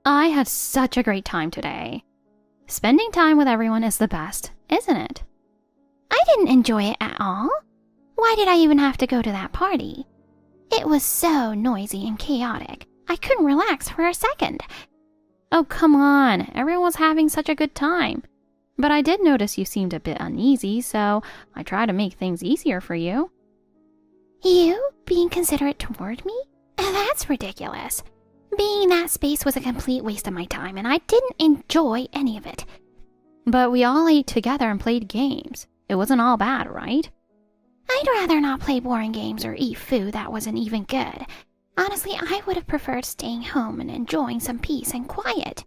I had such a great time today. Spending time with everyone is the best, isn't it? I didn't enjoy it at all. Why did I even have to go to that party? It was so noisy and chaotic. I couldn't relax for a second. Oh, come on. Everyone was having such a good time. But I did notice you seemed a bit uneasy, so I tried to make things easier for you. You being considerate toward me? That's ridiculous. Being in that space was a complete waste of my time, and I didn't enjoy any of it. But we all ate together and played games. It wasn't all bad, right? I'd rather not play boring games or eat food that wasn't even good. Honestly, I would have preferred staying home and enjoying some peace and quiet.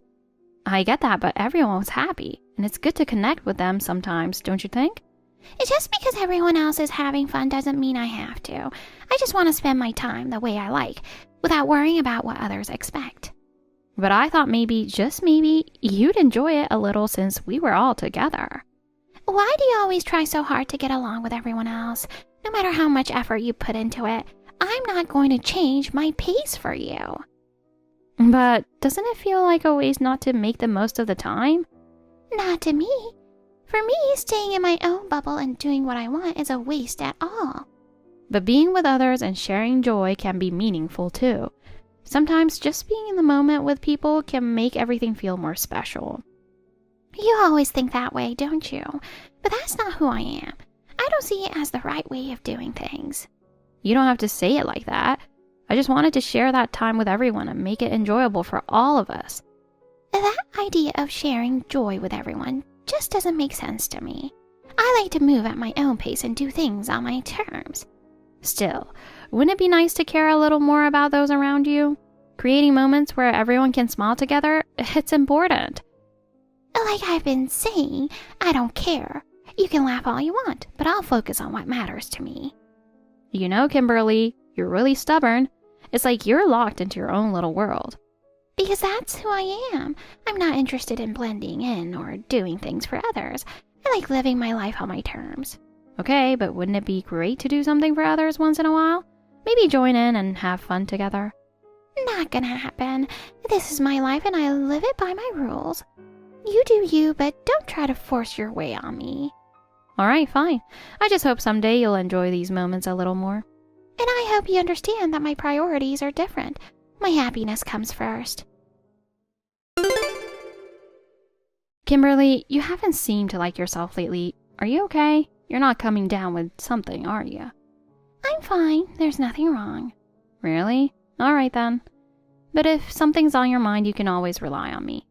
I get that, but everyone was happy, and it's good to connect with them sometimes, don't you think? Just because everyone else is having fun doesn't mean I have to. I just want to spend my time the way I like, without worrying about what others expect. But I thought maybe, just maybe, you'd enjoy it a little since we were all together. Why do you always try so hard to get along with everyone else? No matter how much effort you put into it, I'm not going to change my pace for you. But doesn't it feel like a waste not to make the most of the time? Not to me. For me, staying in my own bubble and doing what I want is a waste at all. But being with others and sharing joy can be meaningful too. Sometimes just being in the moment with people can make everything feel more special. You always think that way, don't you? But that's not who I am. I don't see it as the right way of doing things. You don't have to say it like that. I just wanted to share that time with everyone and make it enjoyable for all of us. That idea of sharing joy with everyone just doesn't make sense to me. I like to move at my own pace and do things on my terms. Still, wouldn't it be nice to care a little more about those around you? Creating moments where everyone can smile together, it's important. Like I've been saying, I don't care. You can laugh all you want, but I'll focus on what matters to me. You know, Kimberly, you're really stubborn. It's like you're locked into your own little world. Because that's who I am. I'm not interested in blending in or doing things for others. I like living my life on my terms. Okay, but wouldn't it be great to do something for others once in a while? Maybe join in and have fun together. Not gonna happen. This is my life and I live it by my rules. You do you, but don't try to force your way on me. Alright, fine. I just hope someday you'll enjoy these moments a little more. And I hope you understand that my priorities are different. My happiness comes first. Kimberly, you haven't seemed to like yourself lately. Are you okay? You're not coming down with something, are you? I'm fine. There's nothing wrong. Really? Alright then. But if something's on your mind, you can always rely on me.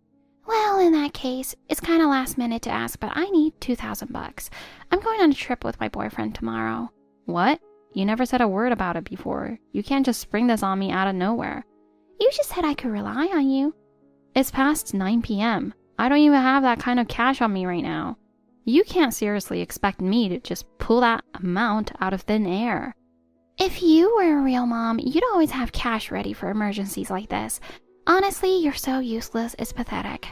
Well, in that case, it's kind of last minute to ask, but I need $2,000. I'm going on a trip with my boyfriend tomorrow. What? You never said a word about it before. You can't just spring this on me out of nowhere. You just said I could rely on you. It's past 9 p.m. I don't even have that kind of cash on me right now. You can't seriously expect me to just pull that amount out of thin air. If you were a real mom, you'd always have cash ready for emergencies like this. Honestly, you're so useless, it's pathetic.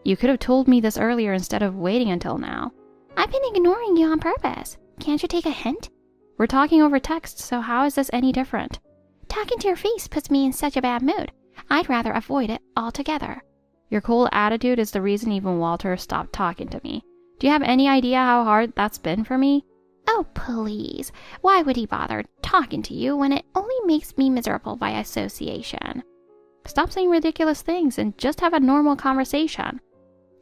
You could have told me this earlier instead of waiting until now. I've been ignoring you on purpose. Can't you take a hint? We're talking over text, so how is this any different? Talking to your face puts me in such a bad mood. I'd rather avoid it altogether. Your cold attitude is the reason even Walter stopped talking to me. Do you have any idea how hard that's been for me? Oh, please. Why would he bother talking to you when it only makes me miserable by association? Stop saying ridiculous things and just have a normal conversation.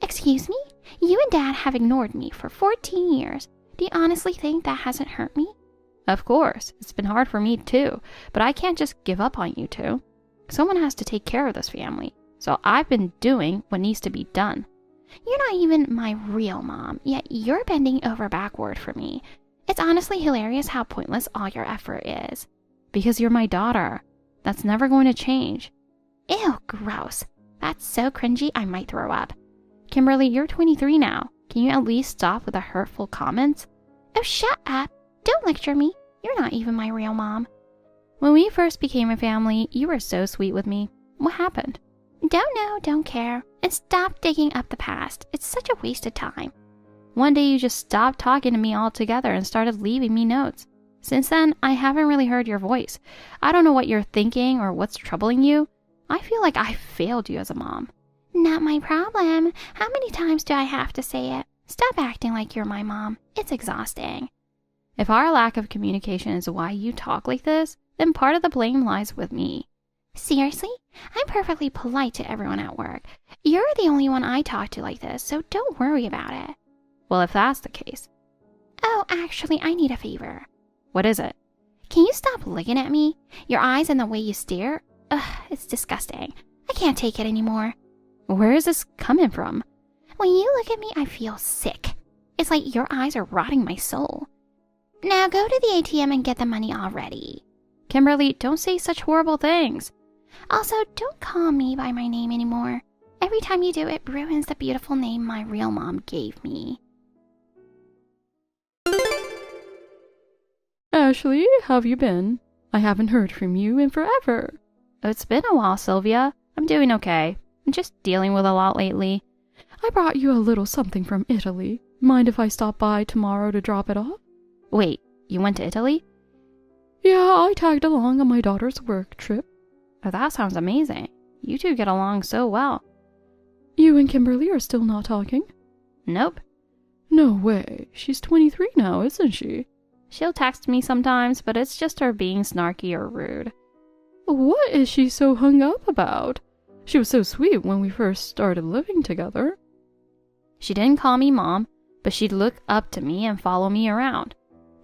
Excuse me? You and Dad have ignored me for 14 years. Do you honestly think that hasn't hurt me? Of course. It's been hard for me too, but I can't just give up on you two. Someone has to take care of this family, so I've been doing what needs to be done. You're not even my real mom, yet you're bending over backward for me. It's honestly hilarious how pointless all your effort is. Because you're my daughter. That's never going to change. Ew, gross. That's so cringy I might throw up. Kimberly, you're 23 now. Can you at least stop with the hurtful comments? Oh, shut up. Don't lecture me. You're not even my real mom. When we first became a family, you were so sweet with me. What happened? Don't know, don't care. And stop digging up the past. It's such a waste of time. One day you just stopped talking to me altogether and started leaving me notes. Since then, I haven't really heard your voice. I don't know what you're thinking or what's troubling you, I feel like I failed you as a mom. Not my problem. How many times do I have to say it? Stop acting like you're my mom. It's exhausting. If our lack of communication is why you talk like this, then part of the blame lies with me. Seriously? I'm perfectly polite to everyone at work. You're the only one I talk to like this, so don't worry about it. Well, if that's the case. Oh, actually, I need a favor. What is it? Can you stop looking at me? Your eyes and the way you stare? Ugh, it's disgusting. I can't take it anymore. Where is this coming from? When you look at me, I feel sick. It's like your eyes are rotting my soul. Now go to the ATM and get the money already. Kimberly, don't say such horrible things. Also, don't call me by my name anymore. Every time you do, it ruins the beautiful name my real mom gave me. Ashley, how have you been? I haven't heard from you in forever. It's been a while, Sylvia. I'm doing okay. I'm just dealing with a lot lately. I brought you a little something from Italy. Mind if I stop by tomorrow to drop it off? Wait, you went to Italy? Yeah, I tagged along on my daughter's work trip. Oh, that sounds amazing. You two get along so well. You and Kimberly are still not talking? Nope. No way. She's 23 now, isn't she? She'll text me sometimes, but it's just her being snarky or rude. What is she so hung up about? She was so sweet when we first started living together. She didn't call me mom, but she'd look up to me and follow me around.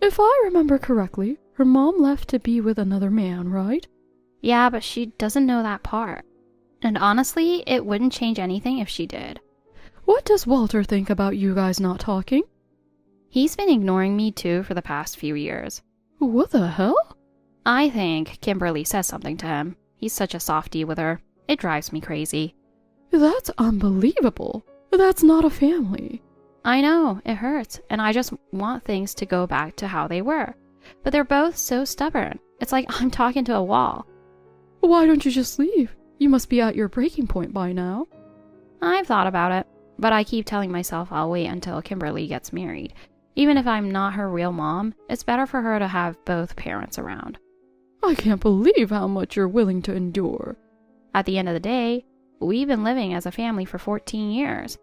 If I remember correctly, her mom left to be with another man, right? Yeah, but she doesn't know that part. And honestly, it wouldn't change anything if she did. What does Walter think about you guys not talking? He's been ignoring me too for the past few years. What the hell? I think Kimberly says something to him. He's such a softie with her. It drives me crazy. That's unbelievable. That's not a family. I know, it hurts, and I just want things to go back to how they were. But they're both so stubborn. It's like I'm talking to a wall. Why don't you just leave? You must be at your breaking point by now. I've thought about it, but I keep telling myself I'll wait until Kimberly gets married. Even if I'm not her real mom, it's better for her to have both parents around. I can't believe how much you're willing to endure. At the end of the day, we've been living as a family for 14 years.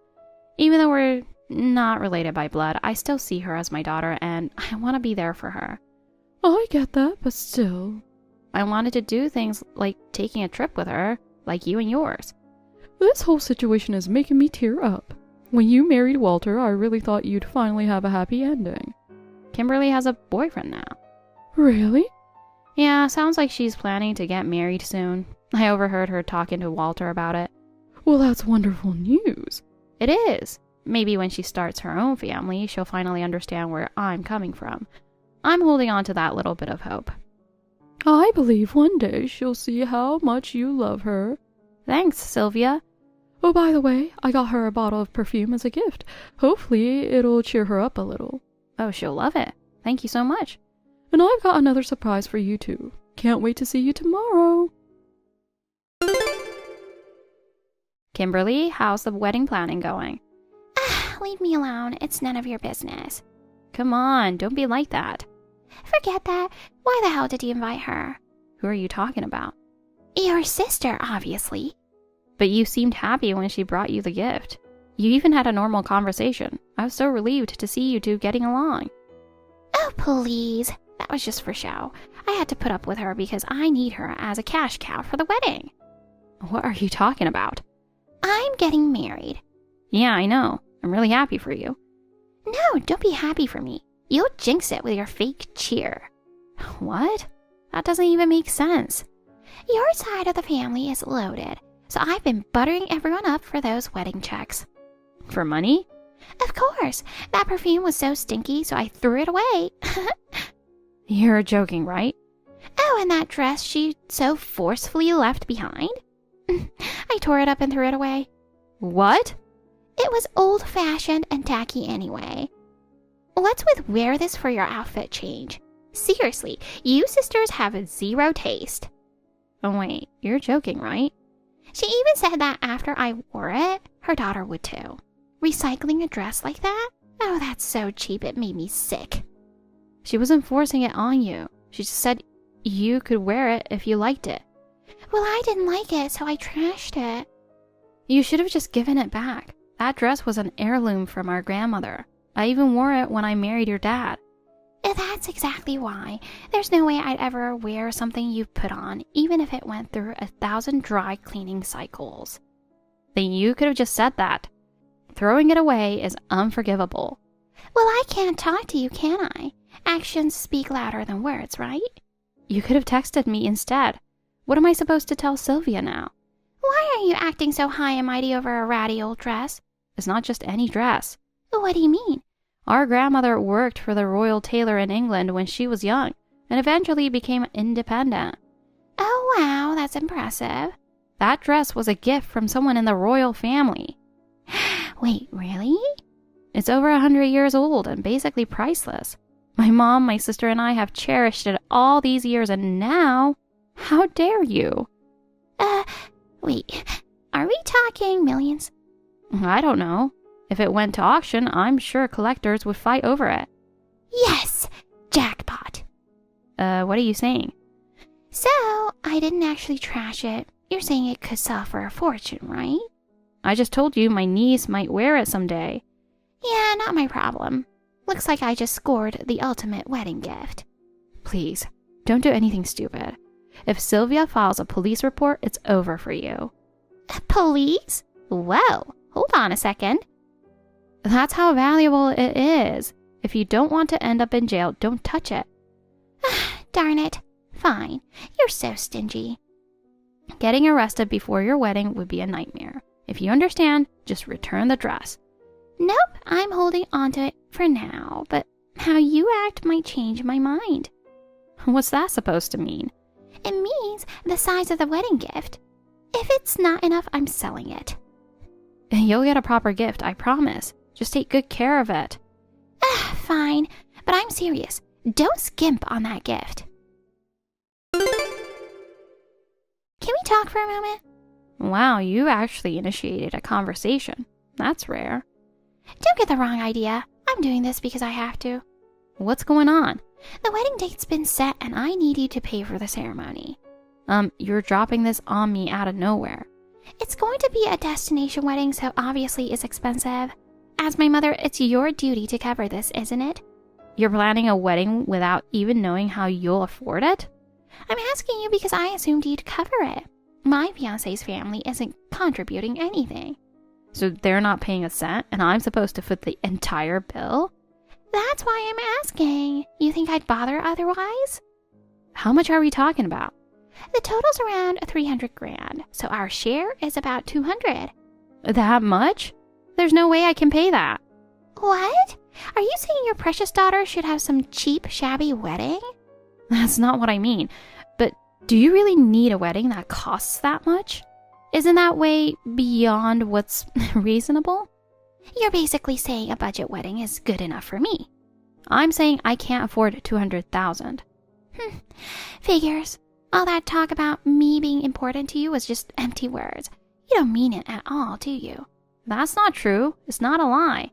Even though we're not related by blood, I still see her as my daughter, and I want to be there for her. I get that, but still. I wanted to do things like taking a trip with her, like you and yours. This whole situation is making me tear up. When you married Walter, I really thought you'd finally have a happy ending. Kimberly has a boyfriend now. Really? Yeah, sounds like she's planning to get married soon. I overheard her talking to Walter about it. Well, that's wonderful news. It is. Maybe when she starts her own family, she'll finally understand where I'm coming from. I'm holding on to that little bit of hope. I believe one day she'll see how much you love her. Thanks, Sylvia. Oh, by the way, I got her a bottle of perfume as a gift. Hopefully, it'll cheer her up a little. Oh, she'll love it. Thank you so much. And I've got another surprise for you too. Can't wait to see you tomorrow. Kimberly, how's the wedding planning going? Leave me alone. It's none of your business. Come on, don't be like that. Forget that. Why the hell did you invite her? Who are you talking about? Your sister, obviously. But you seemed happy when she brought you the gift. You even had a normal conversation. I was so relieved to see you two getting along. Oh, please. That was just for show. I had to put up with her because I need her as a cash cow for the wedding. What are you talking about? I'm getting married. Yeah, I know. I'm really happy for you. No, don't be happy for me. You'll jinx it with your fake cheer. What? That doesn't even make sense. Your side of the family is loaded, so I've been buttering everyone up for those wedding checks. For money? Of course. That perfume was so stinky, so I threw it away. You're joking, right? Oh, and that dress she so forcefully left behind? I tore it up and threw it away. What? It was old-fashioned and tacky anyway. What's with wear this for your outfit change? Seriously, you sisters have zero taste. Oh wait, you're joking, right? She even said that after I wore it, her daughter would too. Recycling a dress like that? Oh, that's so cheap it made me sick. She wasn't forcing it on you. She just said you could wear it if you liked it. Well, I didn't like it, so I trashed it. You should have just given it back. That dress was an heirloom from our grandmother. I even wore it when I married your dad. That's exactly why. There's no way I'd ever wear something you put on, even if it went through 1,000 dry cleaning cycles. Then you could have just said that. Throwing it away is unforgivable. Well, I can't talk to you, can I? Actions speak louder than words, right? You could have texted me instead. What am I supposed to tell Sylvia now? Why are you acting so high and mighty over a ratty old dress? It's not just any dress. What do you mean? Our grandmother worked for the royal tailor in England when she was young and eventually became independent. Oh, wow, that's impressive. That dress was a gift from someone in the royal family. Wait, really? It's over 100 years old and basically priceless. My mom, my sister, and I have cherished it all these years, and now, how dare you? Wait, are we talking millions? I don't know. If it went to auction, I'm sure collectors would fight over it. Yes! Jackpot! What are you saying? So, I didn't actually trash it. You're saying it could sell for a fortune, right? I just told you my niece might wear it someday. Yeah, not my problem. Looks like I just scored the ultimate wedding gift. Please, don't do anything stupid. If Sylvia files a police report, it's over for you. Police? Whoa, hold on a second. That's how valuable it is. If you don't want to end up in jail, don't touch it. Darn it. Fine. You're so stingy. Getting arrested before your wedding would be a nightmare. If you understand, just return the dress. Nope, I'm holding on to it for now, but how you act might change my mind. What's that supposed to mean? It means the size of the wedding gift. If it's not enough, I'm selling it. You'll get a proper gift, I promise. Just take good care of it. Fine, but I'm serious. Don't skimp on that gift. Can we talk for a moment? Wow, you actually initiated a conversation. That's rare. Don't get the wrong idea. I'm doing this because I have to. What's going on? The wedding date's been set and I need you to pay for the ceremony. You're dropping this on me out of nowhere. It's going to be a destination wedding, so obviously it's expensive. As my mother, it's your duty to cover this, isn't it? You're planning a wedding without even knowing how you'll afford it? I'm asking you because I assumed you'd cover it. My fiancé's family isn't contributing anything. So they're not paying a cent and I'm supposed to foot the entire bill? That's why I'm asking. You think I'd bother otherwise? How much are we talking about? The total's around 300 grand, so our share is about 200. That much? There's no way I can pay that. What? Are you saying your precious daughter should have some cheap, shabby wedding? That's not what I mean. But do you really need a wedding that costs that much? Isn't that way beyond what's reasonable? You're basically saying a budget wedding is good enough for me. I'm saying I can't afford $200,000. Figures. All that talk about me being important to you was just empty words. You don't mean it at all, do you? That's not true. It's not a lie.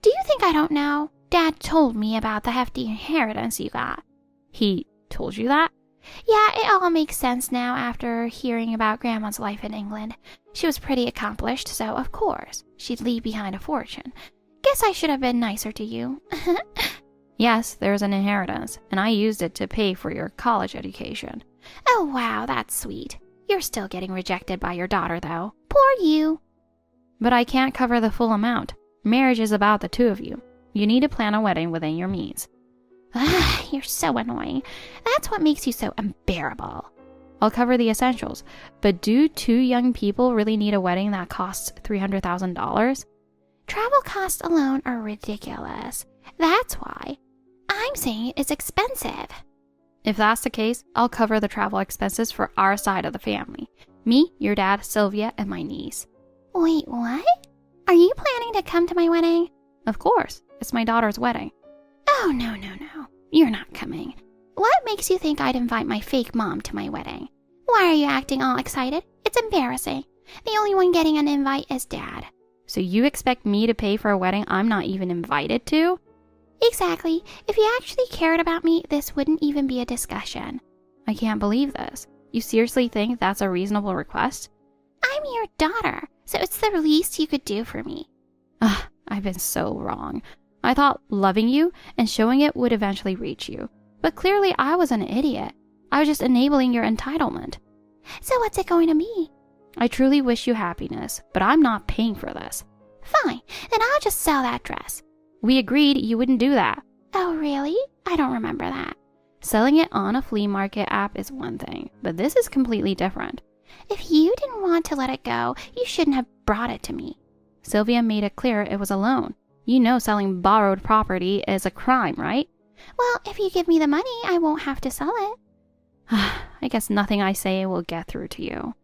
Do you think I don't know? Dad told me about the hefty inheritance you got. He told you that? Yeah, it all makes sense now after hearing about Grandma's life in England. She was pretty accomplished, so of course, she'd leave behind a fortune. Guess I should have been nicer to you. Yes, there's an inheritance, and I used it to pay for your college education. Oh wow, that's sweet. You're still getting rejected by your daughter, though. Poor you. But I can't cover the full amount. Marriage is about the two of you. You need to plan a wedding within your means. You're so annoying. That's what makes you so unbearable. I'll cover the essentials, but do two young people really need a wedding that costs $300,000? Travel costs alone are ridiculous. That's why. I'm saying it's expensive. If that's the case, I'll cover the travel expenses for our side of the family. Me, your dad, Sylvia, and my niece. Wait, what? Are you planning to come to my wedding? Of course. It's my daughter's wedding. Oh, no. You're not coming. What makes you think I'd invite my fake mom to my wedding? Why are you acting all excited? It's embarrassing. The only one getting an invite is Dad. So you expect me to pay for a wedding I'm not even invited to? Exactly. If you actually cared about me, this wouldn't even be a discussion. I can't believe this. You seriously think that's a reasonable request? I'm your daughter, so it's the least you could do for me. Ugh, I've been so wrong. I thought loving you and showing it would eventually reach you. But clearly I was an idiot. I was just enabling your entitlement. So what's it going to be? I truly wish you happiness, but I'm not paying for this. Fine, then I'll just sell that dress. We agreed you wouldn't do that. Oh, really? I don't remember that. Selling it on a flea market app is one thing, but this is completely different. If you didn't want to let it go, you shouldn't have brought it to me. Sylvia made it clear it was a loan. You know selling borrowed property is a crime, right? Well, if you give me the money, I won't have to sell it. I guess nothing I say will get through to you.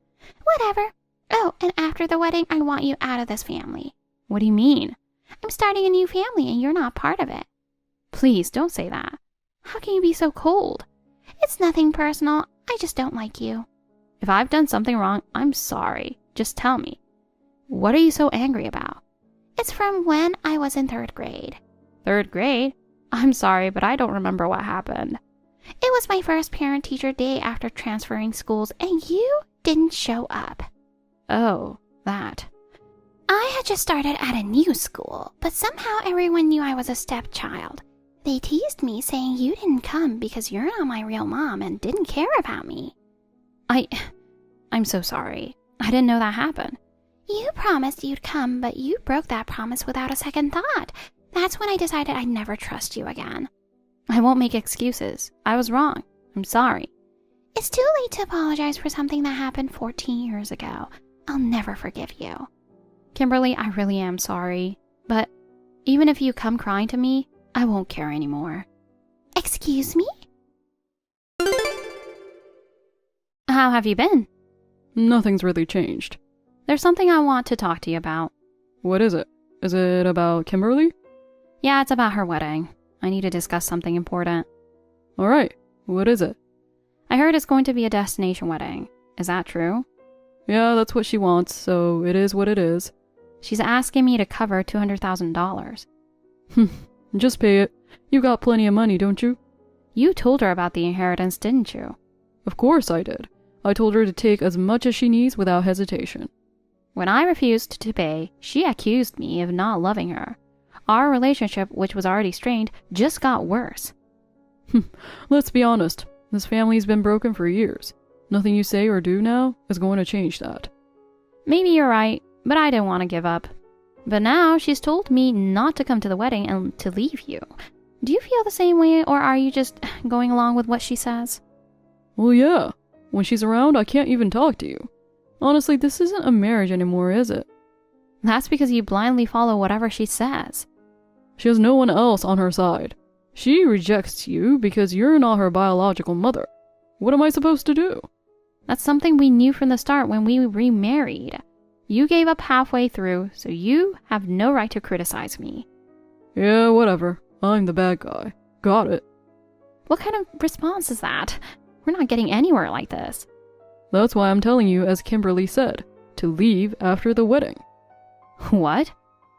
Whatever. Oh, and after the wedding, I want you out of this family. What do you mean? I'm starting a new family and you're not part of it. Please don't say that. How can you be so cold? It's nothing personal. I just don't like you. If I've done something wrong, I'm sorry. Just tell me. What are you so angry about? It's from when I was in 3rd grade. 3rd grade? I'm sorry, but I don't remember what happened. It was my first parent-teacher day after transferring schools, and you didn't show up. Oh, that. I had just started at a new school, but somehow everyone knew I was a stepchild. They teased me, saying you didn't come because you're not my real mom and didn't care about me. I'm so sorry. I didn't know that happened. You promised you'd come, but you broke that promise without a second thought. That's when I decided I'd never trust you again. I won't make excuses. I was wrong. I'm sorry. It's too late to apologize for something that happened 14 years ago. I'll never forgive you. Kimberly, I really am sorry. But even if you come crying to me, I won't care anymore. Excuse me? How have you been? Nothing's really changed. There's something I want to talk to you about. What is it? Is it about Kimberly? Yeah, it's about her wedding. I need to discuss something important. Alright, what is it? I heard it's going to be a destination wedding. Is that true? Yeah, that's what she wants, so it is what it is. She's asking me to cover $200,000. Just pay it. You got plenty of money, don't you? You told her about the inheritance, didn't you? Of course I did. I told her to take as much as she needs without hesitation. When I refused to pay, she accused me of not loving her. Our relationship, which was already strained, just got worse. Let's be honest. This family's been broken for years. Nothing you say or do now is going to change that. Maybe you're right, but I didn't want to give up. But now she's told me not to come to the wedding and to leave you. Do you feel the same way, or are you just going along with what she says? Well, yeah. When she's around, I can't even talk to you. Honestly, this isn't a marriage anymore, is it? That's because you blindly follow whatever she says. She has no one else on her side. She rejects you because you're not her biological mother. What am I supposed to do? That's something we knew from the start when we remarried. You gave up halfway through, so you have no right to criticize me. Yeah, whatever. I'm the bad guy. Got it. What kind of response is that? We're not getting anywhere like this. That's why I'm telling you, as Kimberly said, to leave after the wedding. What?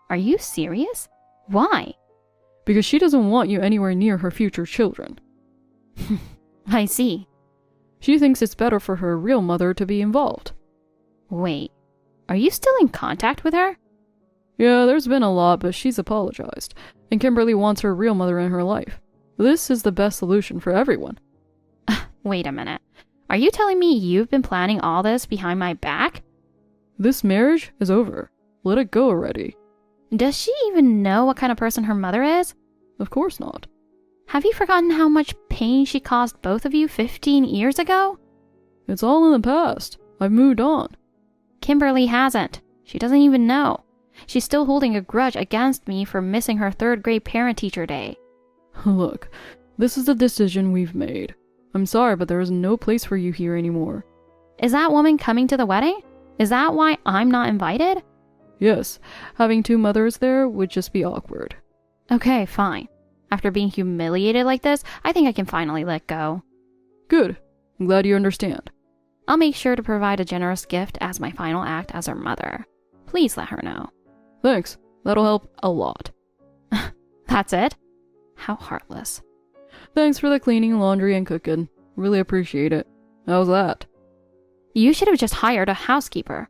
Are you serious? Why? Because she doesn't want you anywhere near her future children. I see. She thinks it's better for her real mother to be involved. Wait, are you still in contact with her? Yeah, there's been a lot, but she's apologized, and Kimberly wants her real mother in her life. This is the best solution for everyone. Wait a minute. Are you telling me you've been planning all this behind my back? This marriage is over. Let it go already. Does she even know what kind of person her mother is? Of course not. Have you forgotten how much pain she caused both of you 15 years ago? It's all in the past. I've moved on. Kimberly hasn't. She doesn't even know. She's still holding a grudge against me for missing her 3rd grade parent-teacher day. Look, this is the decision we've made. I'm sorry, but there is no place for you here anymore. Is that woman coming to the wedding? Is that why I'm not invited? Yes, having 2 mothers there would just be awkward. Okay, fine. After being humiliated like this, I think I can finally let go. Good. I'm glad you understand. I'll make sure to provide a generous gift as my final act as her mother. Please let her know. Thanks. That'll help a lot. That's it? How heartless. Thanks for the cleaning, laundry, and cooking. Really appreciate it. How's that? You should have just hired a housekeeper.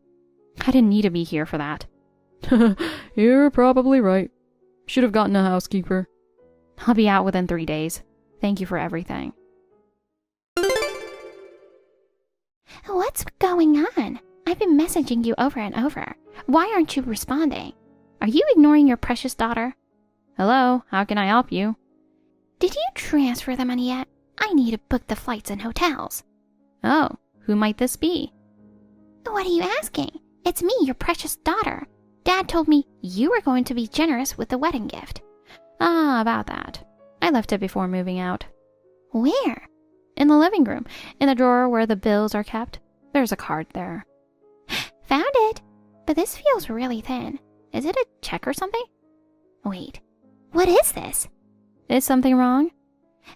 I didn't need to be here for that. You're probably right. Should have gotten a housekeeper. I'll be out within 3 days. Thank you for everything. What's going on? I've been messaging you over and over. Why aren't you responding? Are you ignoring your precious daughter? Hello, how can I help you? Did you transfer the money yet? I need to book the flights and hotels. Oh, who might this be? What are you asking? It's me, your precious daughter. Dad told me you were going to be generous with the wedding gift. Ah, about that. I left it before moving out. Where? In the living room, in the drawer where the bills are kept. There's a card there. Found it. But this feels really thin. Is it a check or something? Wait, what is this? Is something wrong?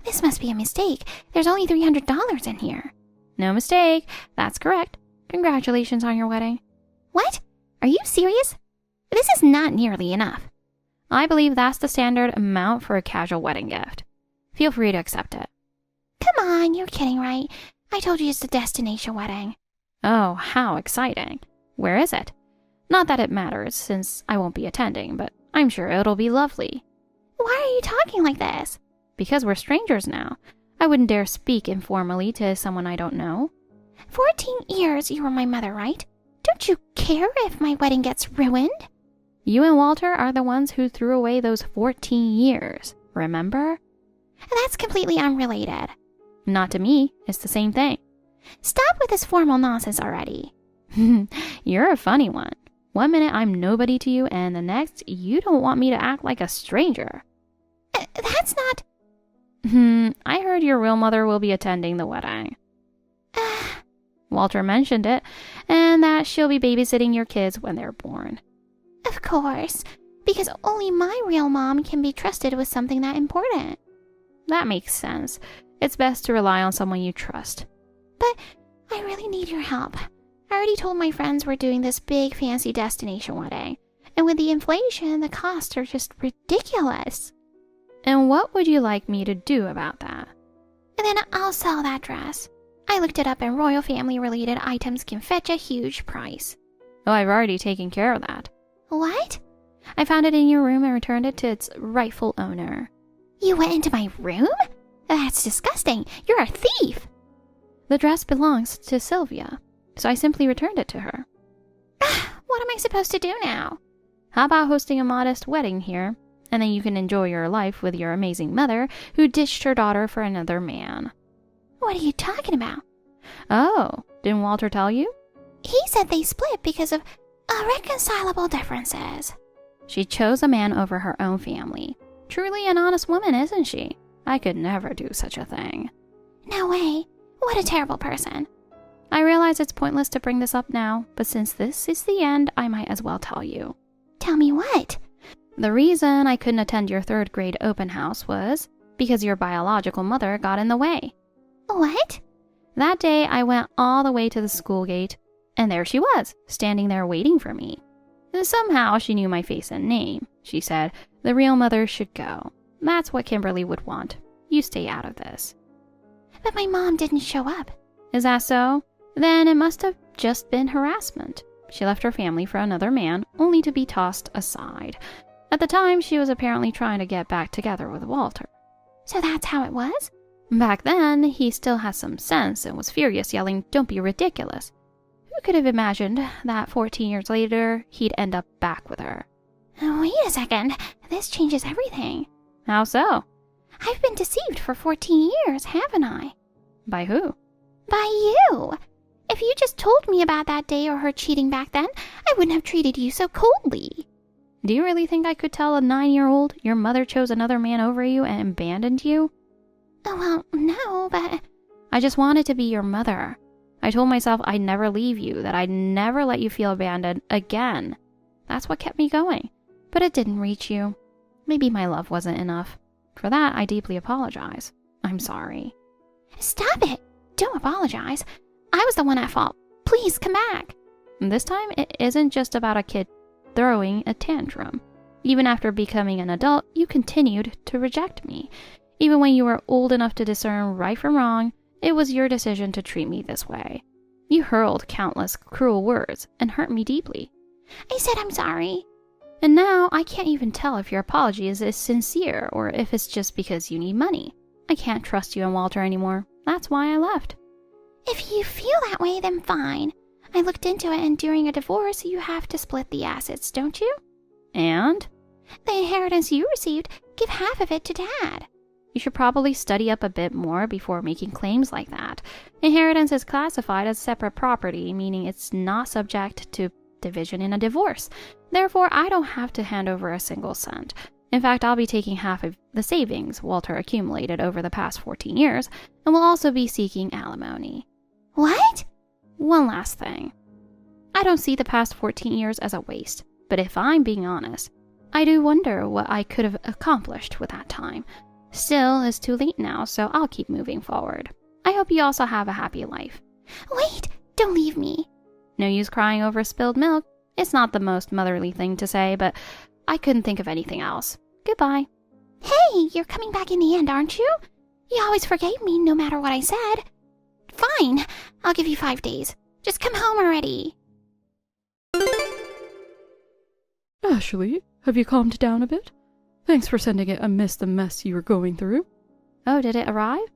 This must be a mistake. There's only $300 in here. No mistake. That's correct. Congratulations on your wedding. What? Are you serious? This is not nearly enough. I believe that's the standard amount for a casual wedding gift. Feel free to accept it. Come on, you're kidding, right? I told you it's a destination wedding. Oh, how exciting. Where is it? Not that it matters, since I won't be attending, but I'm sure it'll be lovely. Why are you talking like this? Because we're strangers now. I wouldn't dare speak informally to someone I don't know. 14 years you were my mother, right? Don't you care if my wedding gets ruined? You and Walter are the ones who threw away those 14 years, remember? That's completely unrelated. Not to me, it's the same thing. Stop with this formal nonsense already. You're a funny one. 1 minute I'm nobody to you, and the next you don't want me to act like a stranger. That's not... I heard your real mother will be attending the wedding. Walter mentioned it, and that she'll be babysitting your kids when they're born. Of course, because only my real mom can be trusted with something that important. That makes sense. It's best to rely on someone you trust. But I really need your help. I already told my friends we're doing this big fancy destination wedding, and with the inflation, the costs are just ridiculous. And what would you like me to do about that? And then I'll sell that dress. I looked it up and royal family related items can fetch a huge price. Oh, I've already taken care of that. What? I found it in your room and returned it to its rightful owner. You went into my room? That's disgusting. You're a thief. The dress belongs to Sylvia, so I simply returned it to her. What am I supposed to do now? How about hosting a modest wedding here, and then you can enjoy your life with your amazing mother who ditched her daughter for another man. What are you talking about? Oh, didn't Walter tell you? He said they split because of irreconcilable differences. She chose a man over her own family. Truly an honest woman, isn't she? I could never do such a thing. No way. What a terrible person. I realize it's pointless to bring this up now, but since this is the end, I might as well tell you. Tell me what? The reason I couldn't attend your 3rd grade open house was because your biological mother got in the way. What? That day, I went all the way to the school gate, and there she was, standing there waiting for me. And somehow she knew my face and name. She said, the real mother should go. That's what Kimberly would want. You stay out of this. But my mom didn't show up. Is that so? Then it must have just been harassment. She left her family for another man, only to be tossed aside. At the time, she was apparently trying to get back together with Walter. So that's how it was? Back then, he still had some sense and was furious, yelling, "Don't be ridiculous." Who could have imagined that 14 years later, he'd end up back with her? Wait a second. This changes everything. How so? I've been deceived for 14 years, haven't I? By who? By you. If you just told me about that day or her cheating back then, I wouldn't have treated you so coldly. Do you really think I could tell a 9-year-old your mother chose another man over you and abandoned you? Well, no, but... I just wanted to be your mother. I told myself I'd never leave you, that I'd never let you feel abandoned again. That's what kept me going. But it didn't reach you. Maybe my love wasn't enough. For that, I deeply apologize. I'm sorry. Stop it! Don't apologize. I was the one at fault. Please come back. This time, it isn't just about a kid throwing a tantrum. Even after becoming an adult, you continued to reject me. Even when you were old enough to discern right from wrong, it was your decision to treat me this way. You hurled countless cruel words and hurt me deeply. I said I'm sorry. And now I can't even tell if your apology is sincere or if it's just because you need money. I can't trust you and Walter anymore. That's why I left. If you feel that way, then fine. I looked into it, and during a divorce, you have to split the assets, don't you? And? The inheritance you received, give half of it to Dad. You should probably study up a bit more before making claims like that. Inheritance is classified as separate property, meaning it's not subject to division in a divorce. Therefore, I don't have to hand over a single cent. In fact, I'll be taking half of the savings Walter accumulated over the past 14 years, and will also be seeking alimony. What? One last thing. I don't see the past 14 years as a waste, but if I'm being honest, I do wonder what I could have accomplished with that time. Still, it's too late now, so I'll keep moving forward. I hope you also have a happy life. Wait, don't leave me. No use crying over spilled milk. It's not the most motherly thing to say, but I couldn't think of anything else. Goodbye. Hey, you're coming back in the end, aren't you? You always forgave me no matter what I said. Fine, I'll give you 5 days. Just come home already. Ashley, have you calmed down a bit? Thanks for sending it amidst the mess you were going through. Oh, did it arrive?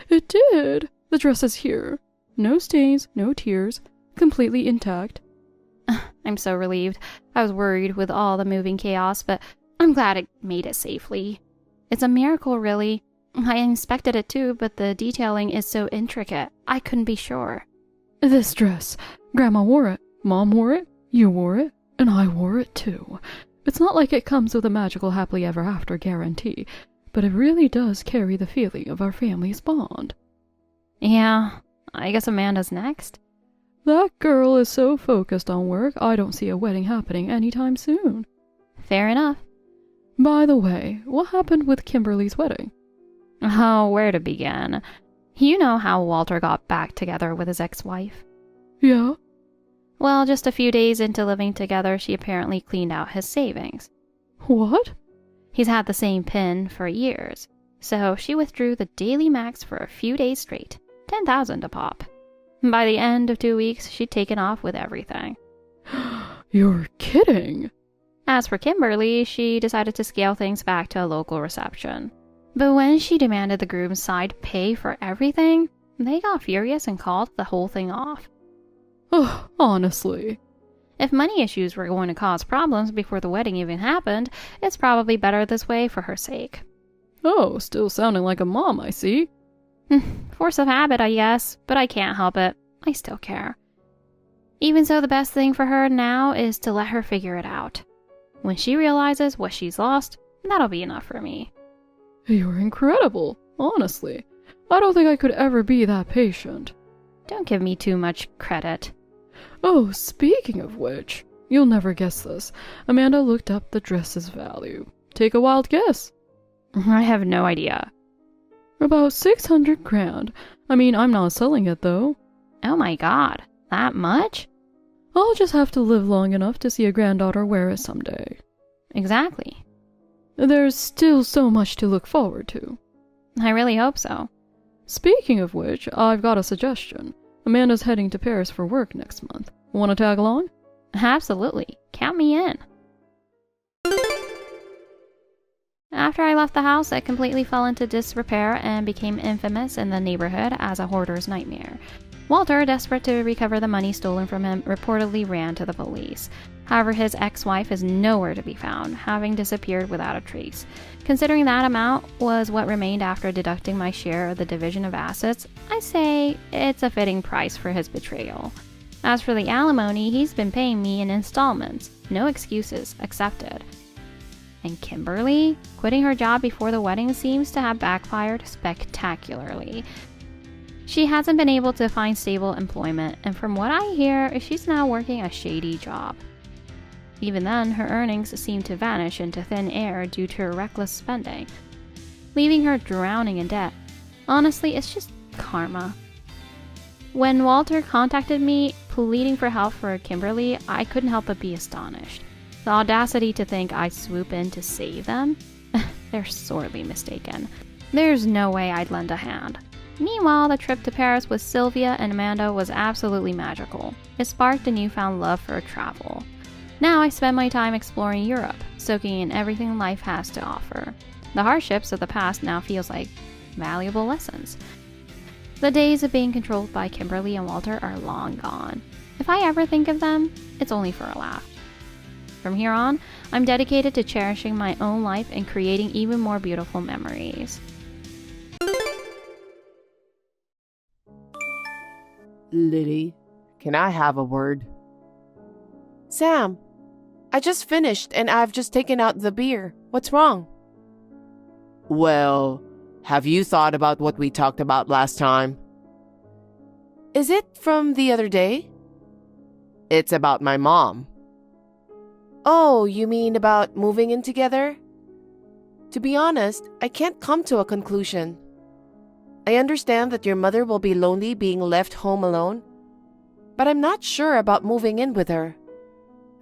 It did. The dress is here. No stains, no tears. Completely intact. I'm so relieved. I was worried with all the moving chaos, but I'm glad it made it safely. It's a miracle, really. I inspected it too, but the detailing is so intricate, I couldn't be sure. This dress. Grandma wore it. Mom wore it. You wore it. And I wore it too. It's not like it comes with a magical happily ever after guarantee, but it really does carry the feeling of our family's bond. Yeah, I guess Amanda's next. That girl is so focused on work, I don't see a wedding happening anytime soon. Fair enough. By the way, what happened with Kimberly's wedding? Oh, where to begin? You know how Walter got back together with his ex-wife? Yeah? Well, just a few days into living together, she apparently cleaned out his savings. What? He's had the same pin for years, so she withdrew the daily max for a few days straight, 10,000 a pop. By the end of 2 weeks, she'd taken off with everything. You're kidding! As for Kimberly, she decided to scale things back to a local reception. But when she demanded the groom's side pay for everything, they got furious and called the whole thing off. Oh, honestly. If money issues were going to cause problems before the wedding even happened, it's probably better this way for her sake. Oh, still sounding like a mom, I see. Force of habit, I guess, but I can't help it. I still care. Even so, the best thing for her now is to let her figure it out. When she realizes what she's lost, that'll be enough for me. You're incredible, honestly. I don't think I could ever be that patient. Don't give me too much credit. Oh, speaking of which, you'll never guess this. Amanda looked up the dress's value. Take a wild guess. I have no idea. About 600 grand. I mean, I'm not selling it, though. Oh my god, that much? I'll just have to live long enough to see a granddaughter wear it someday. Exactly. There's still so much to look forward to. I really hope so. Speaking of which, I've got a suggestion. Amanda's heading to Paris for work next month. Want to tag along? Absolutely. Count me in. After I left the house, it completely fell into disrepair and became infamous in the neighborhood as a hoarder's nightmare. Walter, desperate to recover the money stolen from him, reportedly ran to the police. However, his ex-wife is nowhere to be found, having disappeared without a trace. Considering that amount was what remained after deducting my share of the division of assets, I say it's a fitting price for his betrayal. As for the alimony, he's been paying me in installments. No excuses accepted. And Kimberly? Quitting her job before the wedding seems to have backfired spectacularly. She hasn't been able to find stable employment, and from what I hear, she's now working a shady job. Even then, her earnings seem to vanish into thin air due to her reckless spending, leaving her drowning in debt. Honestly, it's just karma. When Walter contacted me, pleading for help for Kimberly, I couldn't help but be astonished. The audacity to think I'd swoop in to save them? They're sorely mistaken. There's no way I'd lend a hand. Meanwhile, the trip to Paris with Sylvia and Amanda was absolutely magical. It sparked a newfound love for travel. Now I spend my time exploring Europe, soaking in everything life has to offer. The hardships of the past now feels like valuable lessons. The days of being controlled by Kimberly and Walter are long gone. If I ever think of them, it's only for a laugh. From here on, I'm dedicated to cherishing my own life and creating even more beautiful memories. Lily, can I have a word? Sam, I just finished and I've just taken out the beer. What's wrong? Well, have you thought about what we talked about last time? Is it from the other day? It's about my mom. Oh, you mean about moving in together? To be honest, I can't come to a conclusion. I understand that your mother will be lonely being left home alone, but I'm not sure about moving in with her.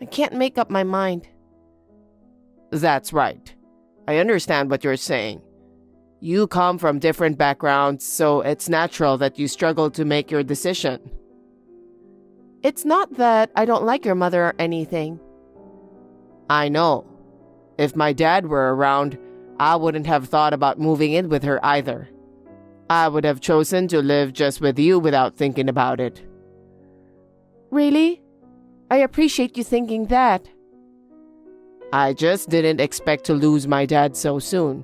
I can't make up my mind. That's right. I understand what you're saying. You come from different backgrounds, so it's natural that you struggle to make your decision. It's not that I don't like your mother or anything. I know. If my dad were around, I wouldn't have thought about moving in with her either. I would have chosen to live just with you without thinking about it. Really? I appreciate you thinking that. I just didn't expect to lose my dad so soon.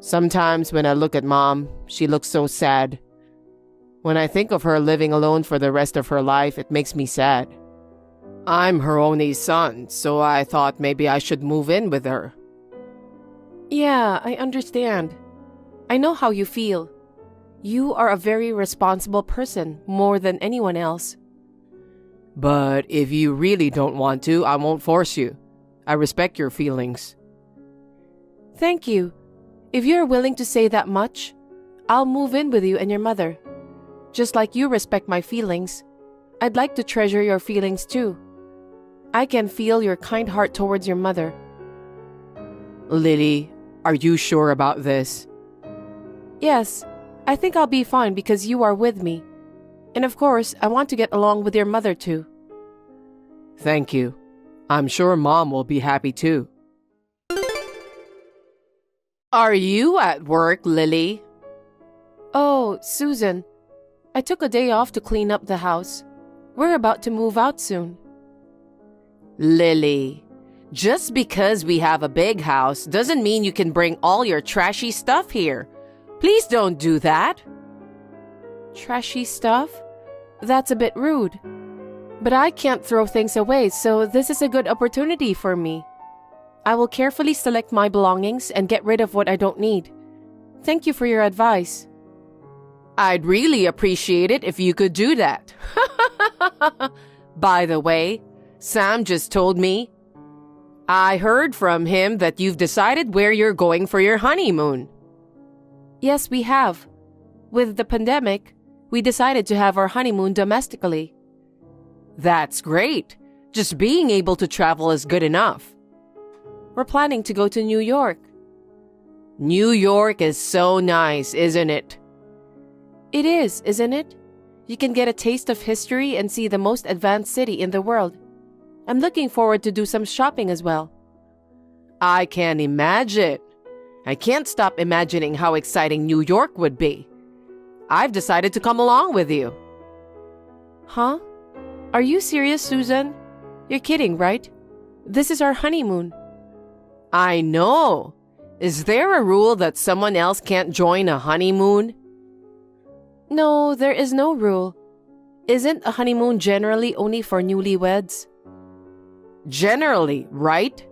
Sometimes when I look at Mom, she looks so sad. When I think of her living alone for the rest of her life, it makes me sad. I'm her only son, so I thought maybe I should move in with her. Yeah, I understand. I know how you feel. You are a very responsible person, more than anyone else. But if you really don't want to, I won't force you. I respect your feelings. Thank you. If you're willing to say that much, I'll move in with you and your mother. Just like you respect my feelings, I'd like to treasure your feelings too. I can feel your kind heart towards your mother. Lily, are you sure about this? Yes, I think I'll be fine because you are with me. And of course, I want to get along with your mother too. Thank you. I'm sure Mom will be happy too. Are you at work, Lily? Oh, Susan. I took a day off to clean up the house. We're about to move out soon. Lily, just because we have a big house doesn't mean you can bring all your trashy stuff here. Please don't do that. Trashy stuff? That's a bit rude. But I can't throw things away, so this is a good opportunity for me. I will carefully select my belongings and get rid of what I don't need. Thank you for your advice. I'd really appreciate it if you could do that. By the way, Sam just told me. I heard from him that you've decided where you're going for your honeymoon. Yes, we have. With the pandemic, we decided to have our honeymoon domestically. That's great. Just being able to travel is good enough. We're planning to go to New York. New York is so nice, isn't it? It is, isn't it? You can get a taste of history and see the most advanced city in the world. I'm looking forward to do some shopping as well. I can imagine. I can't stop imagining how exciting New York would be. I've decided to come along with you. Huh? Are you serious, Susan? You're kidding, right? This is our honeymoon. I know. Is there a rule that someone else can't join a honeymoon? No, there is no rule. Isn't a honeymoon generally only for newlyweds? Generally, right?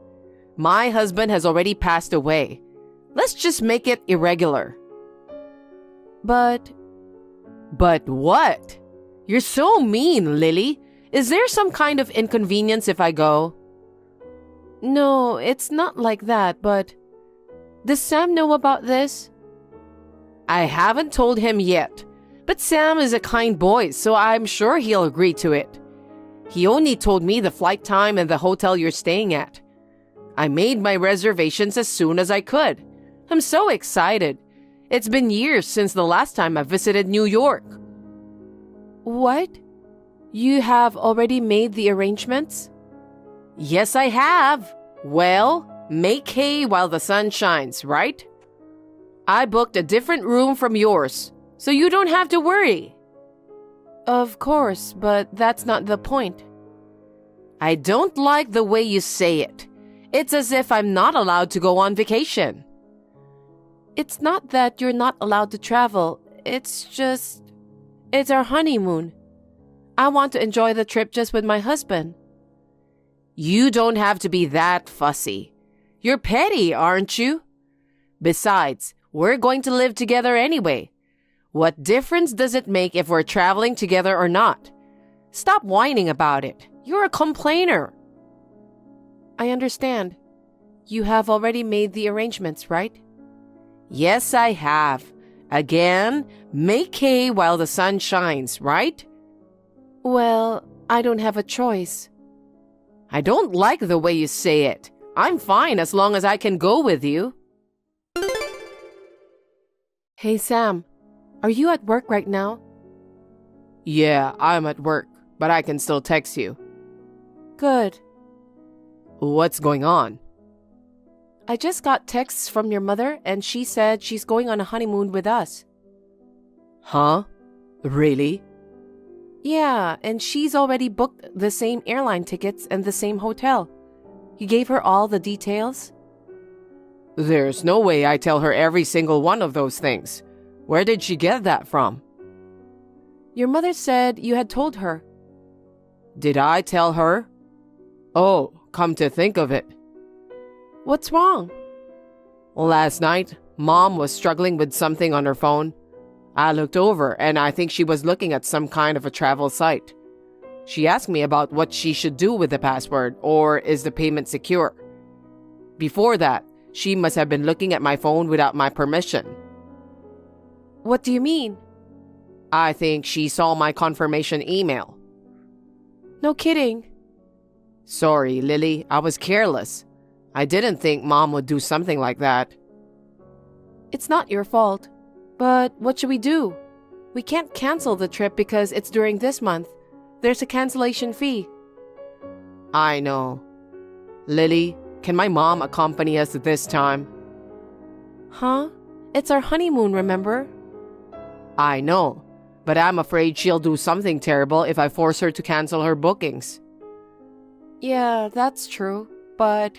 My husband has already passed away. Let's just make it irregular. But what? You're so mean, Lily. Is there some kind of inconvenience if I go? No, it's not like that, but... Does Sam know about this? I haven't told him yet, but Sam is a kind boy, so I'm sure he'll agree to it. He only told me the flight time and the hotel you're staying at. I made my reservations as soon as I could. I'm so excited. It's been years since the last time I visited New York. What? You have already made the arrangements? Yes, I have. Well, make hay while the sun shines, right? I booked a different room from yours, so you don't have to worry. Of course, but that's not the point. I don't like the way you say it. It's as if I'm not allowed to go on vacation. It's not that you're not allowed to travel. It's our honeymoon. I want to enjoy the trip just with my husband. You don't have to be that fussy. You're petty, aren't you? Besides, we're going to live together anyway. What difference does it make if we're traveling together or not? Stop whining about it. You're a complainer. I understand. You have already made the arrangements, right? Yes, I have. Again, make hay while the sun shines, right? Well, I don't have a choice. I don't like the way you say it. I'm fine as long as I can go with you. Hey, Sam. Are you at work right now? Yeah, I'm at work, but I can still text you. Good. What's going on? I just got texts from your mother, and she said she's going on a honeymoon with us. Huh? Really? Yeah, and she's already booked the same airline tickets and the same hotel. You gave her all the details? There's no way I tell her every single one of those things. Where did she get that from? Your mother said you had told her. Did I tell her? Oh, come to think of it. What's wrong? Last night, Mom was struggling with something on her phone. I looked over and I think she was looking at some kind of a travel site. She asked me about what she should do with the password or is the payment secure. Before that, she must have been looking at my phone without my permission. What do you mean? I think she saw my confirmation email. No kidding. Sorry, Lily, I was careless. I didn't think Mom would do something like that. It's not your fault. But what should we do? We can't cancel the trip because it's during this month. There's a cancellation fee. I know. Lily, can my mom accompany us this time? Huh? It's our honeymoon, remember? I know, but I'm afraid she'll do something terrible if I force her to cancel her bookings. Yeah, that's true, but...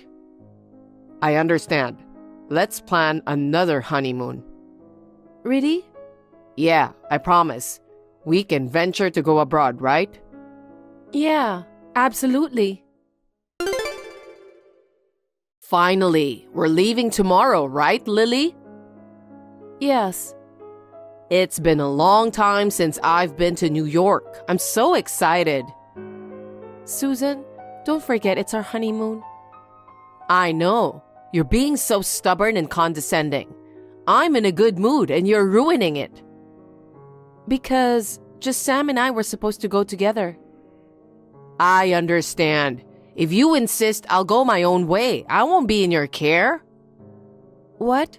I understand. Let's plan another honeymoon. Really? Yeah, I promise. We can venture to go abroad, right? Yeah, absolutely. Finally, we're leaving tomorrow, right, Lily? Yes. It's been a long time since I've been to New York. I'm so excited. Susan, don't forget it's our honeymoon. I know. You're being so stubborn and condescending. I'm in a good mood and you're ruining it. Because just Sam and I were supposed to go together. I understand. If you insist, I'll go my own way. I won't be in your care. What?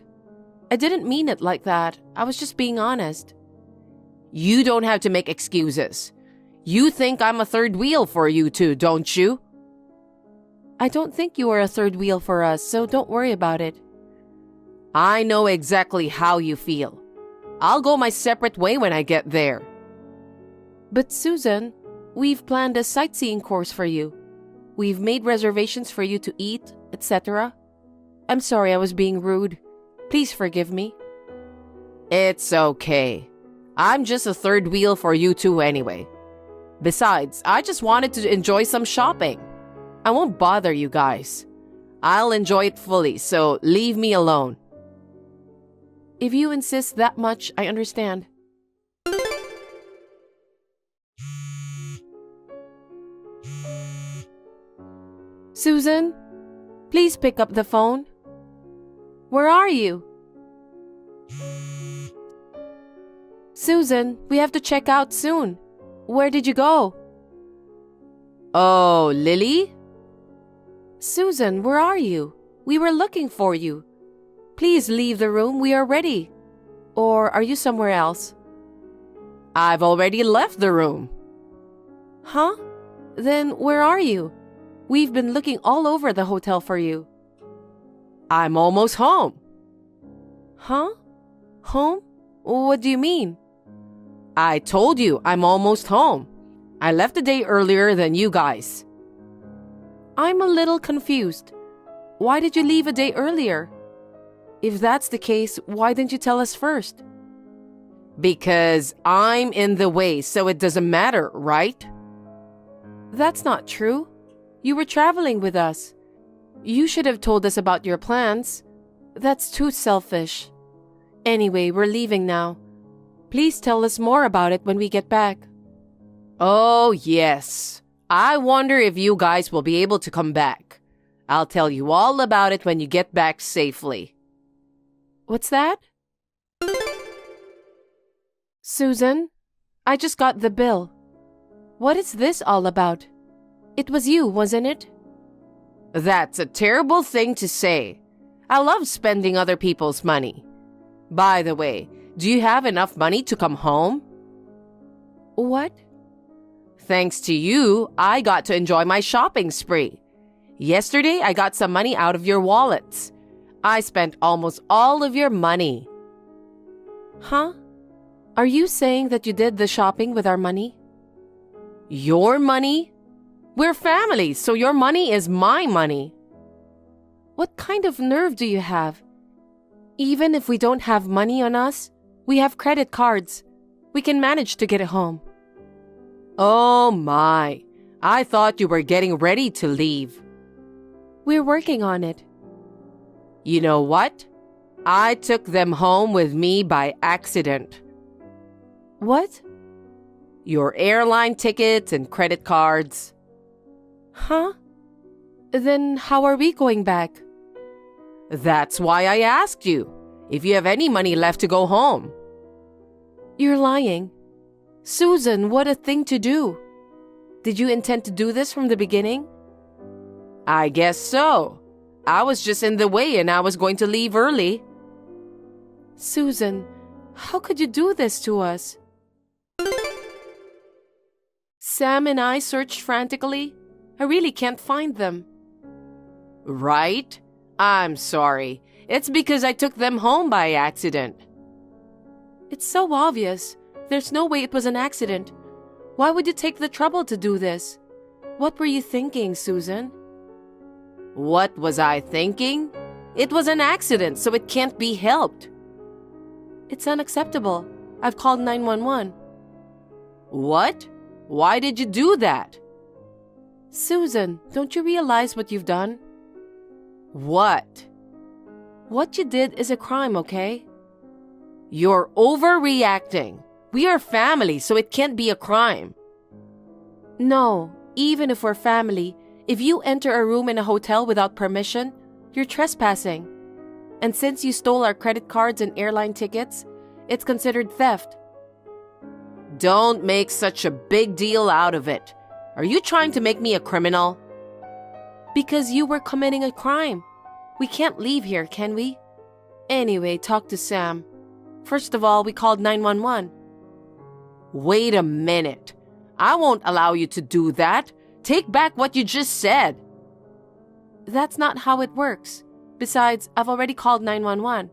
I didn't mean it like that. I was just being honest. You don't have to make excuses. You think I'm a third wheel for you two, don't you? I don't think you are a third wheel for us, so don't worry about it. I know exactly how you feel. I'll go my separate way when I get there. But Susan, we've planned a sightseeing course for you. We've made reservations for you to eat, etc. I'm sorry I was being rude. Please forgive me. It's okay. I'm just a third wheel for you two anyway. Besides, I just wanted to enjoy some shopping. I won't bother you guys. I'll enjoy it fully, so leave me alone. If you insist that much, I understand. Susan, please pick up the phone. Where are you? Susan, we have to check out soon. Where did you go? Oh, Lily? Susan, where are you? We were looking for you. Please leave the room. We are ready. Or are you somewhere else? I've already left the room. Huh? Then where are you? We've been looking all over the hotel for you. I'm almost home. Huh? Home? What do you mean? I told you I'm almost home. I left a day earlier than you guys. I'm a little confused. Why did you leave a day earlier? If that's the case, why didn't you tell us first? Because I'm in the way, so it doesn't matter, right? That's not true. You were traveling with us. You should have told us about your plans. That's too selfish. Anyway, we're leaving now. Please tell us more about it when we get back. Oh, yes. I wonder if you guys will be able to come back. I'll tell you all about it when you get back safely. What's that? Susan, I just got the bill. What is this all about? It was you, wasn't it? That's a terrible thing to say. I love spending other people's money. By the way, do you have enough money to come home? What? Thanks to you, I got to enjoy my shopping spree. Yesterday, I got some money out of your wallets. I spent almost all of your money. Huh? Are you saying that you did the shopping with our money? Your money? We're family, so your money is my money. What kind of nerve do you have? Even if we don't have money on us, we have credit cards. We can manage to get it home. Oh my, I thought you were getting ready to leave. We're working on it. You know what? I took them home with me by accident. What? Your airline tickets and credit cards. Huh? Then how are we going back? That's why I asked you if you have any money left to go home. You're lying. Susan, what a thing to do. Did you intend to do this from the beginning? I guess so. I was just in the way and I was going to leave early. Susan, how could you do this to us? Sam and I searched frantically. I really can't find them. Right? I'm sorry. It's because I took them home by accident. It's so obvious. There's no way it was an accident. Why would you take the trouble to do this? What were you thinking, Susan? What was I thinking? It was an accident, so it can't be helped. It's unacceptable. I've called 911. What? Why did you do that? Susan, don't you realize what you've done? What? What you did is a crime, okay? You're overreacting. We are family, so it can't be a crime. No, even if we're family, if you enter a room in a hotel without permission, you're trespassing. And since you stole our credit cards and airline tickets, it's considered theft. Don't make such a big deal out of it. Are you trying to make me a criminal? Because you were committing a crime. We can't leave here, can we? Anyway, talk to Sam. First of all, we called 911. Wait a minute. I won't allow you to do that. Take back what you just said. That's not how it works. Besides, I've already called 911.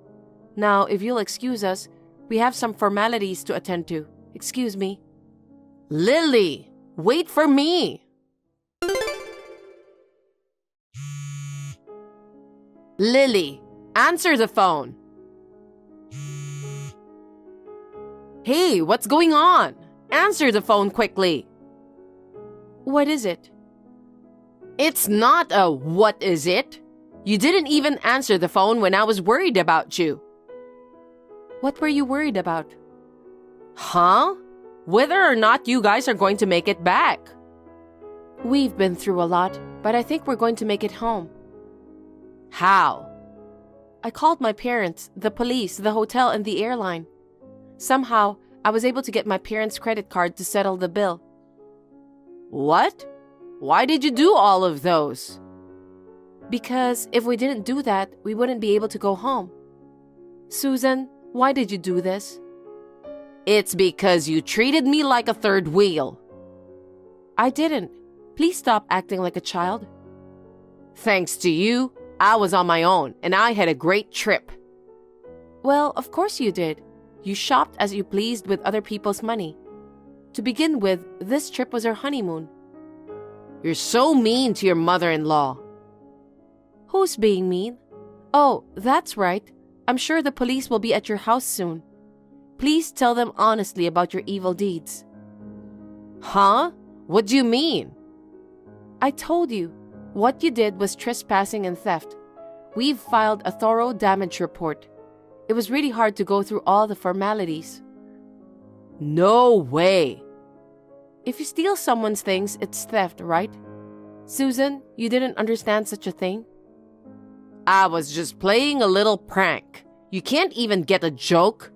Now, if you'll excuse us, we have some formalities to attend to. Excuse me. Lily, wait for me. Lily, answer the phone. Hey, what's going on? Answer the phone quickly. What is it? It's not a what is it? You didn't even answer the phone when I was worried about you. What were you worried about? Huh? Whether or not you guys are going to make it back. We've been through a lot, but I think we're going to make it home. How? I called my parents, the police, the hotel, and the airline. Somehow, I was able to get my parents' credit card to settle the bill. What? Why did you do all of those? Because if we didn't do that, we wouldn't be able to go home. Susan, Why did you do this? It's because you treated me like a third wheel. I didn't. Please stop acting like a child. Thanks to you, I was on my own and I had a great trip. Well, of course you did. You shopped as you pleased with other people's money. To begin with, this trip was our honeymoon. You're so mean to your mother-in-law. Who's being mean? Oh, that's right. I'm sure the police will be at your house soon. Please tell them honestly about your evil deeds. Huh? What do you mean? I told you. What you did was trespassing and theft. We've filed a thorough damage report. It was really hard to go through all the formalities. No way. If you steal someone's things, it's theft, right? Susan, you didn't understand such a thing? I was just playing a little prank. You can't even get a joke.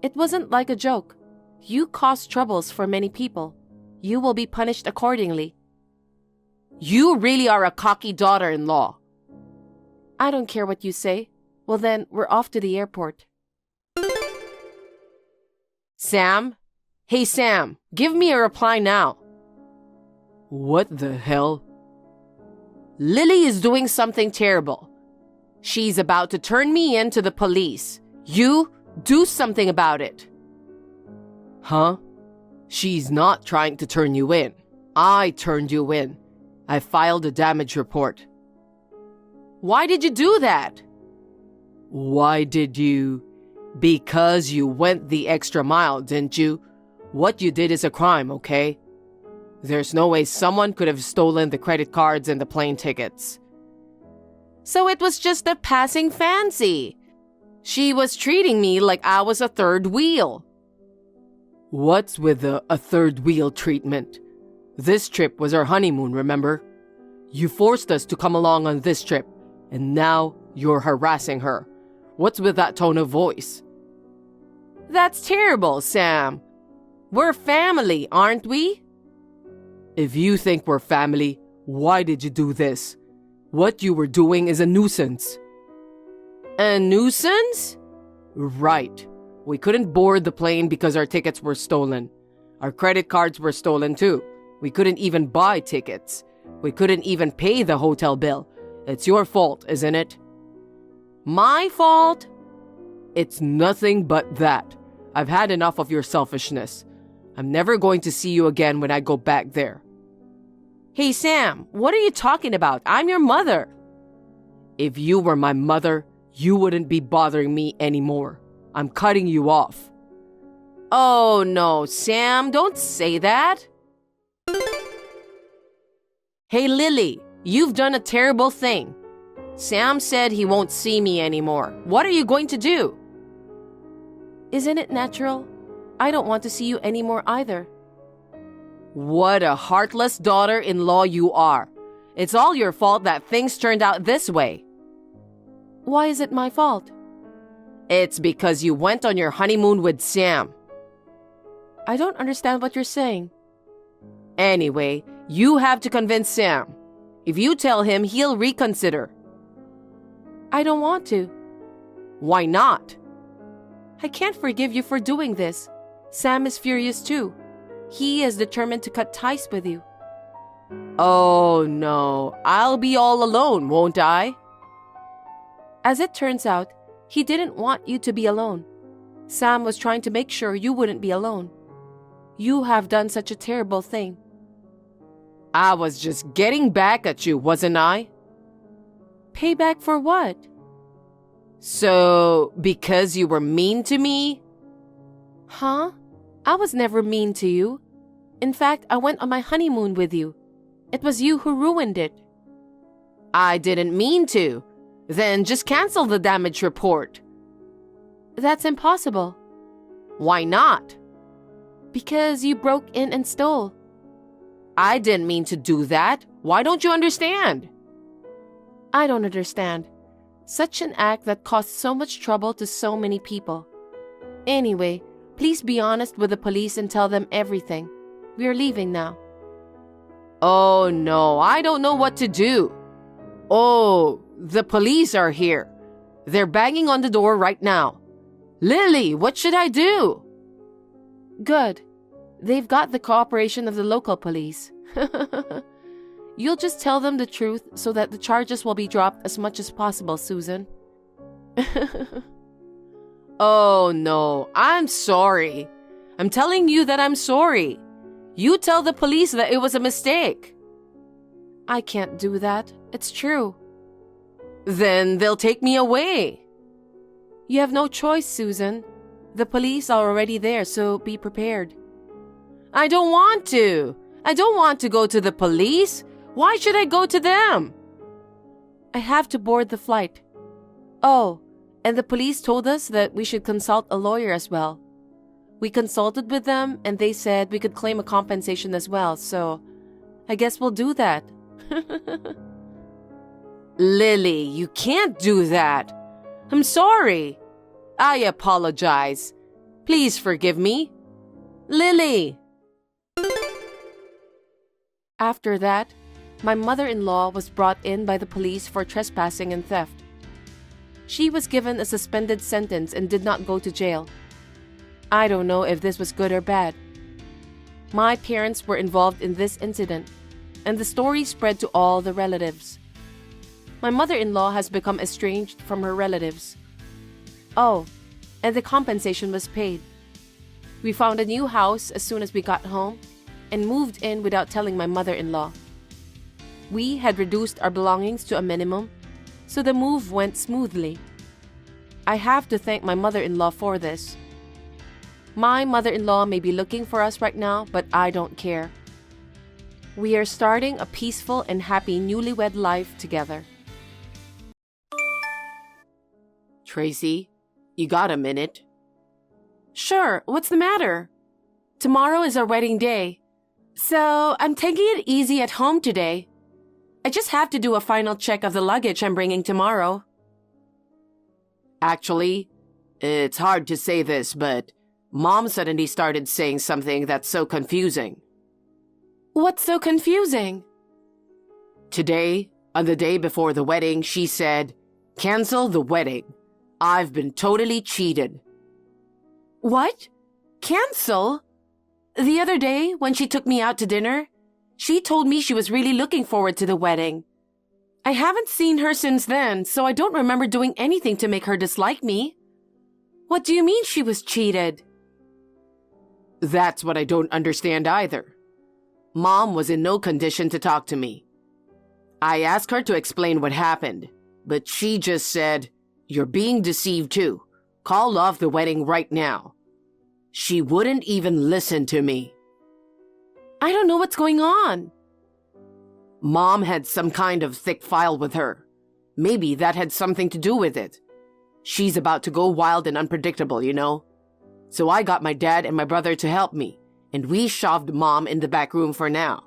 It wasn't like a joke. You caused troubles for many people. You will be punished accordingly. You really are a cocky daughter-in-law. I don't care what you say. Well then, we're off to the airport. Sam? Hey Sam, give me a reply now. What the hell? Lily is doing something terrible. She's about to turn me in to the police. You do something about it. Huh? She's not trying to turn you in. I turned you in. I filed a damage report. Why did you do that? Why did you? Because you went the extra mile, didn't you? What you did is a crime, okay? There's no way someone could have stolen the credit cards and the plane tickets. So it was just a passing fancy. She was treating me like I was a third wheel. What's with a third wheel treatment? This trip was our honeymoon, remember? You forced us to come along on this trip, and now you're harassing her. What's with that tone of voice? That's terrible, Sam. We're family, aren't we? If you think we're family, why did you do this? What you were doing is a nuisance. A nuisance? Right. We couldn't board the plane because our tickets were stolen. Our credit cards were stolen too. We couldn't even buy tickets. We couldn't even pay the hotel bill. It's your fault, isn't it? My fault? It's nothing but that. I've had enough of your selfishness. I'm never going to see you again when I go back there. Hey Sam, what are you talking about? I'm your mother. If you were my mother, you wouldn't be bothering me anymore. I'm cutting you off. Oh no, Sam, don't say that. Hey Lily, you've done a terrible thing. Sam said he won't see me anymore. What are you going to do? Isn't it natural? I don't want to see you anymore either. What a heartless daughter-in-law you are. It's all your fault that things turned out this way. Why is it my fault? It's because you went on your honeymoon with Sam. I don't understand what you're saying. Anyway, you have to convince Sam. If you tell him, he'll reconsider. I don't want to. Why not? I can't forgive you for doing this. Sam is furious too. He is determined to cut ties with you. Oh no, I'll be all alone, won't I? As it turns out, he didn't want you to be alone. Sam was trying to make sure you wouldn't be alone. You have done such a terrible thing. I was just getting back at you, wasn't I? Payback for what? So, because you were mean to me? Huh? I was never mean to you. In fact, I went on my honeymoon with you. It was you who ruined it. I didn't mean to. Then just cancel the damage report. That's impossible. Why not? Because you broke in and stole. I didn't mean to do that. Why don't you understand? I don't understand. Such an act that caused so much trouble to so many people. Anyway, please be honest with the police and tell them everything. We are leaving now. Oh no, I don't know what to do. Oh, the police are here. They're banging on the door right now. Lily, what should I do? Good. They've got the cooperation of the local police. You'll just tell them the truth so that the charges will be dropped as much as possible, Susan. Oh no, I'm sorry. I'm telling you that I'm sorry. You tell the police that it was a mistake. I can't do that. It's true. Then they'll take me away. You have no choice, Susan. The police are already there, so be prepared. I don't want to. I don't want to go to the police. Why should I go to them? I have to board the flight. Oh, and the police told us that we should consult a lawyer as well. We consulted with them and they said we could claim a compensation as well, so I guess we'll do that. Lily, you can't do that. I'm sorry. I apologize. Please forgive me. Lily. After that, my mother-in-law was brought in by the police for trespassing and theft. She was given a suspended sentence and did not go to jail. I don't know if this was good or bad. My parents were involved in this incident, and the story spread to all the relatives. My mother-in-law has become estranged from her relatives. Oh, and the compensation was paid. We found a new house as soon as we got home and moved in without telling my mother-in-law. We had reduced our belongings to a minimum, so the move went smoothly. I have to thank my mother-in-law for this. My mother-in-law may be looking for us right now, but I don't care. We are starting a peaceful and happy newlywed life together. Tracy, you got a minute? Sure, what's the matter? Tomorrow is our wedding day, so I'm taking it easy at home today. I just have to do a final check of the luggage I'm bringing tomorrow. Actually, it's hard to say this, but Mom suddenly started saying something that's so confusing. What's so confusing? Today, on the day before the wedding, she said, "Cancel the wedding. I've been totally cheated." What? Cancel? The other day, when she took me out to dinner, she told me she was really looking forward to the wedding. I haven't seen her since then, so I don't remember doing anything to make her dislike me. What do you mean she was cheated? That's what I don't understand either. Mom was in no condition to talk to me. I asked her to explain what happened, but she just said, "You're being deceived too. Call off the wedding right now." She wouldn't even listen to me. I don't know what's going on. Mom had some kind of thick file with her. Maybe that had something to do with it. She's about to go wild and unpredictable, you know. So I got my dad and my brother to help me, and we shoved Mom in the back room for now.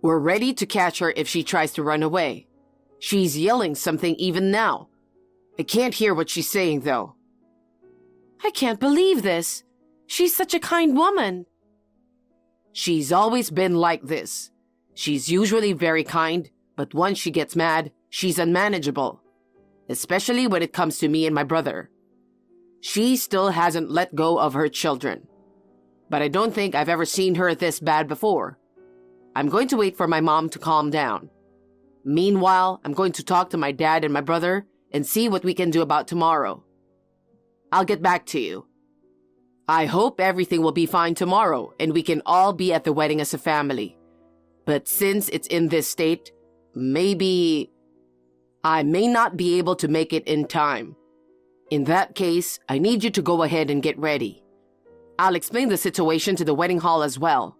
We're ready to catch her if she tries to run away. She's yelling something even now. I can't hear what she's saying, though. I can't believe this. She's such a kind woman. She's always been like this. She's usually very kind, but once she gets mad, she's unmanageable. Especially when it comes to me and my brother. She still hasn't let go of her children. But I don't think I've ever seen her this bad before. I'm going to wait for my mom to calm down. Meanwhile, I'm going to talk to my dad and my brother and see what we can do about tomorrow. I'll get back to you. I hope everything will be fine tomorrow and we can all be at the wedding as a family. But since it's in this state, maybe I may not be able to make it in time. In that case, I need you to go ahead and get ready. I'll explain the situation to the wedding hall as well.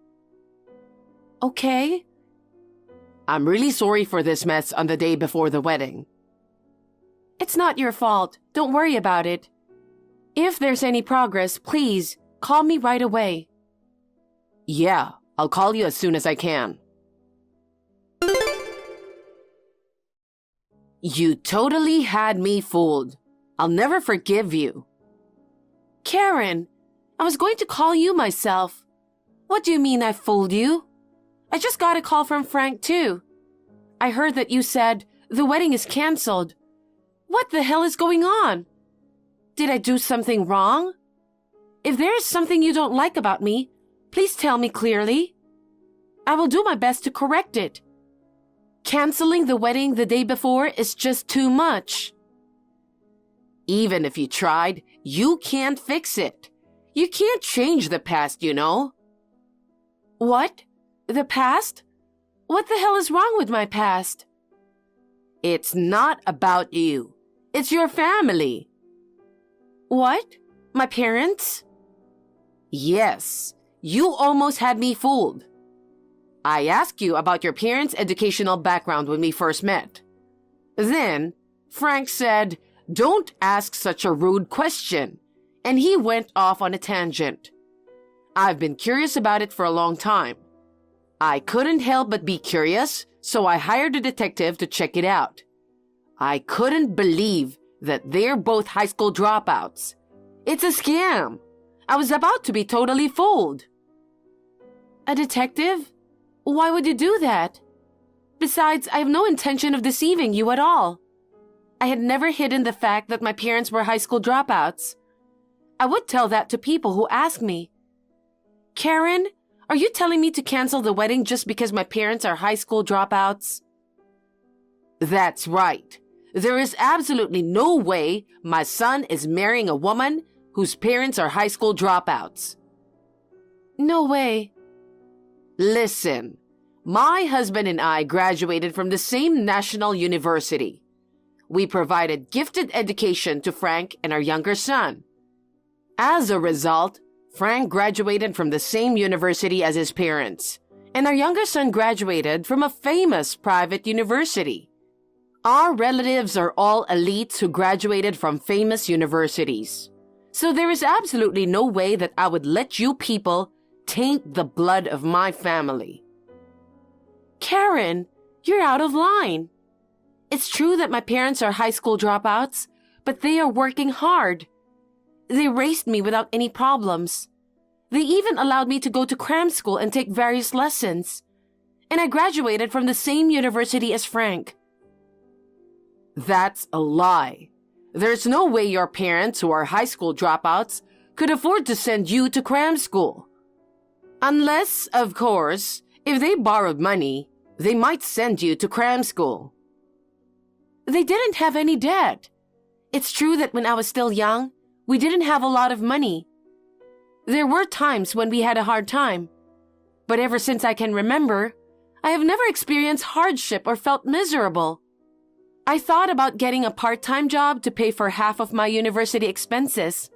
Okay. I'm really sorry for this mess on the day before the wedding. It's not your fault. Don't worry about it. If there's any progress, please call me right away. Yeah, I'll call you as soon as I can. You totally had me fooled. I'll never forgive you. Karen, I was going to call you myself. What do you mean I fooled you? I just got a call from Frank too. I heard that you said the wedding is canceled. What the hell is going on? Did I do something wrong? If there is something you don't like about me, please tell me clearly. I will do my best to correct it. Canceling the wedding the day before is just too much. Even if you tried, you can't fix it. You can't change the past, you know. What? The past? What the hell is wrong with my past? It's not about you. It's your family. What? My parents? Yes, you almost had me fooled. I asked you about your parents' educational background when we first met. Then, Frank said, "Don't ask such a rude question," and he went off on a tangent. I've been curious about it for a long time. I couldn't help but be curious, so I hired a detective to check it out. I couldn't believe that they're both high school dropouts. It's a scam. I was about to be totally fooled. A detective? Why would you do that? Besides, I have no intention of deceiving you at all. I had never hidden the fact that my parents were high school dropouts. I would tell that to people who ask me. Karen, are you telling me to cancel the wedding just because my parents are high school dropouts? That's right. There is absolutely no way my son is marrying a woman whose parents are high school dropouts. No way. Listen, my husband and I graduated from the same national university. We provided gifted education to Frank and our younger son. As a result, Frank graduated from the same university as his parents, and our younger son graduated from a famous private university. Our relatives are all elites who graduated from famous universities. So there is absolutely no way that I would let you people taint the blood of my family. Karen, you're out of line. It's true that my parents are high school dropouts, but they are working hard. They raised me without any problems. They even allowed me to go to cram school and take various lessons. And I graduated from the same university as Frank. That's a lie. There's no way your parents, who are high school dropouts, could afford to send you to cram school. Unless, of course, if they borrowed money, they might send you to cram school. They didn't have any debt. It's true that when I was still young, we didn't have a lot of money. There were times when we had a hard time. But ever since I can remember, I have never experienced hardship or felt miserable. I thought about getting a part-time job to pay for half of my university expenses,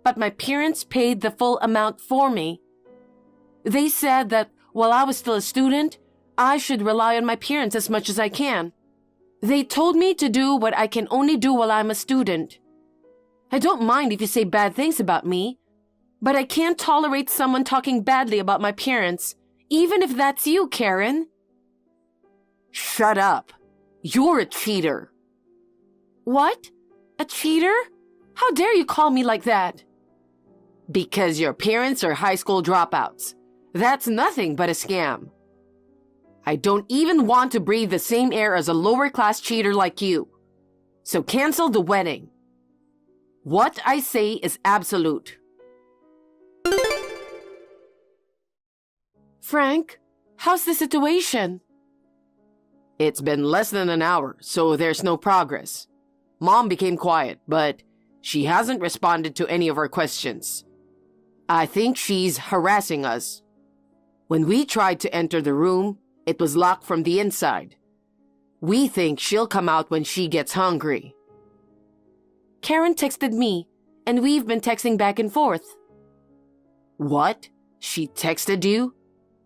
but my parents paid the full amount for me. They said that while I was still a student, I should rely on my parents as much as I can. They told me to do what I can only do while I'm a student. I don't mind if you say bad things about me, but I can't tolerate someone talking badly about my parents, even if that's you, Karen. Shut up. You're a cheater. What? A cheater? How dare you call me like that? Because your parents are high school dropouts. That's nothing but a scam. I don't even want to breathe the same air as a lower-class cheater like you. So cancel the wedding. What I say is absolute. Frank, how's the situation? It's been less than an hour, so there's no progress. Mom became quiet, but she hasn't responded to any of our questions. I think she's harassing us. When we tried to enter the room, it was locked from the inside. We think she'll come out when she gets hungry. Karen texted me, and we've been texting back and forth. What? She texted you?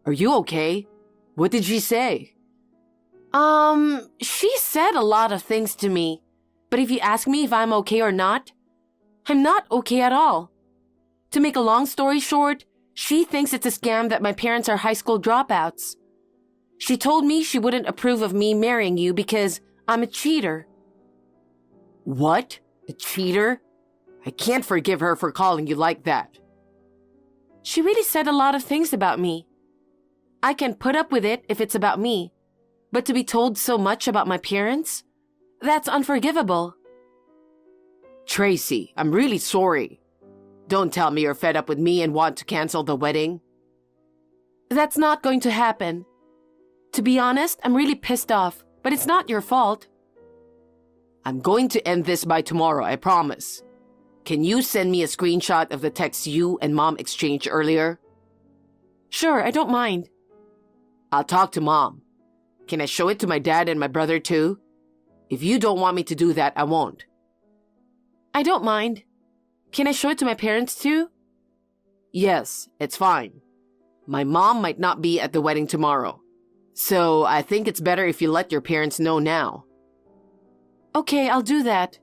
Are you okay? What did she say? She said a lot of things to me, but if you ask me if I'm okay or not, I'm not okay at all. To make a long story short, she thinks it's a scam that my parents are high school dropouts. She told me she wouldn't approve of me marrying you because I'm a cheater. What? A cheater? I can't forgive her for calling you like that. She really said a lot of things about me. I can put up with it if it's about me, but to be told so much about my parents? That's unforgivable. Tracy, I'm really sorry. Don't tell me you're fed up with me and want to cancel the wedding. That's not going to happen. To be honest, I'm really pissed off, but it's not your fault. I'm going to end this by tomorrow, I promise. Can you send me a screenshot of the text you and Mom exchanged earlier? Sure, I don't mind. I'll talk to Mom. Can I show it to my dad and my brother too? If you don't want me to do that, I won't. I don't mind. Can I show it to my parents too? Yes, it's fine. My mom might not be at the wedding tomorrow, so I think it's better if you let your parents know now. Okay, I'll do that.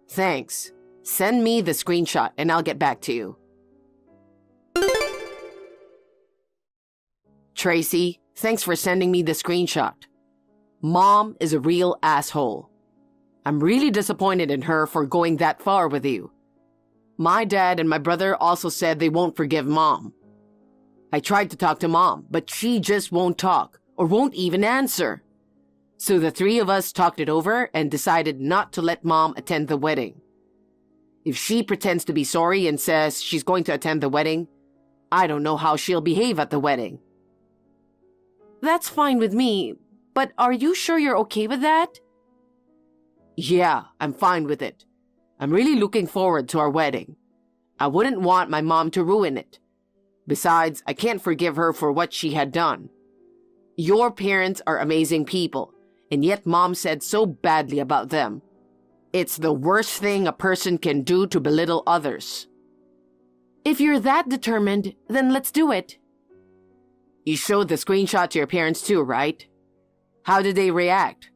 Thanks. Send me the screenshot and I'll get back to you. Tracy, thanks for sending me the screenshot. Mom is a real asshole. I'm really disappointed in her for going that far with you. My dad and my brother also said they won't forgive Mom. I tried to talk to Mom, but she just won't talk or won't even answer. So the three of us talked it over and decided not to let Mom attend the wedding. If she pretends to be sorry and says she's going to attend the wedding, I don't know how she'll behave at the wedding. That's fine with me, but are you sure you're okay with that? Yeah, I'm fine with it. I'm really looking forward to our wedding. I wouldn't want my mom to ruin it. Besides, I can't forgive her for what she had done. Your parents are amazing people, and yet Mom said so badly about them. It's the worst thing a person can do to belittle others. If you're that determined, then let's do it. You showed the screenshot to your parents too, right? How did they react?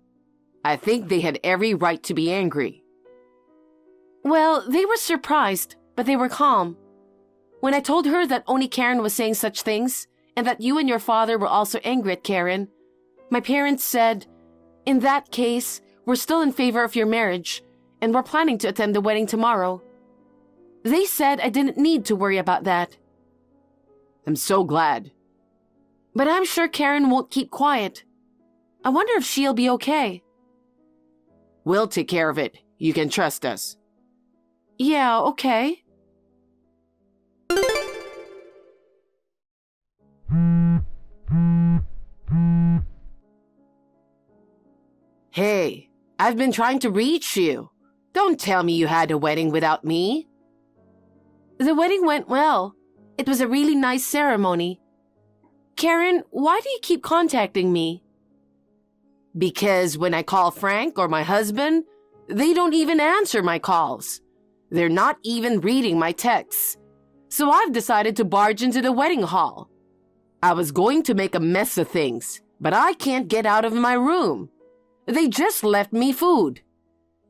I think they had every right to be angry. Well, they were surprised, but they were calm. When I told her that only Karen was saying such things, and that you and your father were also angry at Karen, my parents said, in that case, we're still in favor of your marriage, and we're planning to attend the wedding tomorrow. They said I didn't need to worry about that. I'm so glad. But I'm sure Karen won't keep quiet. I wonder if she'll be okay. We'll take care of it. You can trust us. Yeah, okay. Hey, I've been trying to reach you. Don't tell me you had a wedding without me. The wedding went well. It was a really nice ceremony. Karen, why do you keep contacting me? Because when I call Frank or my husband, they don't even answer my calls. They're not even reading my texts. So I've decided to barge into the wedding hall. I was going to make a mess of things, but I can't get out of my room. They just left me food.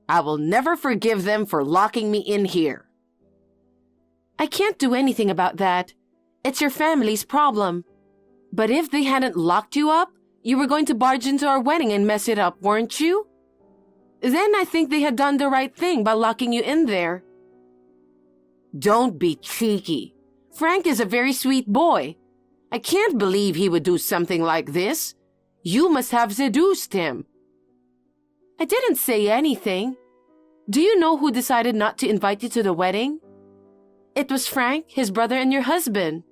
I will never forgive them for locking me in here. I can't do anything about that. It's your family's problem. But if they hadn't locked you up, you were going to barge into our wedding and mess it up, weren't you? Then I think they had done the right thing by locking you in there. Don't be cheeky. Frank is a very sweet boy. I can't believe he would do something like this. You must have seduced him. I didn't say anything. Do you know who decided not to invite you to the wedding? It was Frank, his brother, and your husband.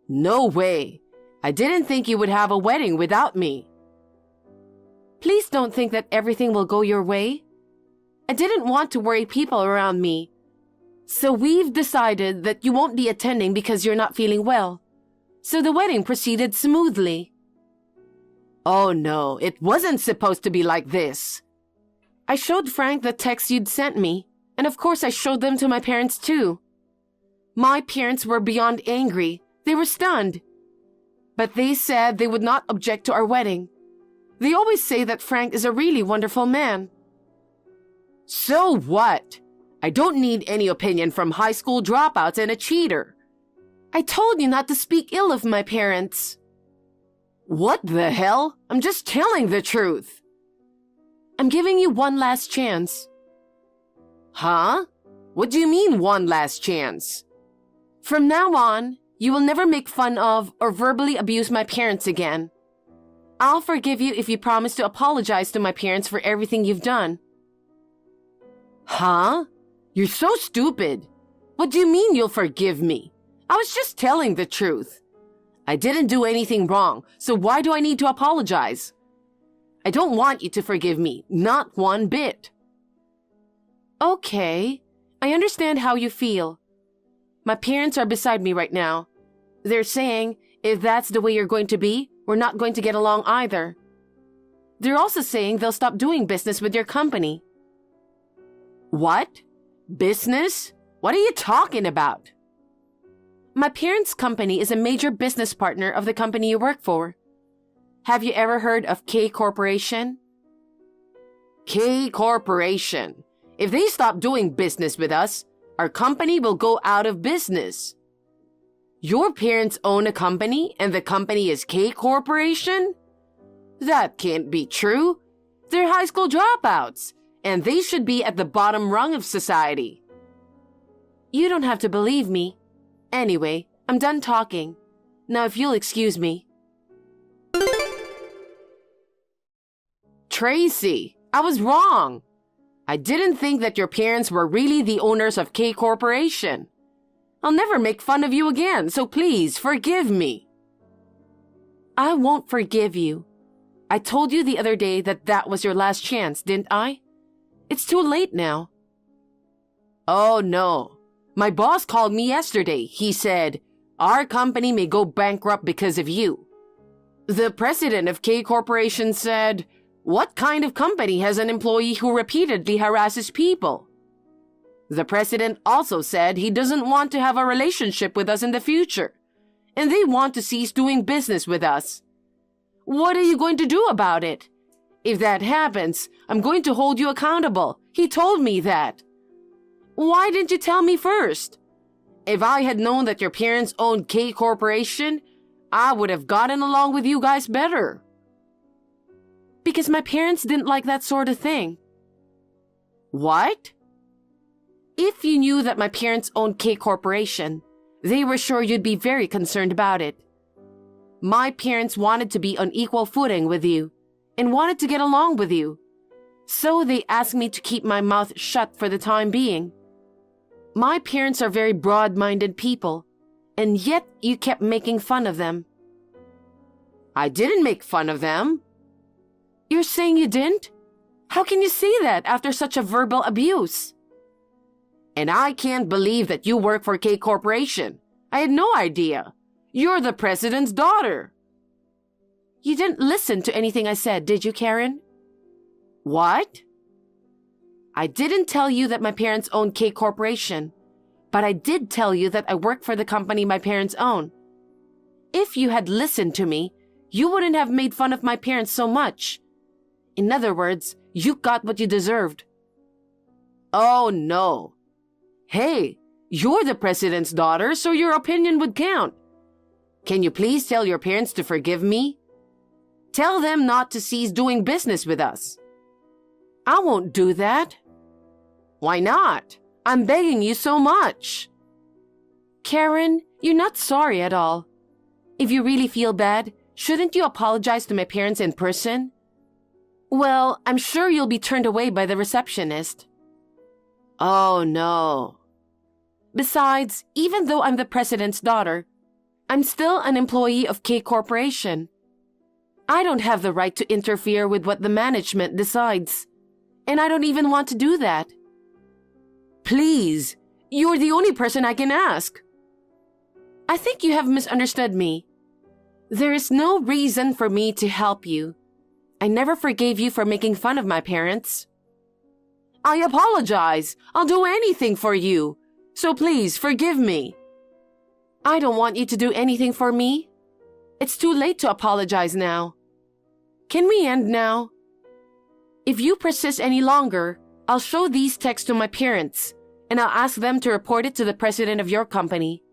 No way. I didn't think you would have a wedding without me. Please don't think that everything will go your way. I didn't want to worry people around me. So we've decided that you won't be attending because you're not feeling well. So the wedding proceeded smoothly. Oh no, it wasn't supposed to be like this. I showed Frank the texts you'd sent me, and of course I showed them to my parents too. My parents were beyond angry. They were stunned. But they said they would not object to our wedding. They always say that Frank is a really wonderful man. So what? I don't need any opinion from high school dropouts and a cheater. I told you not to speak ill of my parents. What the hell? I'm just telling the truth. I'm giving you one last chance. Huh? What do you mean one last chance? From now on, you will never make fun of or verbally abuse my parents again. I'll forgive you if you promise to apologize to my parents for everything you've done. Huh? You're so stupid. What do you mean you'll forgive me? I was just telling the truth. I didn't do anything wrong, so why do I need to apologize? I don't want you to forgive me, not one bit. Okay, I understand how you feel. My parents are beside me right now. They're saying, if that's the way you're going to be, we're not going to get along either. They're also saying they'll stop doing business with your company. What? Business? What are you talking about? My parents' company is a major business partner of the company you work for. Have you ever heard of K Corporation? K Corporation. If they stop doing business with us, our company will go out of business. Your parents own a company and the company is K Corporation? That can't be true. They're high school dropouts, and they should be at the bottom rung of society. You don't have to believe me. Anyway, I'm done talking. Now if you'll excuse me. Tracy, I was wrong. I didn't think that your parents were really the owners of K Corporation. I'll never make fun of you again, so please forgive me. I won't forgive you. I told you the other day that that was your last chance, didn't I? It's too late now. Oh no. My boss called me yesterday. He said, our company may go bankrupt because of you. The president of K Corporation said, what kind of company has an employee who repeatedly harasses people? The president also said he doesn't want to have a relationship with us in the future, and they want to cease doing business with us. What are you going to do about it? If that happens, I'm going to hold you accountable. He told me that. Why didn't you tell me first? If I had known that your parents owned K Corporation, I would have gotten along with you guys better. Because my parents didn't like that sort of thing. What? If you knew that my parents owned K Corporation, they were sure you'd be very concerned about it. My parents wanted to be on equal footing with you and wanted to get along with you. So they asked me to keep my mouth shut for the time being. My parents are very broad-minded people, and yet you kept making fun of them. I didn't make fun of them. You're saying you didn't? How can you say that after such a verbal abuse? And I can't believe that you work for K Corporation. I had no idea. You're the president's daughter. You didn't listen to anything I said, did you, Karen? What? I didn't tell you that my parents own K Corporation, but I did tell you that I work for the company my parents own. If you had listened to me, you wouldn't have made fun of my parents so much. In other words, you got what you deserved. Oh, no. Hey, you're the president's daughter, so your opinion would count. Can you please tell your parents to forgive me? Tell them not to cease doing business with us. I won't do that. Why not? I'm begging you so much. Karen, you're not sorry at all. If you really feel bad, shouldn't you apologize to my parents in person? Well, I'm sure you'll be turned away by the receptionist. Oh, no. Besides, even though I'm the president's daughter, I'm still an employee of K Corporation. I don't have the right to interfere with what the management decides, and I don't even want to do that. Please, you're the only person I can ask. I think you have misunderstood me. There is no reason for me to help you. I never forgave you for making fun of my parents. I apologize. I'll do anything for you. So please forgive me. I don't want you to do anything for me. It's too late to apologize now. Can we end now? If you persist any longer, I'll show these texts to my parents, and I'll ask them to report it to the president of your company.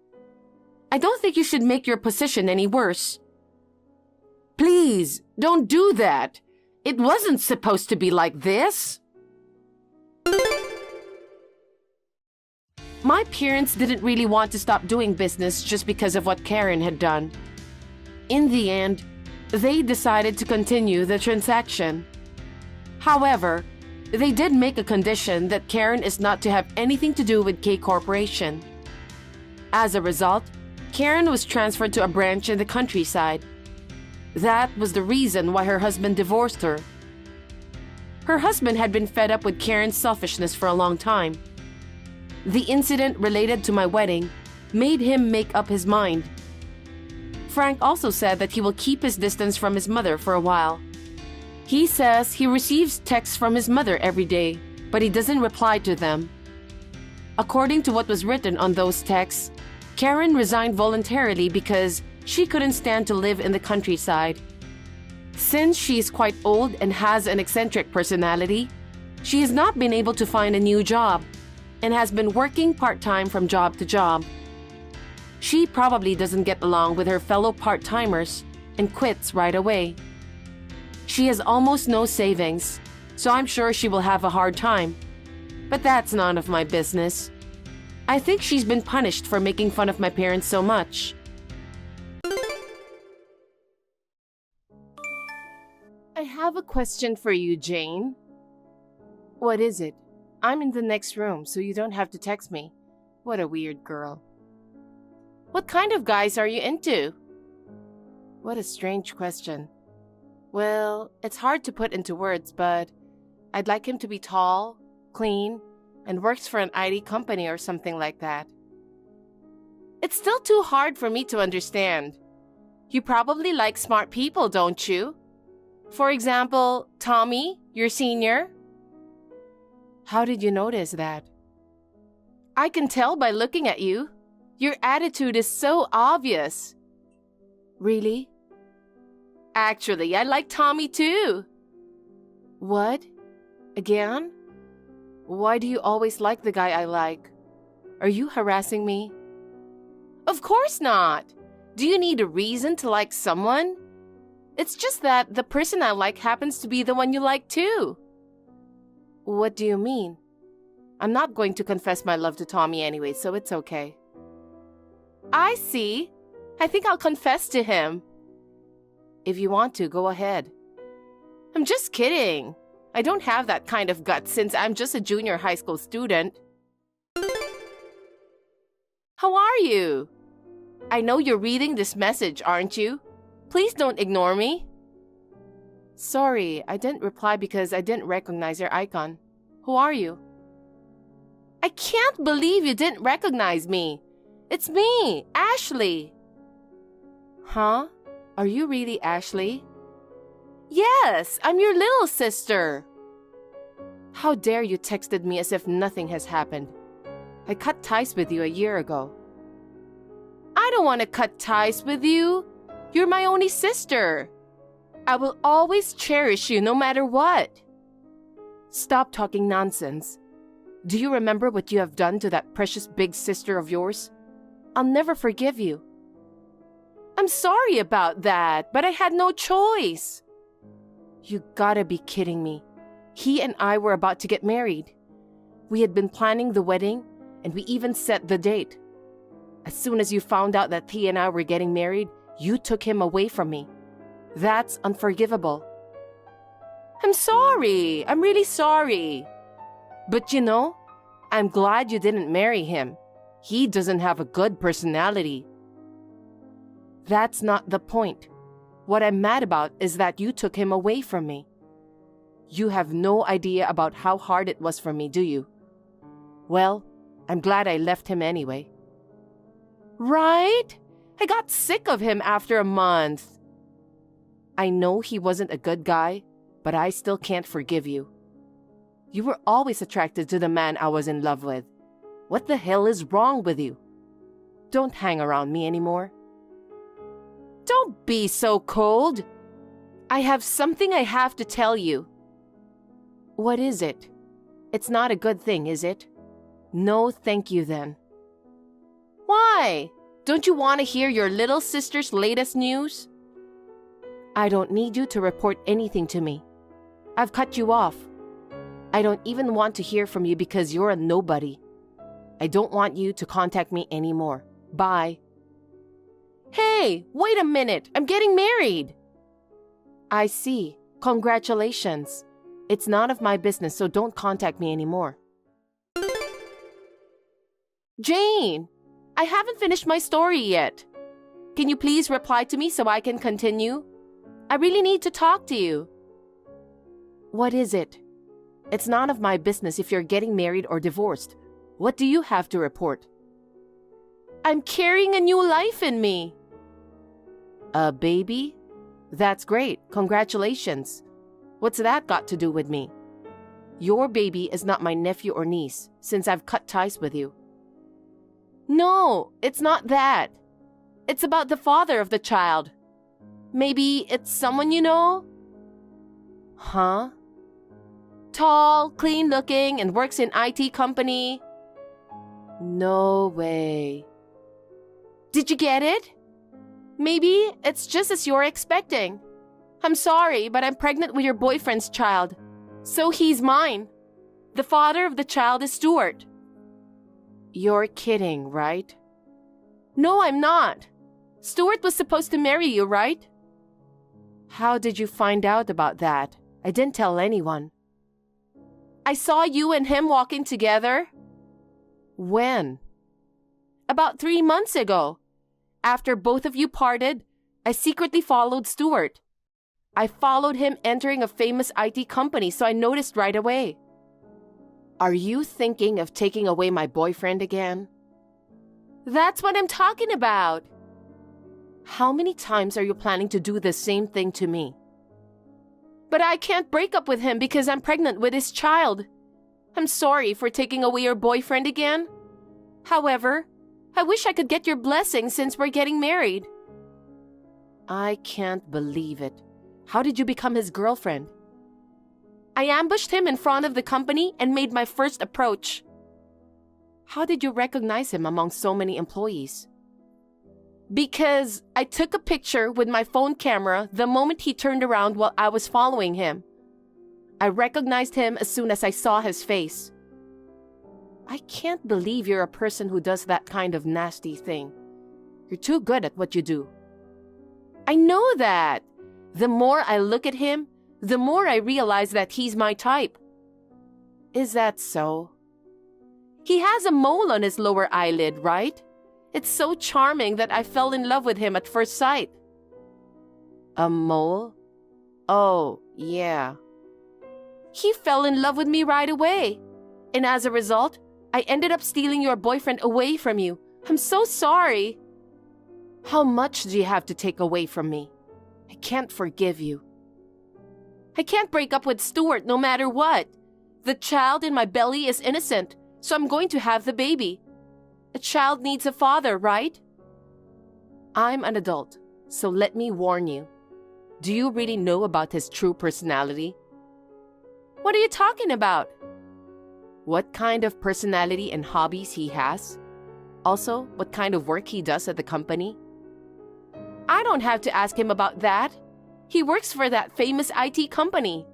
I don't think you should make your position any worse. Please, don't do that. It wasn't supposed to be like this. My parents didn't really want to stop doing business just because of what Karen had done. In the end, they decided to continue the transaction. However, They did make a condition that Karen is not to have anything to do with K Corporation. As a result, Karen was transferred to a branch in the countryside. That was the reason why her husband divorced her. Her husband had been fed up with Karen's selfishness for a long time. The incident related to my wedding made him make up his mind. Frank also said that he will keep his distance from his mother for a while. He says he receives texts from his mother every day, but he doesn't reply to them. According to what was written on those texts, Karen resigned voluntarily because she couldn't stand to live in the countryside. Since she is quite old and has an eccentric personality, she has not been able to find a new job and has been working part-time from job to job. She probably doesn't get along with her fellow part-timers and quits right away. She has almost no savings, so I'm sure she will have a hard time. But that's none of my business. I think she's been punished for making fun of my parents so much. I have a question for you, Jane. What is it? I'm in the next room, so you don't have to text me. What a weird girl. What kind of guys are you into? What a strange question. Well, it's hard to put into words, but I'd like him to be tall, clean, and works for an IT company or something like that. It's still too hard for me to understand. You probably like smart people, don't you? For example, Tommy, your senior. How did you notice that? I can tell by looking at you. Your attitude is so obvious. Really? Actually, I like Tommy too. What? Again? Why do you always like the guy I like? Are you harassing me? Of course not. Do you need a reason to like someone? It's just that the person I like happens to be the one you like too. What do you mean? I'm not going to confess my love to Tommy anyway, so it's okay. I see. I think I'll confess to him. If you want to, go ahead. I'm just kidding. I don't have that kind of guts since I'm just a junior high school student. How are you? I know you're reading this message, aren't you? Please don't ignore me. Sorry, I didn't reply because I didn't recognize your icon. Who are you? I can't believe you didn't recognize me. It's me, Ashley. Huh? Are you really Ashley? Yes, I'm your little sister. How dare you texted me as if nothing has happened. I cut ties with you a year ago. I don't want to cut ties with you. You're my only sister. I will always cherish you no matter what. Stop talking nonsense. Do you remember what you have done to that precious big sister of yours? I'll never forgive you. I'm sorry about that, but I had no choice. You gotta be kidding me. He and I were about to get married. We had been planning the wedding, and we even set the date. As soon as you found out that he and I were getting married, you took him away from me. That's unforgivable. I'm sorry. I'm really sorry. But you know, I'm glad you didn't marry him. He doesn't have a good personality. That's not the point. What I'm mad about is that you took him away from me. You have no idea about how hard it was for me, do you? Well, I'm glad I left him anyway. Right? I got sick of him after a month. I know he wasn't a good guy, but I still can't forgive you. You were always attracted to the man I was in love with. What the hell is wrong with you? Don't hang around me anymore. Don't be so cold. I have something I have to tell you. What is it? It's not a good thing, is it? No, thank you then. Why? Don't you want to hear your little sister's latest news? I don't need you to report anything to me. I've cut you off. I don't even want to hear from you because you're a nobody. I don't want you to contact me anymore. Bye. Hey, wait a minute. I'm getting married. I see. Congratulations. It's none of my business, so don't contact me anymore. Jane, I haven't finished my story yet. Can you please reply to me so I can continue? I really need to talk to you. What is it? It's none of my business if you're getting married or divorced. What do you have to report? I'm carrying a new life in me. A baby? That's great. Congratulations. What's that got to do with me? Your baby is not my nephew or niece, since I've cut ties with you. No, it's not that. It's about the father of the child. Maybe it's someone you know? Huh? Tall, clean-looking, and works in IT company. No way. Did you get it? Maybe it's just as you're expecting. I'm sorry, but I'm pregnant with your boyfriend's child. So he's mine. The father of the child is Stuart. You're kidding, right? No, I'm not. Stuart was supposed to marry you, right? How did you find out about that? I didn't tell anyone. I saw you and him walking together. When? About 3 months ago. After both of you parted, I secretly followed Stuart. I followed him entering a famous IT company, so I noticed right away. Are you thinking of taking away my boyfriend again? That's what I'm talking about. How many times are you planning to do the same thing to me? But I can't break up with him because I'm pregnant with his child. I'm sorry for taking away your boyfriend again. However, I wish I could get your blessing since we're getting married. I can't believe it. How did you become his girlfriend? I ambushed him in front of the company and made my first approach. How did you recognize him among so many employees? Because I took a picture with my phone camera the moment he turned around while I was following him. I recognized him as soon as I saw his face. I can't believe you're a person who does that kind of nasty thing. You're too good at what you do. I know that. The more I look at him, the more I realize that he's my type. Is that so? He has a mole on his lower eyelid, right? It's so charming that I fell in love with him at first sight. A mole? Oh, yeah. He fell in love with me right away. And as a result, I ended up stealing your boyfriend away from you. I'm so sorry. How much do you have to take away from me? I can't forgive you. I can't break up with Stuart no matter what. The child in my belly is innocent, so I'm going to have the baby. A child needs a father, right? I'm an adult, so let me warn you. Do you really know about his true personality? What are you talking about? What kind of personality and hobbies he has? Also, what kind of work he does at the company? I don't have to ask him about that. He works for that famous IT company.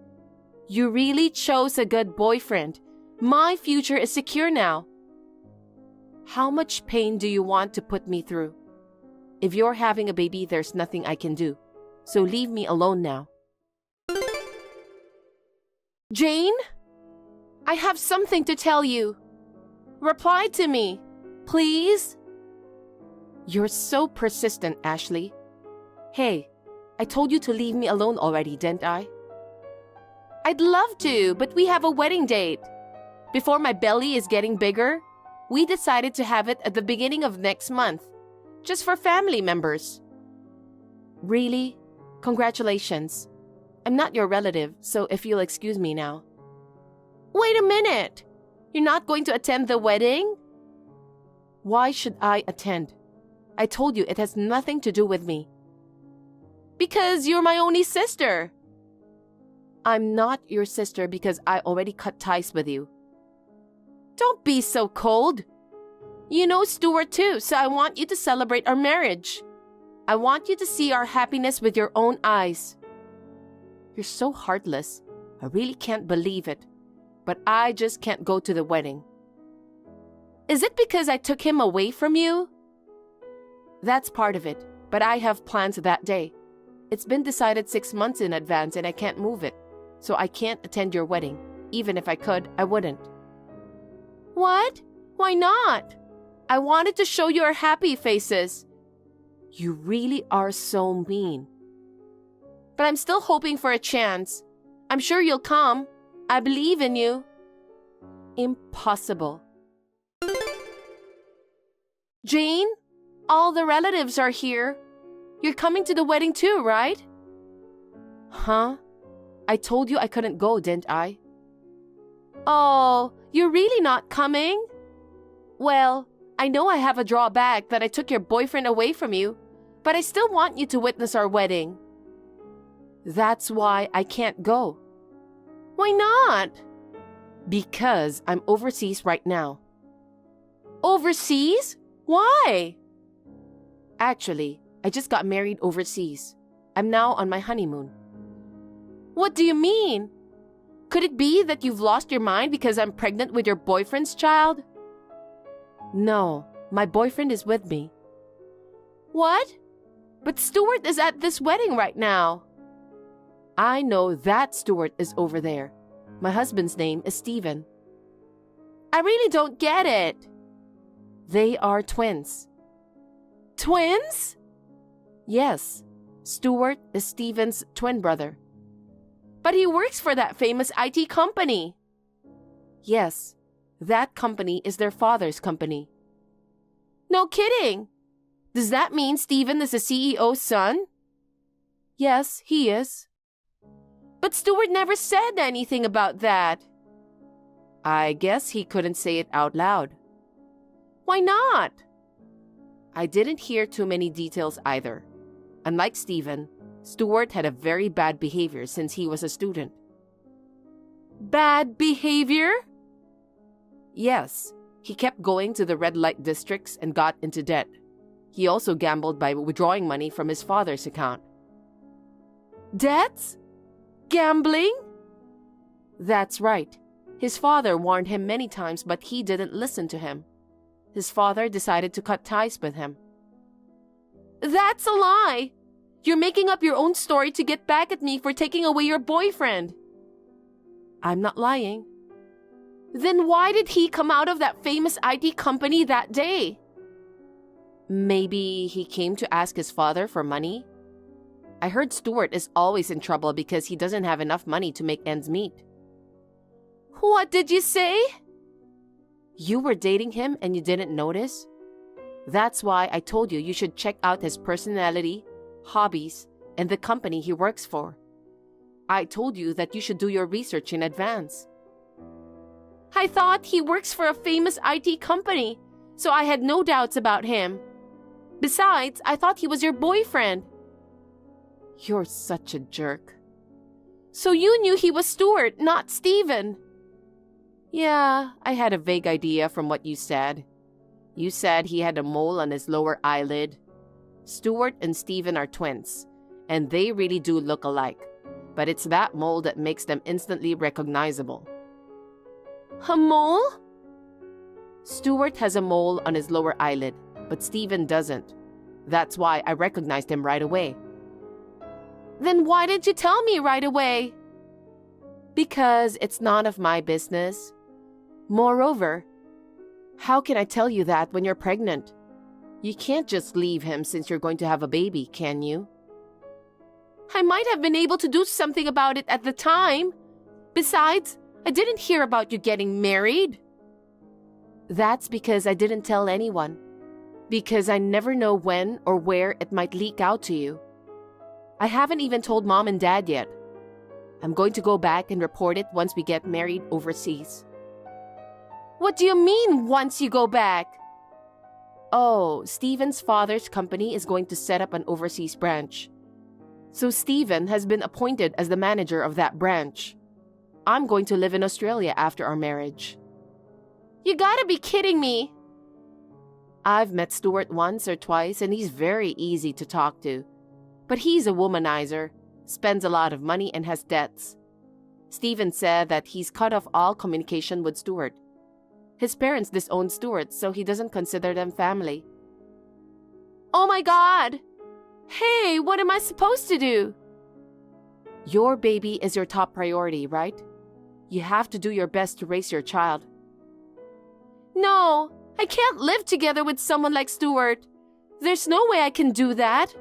You really chose a good boyfriend. My future is secure now. How much pain do you want to put me through? If you're having a baby, there's nothing I can do. So leave me alone now. Jane? I have something to tell you. Reply to me, please. You're so persistent, Ashley. Hey, I told you to leave me alone already, didn't I? I'd love to, but we have a wedding date. Before my belly is getting bigger, we decided to have it at the beginning of next month, just for family members. Really? Congratulations. I'm not your relative, so if you'll excuse me now. Wait a minute! You're not going to attend the wedding? Why should I attend? I told you it has nothing to do with me. Because you're my only sister. I'm not your sister because I already cut ties with you. Don't be so cold. You know Stuart too, so I want you to celebrate our marriage. I want you to see our happiness with your own eyes. You're so heartless. I really can't believe it. But I just can't go to the wedding. Is it because I took him away from you? That's part of it, but I have plans that day. It's been decided 6 months in advance and I can't move it. so I can't attend your wedding. Even if I could, I wouldn't. What? Why not? I wanted to show your happy faces. You really are so mean. But I'm still hoping for a chance. I'm sure you'll come. I believe in you. Impossible. Jane, all the relatives are here. You're coming to the wedding too, right? Huh? I told you I couldn't go, didn't I? Oh, you're really not coming? Well, I know I have a drawback that I took your boyfriend away from you, but I still want you to witness our wedding. That's why I can't go. Why not? Because I'm overseas right now. Overseas? Why? Actually, I just got married overseas. I'm now on my honeymoon. What do you mean? Could it be that you've lost your mind because I'm pregnant with your boyfriend's child? No, my boyfriend is with me. What? But Stuart is at this wedding right now. I know that Stuart is over there. My husband's name is Stephen. I really don't get it. They are twins. Twins? Yes, Stuart is Stephen's twin brother. But he works for that famous IT company. Yes, that company is their father's company. No kidding. Does that mean Stephen is the CEO's son? Yes, he is. But Stuart never said anything about that. I guess he couldn't say it out loud. Why not? I didn't hear too many details either. Unlike Stephen, Stuart had a very bad behavior since he was a student. Bad behavior? Yes, he kept going to the red light districts and got into debt. He also gambled by withdrawing money from his father's account. Debts? Gambling? That's right. His father warned him many times, but he didn't listen to him. His father decided to cut ties with him. That's a lie! You're making up your own story to get back at me for taking away your boyfriend. I'm not lying. Then why did he come out of that famous IT company that day? Maybe he came to ask his father for money? I heard Stuart is always in trouble because he doesn't have enough money to make ends meet. What did you say? You were dating him and you didn't notice? That's why I told you should check out his personality, hobbies, and the company he works for. I told you that you should do your research in advance. I thought he works for a famous IT company, so I had no doubts about him. Besides, I thought he was your boyfriend. You're such a jerk. So you knew he was Stuart, not Stephen. Yeah, I had a vague idea from what you said. You said he had a mole on his lower eyelid. Stuart and Stephen are twins, and they really do look alike. But it's that mole that makes them instantly recognizable. A mole? Stuart has a mole on his lower eyelid, but Stephen doesn't. That's why I recognized him right away. Then why didn't you tell me right away? Because it's none of my business. Moreover, how can I tell you that when you're pregnant? You can't just leave him since you're going to have a baby, can you? I might have been able to do something about it at the time. Besides, I didn't hear about you getting married. That's because I didn't tell anyone. Because I never know when or where it might leak out to you. I haven't even told Mom and Dad yet. I'm going to go back and report it once we get married overseas. What do you mean, once you go back? Oh, Stephen's father's company is going to set up an overseas branch. So Stephen has been appointed as the manager of that branch. I'm going to live in Australia after our marriage. You gotta be kidding me. I've met Stuart once or twice and he's very easy to talk to. But he's a womanizer, spends a lot of money and has debts. Stephen said that he's cut off all communication with Stuart. His parents disown Stuart, so he doesn't consider them family. Oh my God! Hey, what am I supposed to do? Your baby is your top priority, right? You have to do your best to raise your child. No, I can't live together with someone like Stuart. There's no way I can do that.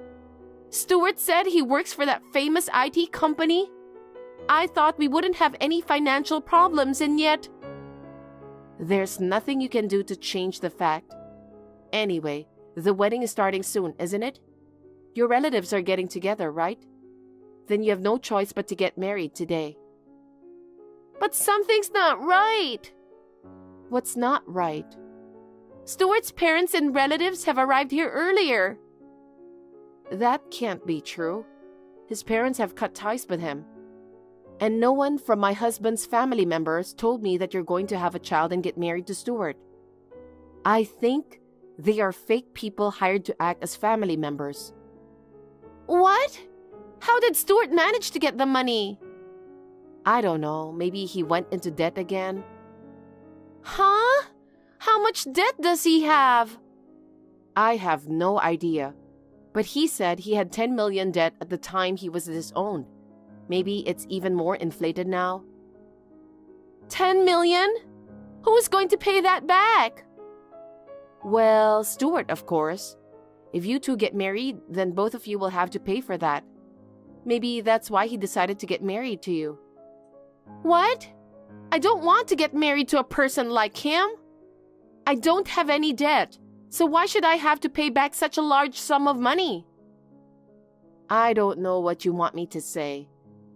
Stuart said he works for that famous IT company. I thought we wouldn't have any financial problems, and yet... There's nothing you can do to change the fact. Anyway, the wedding is starting soon, isn't it? Your relatives are getting together, right? Then you have no choice but to get married today. But something's not right. What's not right? Stuart's parents and relatives have arrived here earlier. That can't be true. His parents have cut ties with him. And no one from my husband's family members told me that you're going to have a child and get married to Stuart. I think they are fake people hired to act as family members. What? How did Stuart manage to get the money? I don't know. Maybe he went into debt again. Huh? How much debt does he have? I have no idea. But he said he had 10 million debt at the time he was disowned. Maybe it's even more inflated now. 10 million? Who is going to pay that back? Well, Stuart, of course. If you two get married, then both of you will have to pay for that. Maybe that's why he decided to get married to you. What? I don't want to get married to a person like him. I don't have any debt, so why should I have to pay back such a large sum of money? I don't know what you want me to say.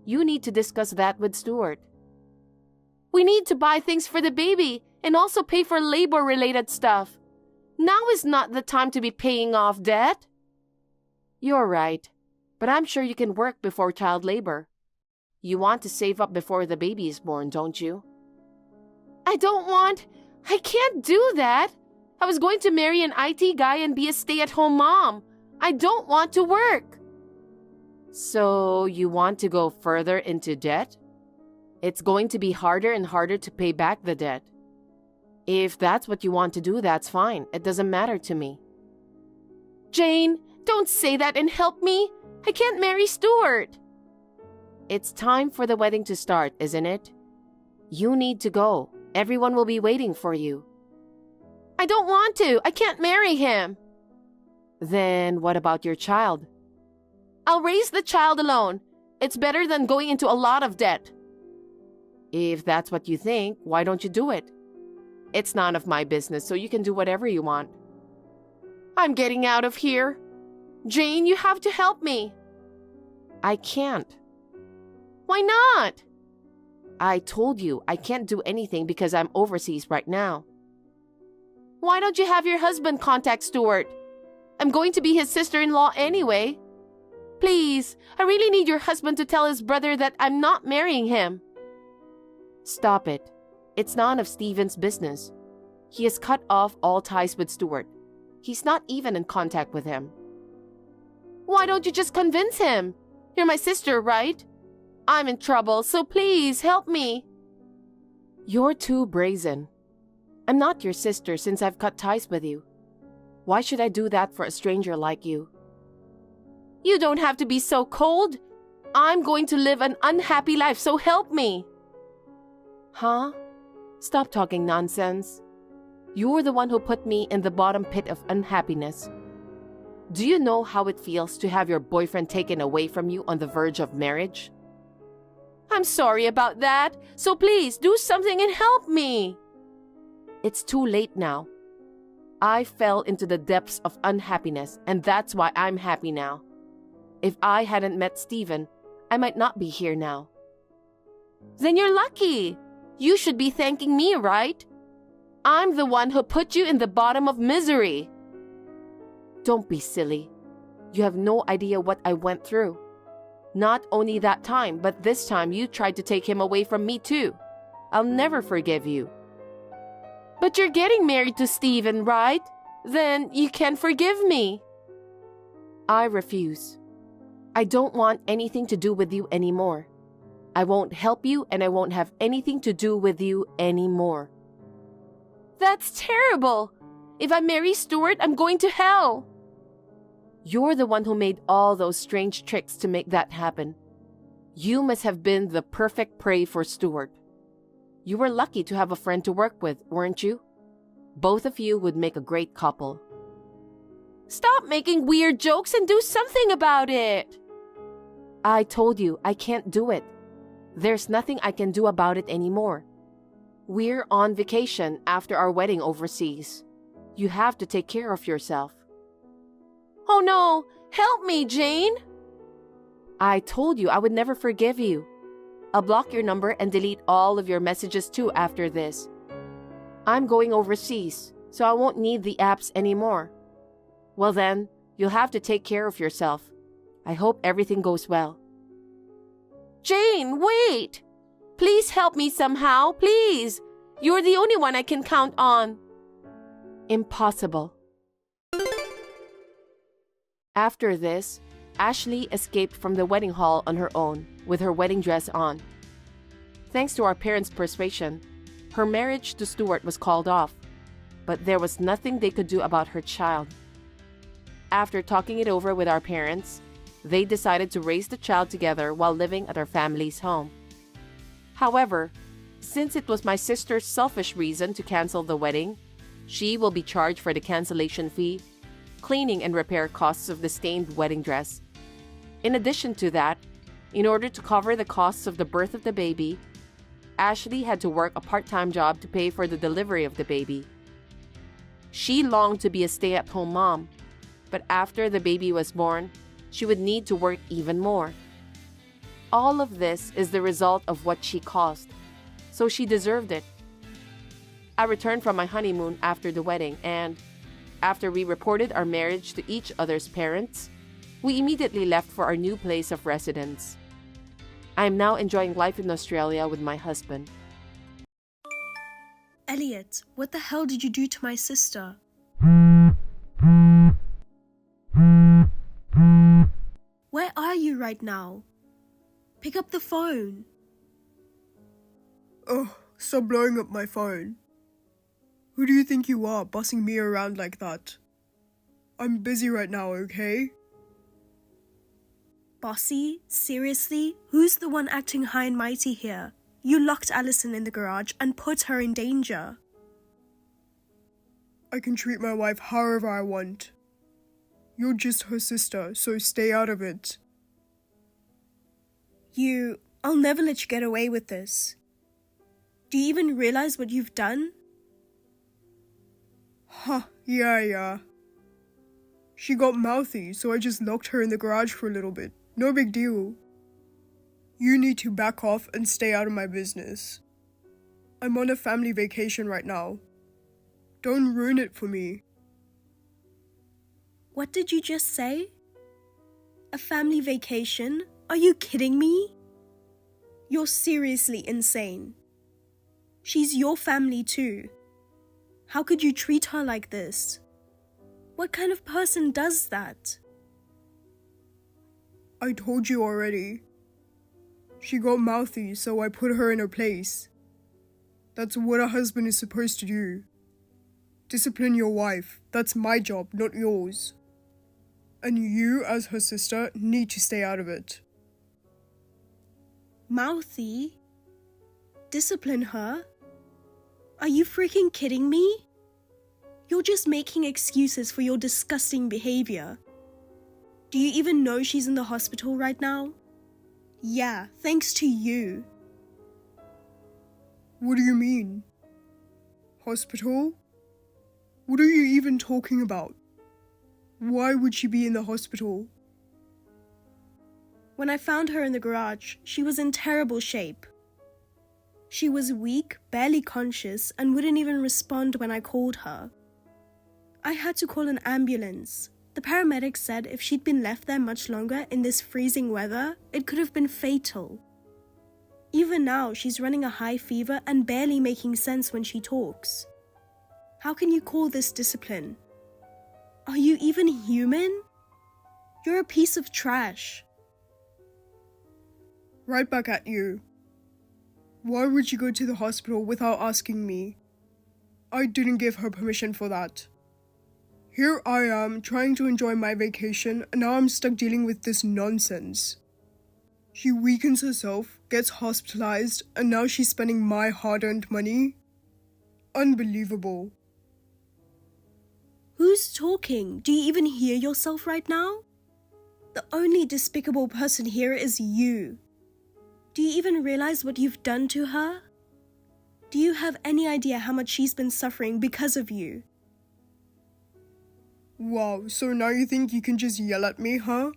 You need to discuss that with Stuart. We need to buy things for the baby and also pay for labor-related stuff. Now is not the time to be paying off debt. You're right, but I'm sure you can work before child labor. You want to save up before the baby is born, don't you? I can't do that. I was going to marry an IT guy and be a stay-at-home mom. I don't want to work. So you want to go further into debt? It's going to be harder and harder to pay back the debt. If that's what you want to do, that's fine. It doesn't matter to me. Jane, don't say that and help me. I can't marry Stuart. It's time for the wedding to start, isn't it? You need to go. Everyone will be waiting for you. I don't want to. I can't marry him. Then what about your child? I'll raise the child alone. It's better than going into a lot of debt. If that's what you think, why don't you do it? It's none of my business, so you can do whatever you want. I'm getting out of here. Jane, you have to help me. I can't. Why not? I told you I can't do anything because I'm overseas right now. Why don't you have your husband contact Stuart? I'm going to be his sister-in-law anyway. Please, I really need your husband to tell his brother that I'm not marrying him. Stop it. It's none of Stephen's business. He has cut off all ties with Stuart. He's not even in contact with him. Why don't you just convince him? You're my sister, right? I'm in trouble, so please help me. You're too brazen. I'm not your sister since I've cut ties with you. Why should I do that for a stranger like you? You don't have to be so cold. I'm going to live an unhappy life, so help me. Huh? Stop talking nonsense. You're the one who put me in the bottom pit of unhappiness. Do you know how it feels to have your boyfriend taken away from you on the verge of marriage? I'm sorry about that, so please do something and help me. It's too late now. I fell into the depths of unhappiness, and that's why I'm happy now. If I hadn't met Stephen, I might not be here now. Then you're lucky. You should be thanking me, right? I'm the one who put you in the bottom of misery. Don't be silly. You have no idea what I went through. Not only that time, but this time you tried to take him away from me too. I'll never forgive you. But you're getting married to Stephen, right? Then you can forgive me. I refuse. I don't want anything to do with you anymore. I won't help you and I won't have anything to do with you anymore. That's terrible. If I marry Stuart, I'm going to hell. You're the one who made all those strange tricks to make that happen. You must have been the perfect prey for Stuart. You were lucky to have a friend to work with, weren't you? Both of you would make a great couple. Stop making weird jokes and do something about it! I told you I can't do it. There's nothing I can do about it anymore. We're on vacation after our wedding overseas. You have to take care of yourself. Oh no! Help me, Jane! I told you I would never forgive you. I'll block your number and delete all of your messages too after this. I'm going overseas, so I won't need the apps anymore. Well then, you'll have to take care of yourself. I hope everything goes well. Jane, wait! Please help me somehow, please! You're the only one I can count on. Impossible. After this, Ashley escaped from the wedding hall on her own, with her wedding dress on. Thanks to our parents' persuasion, her marriage to Stuart was called off, but there was nothing they could do about her child. After talking it over with our parents, they decided to raise the child together while living at our family's home. However, since it was my sister's selfish reason to cancel the wedding, she will be charged for the cancellation fee, cleaning and repair costs of the stained wedding dress. In addition to that, in order to cover the costs of the birth of the baby, Ashley had to work a part-time job to pay for the delivery of the baby. She longed to be a stay-at-home mom, but after the baby was born, she would need to work even more. All of this is the result of what she caused, so she deserved it. I returned from my honeymoon after the wedding, and after we reported our marriage to each other's parents, we immediately left for our new place of residence. I am now enjoying life in Australia with my husband. Elliot, what the hell did you do to my sister? Where are you right now? Pick up the phone. Oh, stop blowing up my phone. Who do you think you are, bossing me around like that? I'm busy right now, okay? Bossy? Seriously? Who's the one acting high and mighty here? You locked Allison in the garage and put her in danger. I can treat my wife however I want. You're just her sister, so stay out of it. I'll never let you get away with this. Do you even realize what you've done? Huh, yeah. She got mouthy, so I just locked her in the garage for a little bit. No big deal. You need to back off and stay out of my business. I'm on a family vacation right now. Don't ruin it for me. What did you just say? A family vacation? Are you kidding me? You're seriously insane. She's your family too. How could you treat her like this? What kind of person does that? I told you already. She got mouthy, so I put her in her place. That's what a husband is supposed to do. Discipline your wife. That's my job, not yours. And you, as her sister, need to stay out of it. Mouthy? Discipline her? Are you freaking kidding me? You're just making excuses for your disgusting behavior. Do you even know she's in the hospital right now? Yeah, thanks to you. What do you mean? Hospital? What are you even talking about? Why would she be in the hospital? When I found her in the garage, she was in terrible shape. She was weak, barely conscious, and wouldn't even respond when I called her. I had to call an ambulance. The paramedics said if she'd been left there much longer in this freezing weather, it could have been fatal. Even now, she's running a high fever and barely making sense when she talks. How can you call this discipline? Are you even human? You're a piece of trash. Right back at you. Why would you go to the hospital without asking me? I didn't give her permission for that. Here I am trying to enjoy my vacation, and now I'm stuck dealing with this nonsense. She weakens herself, gets hospitalized, and now she's spending my hard-earned money? Unbelievable. Who's talking? Do you even hear yourself right now? The only despicable person here is you. Do you even realize what you've done to her? Do you have any idea how much she's been suffering because of you? Wow, so now you think you can just yell at me, huh?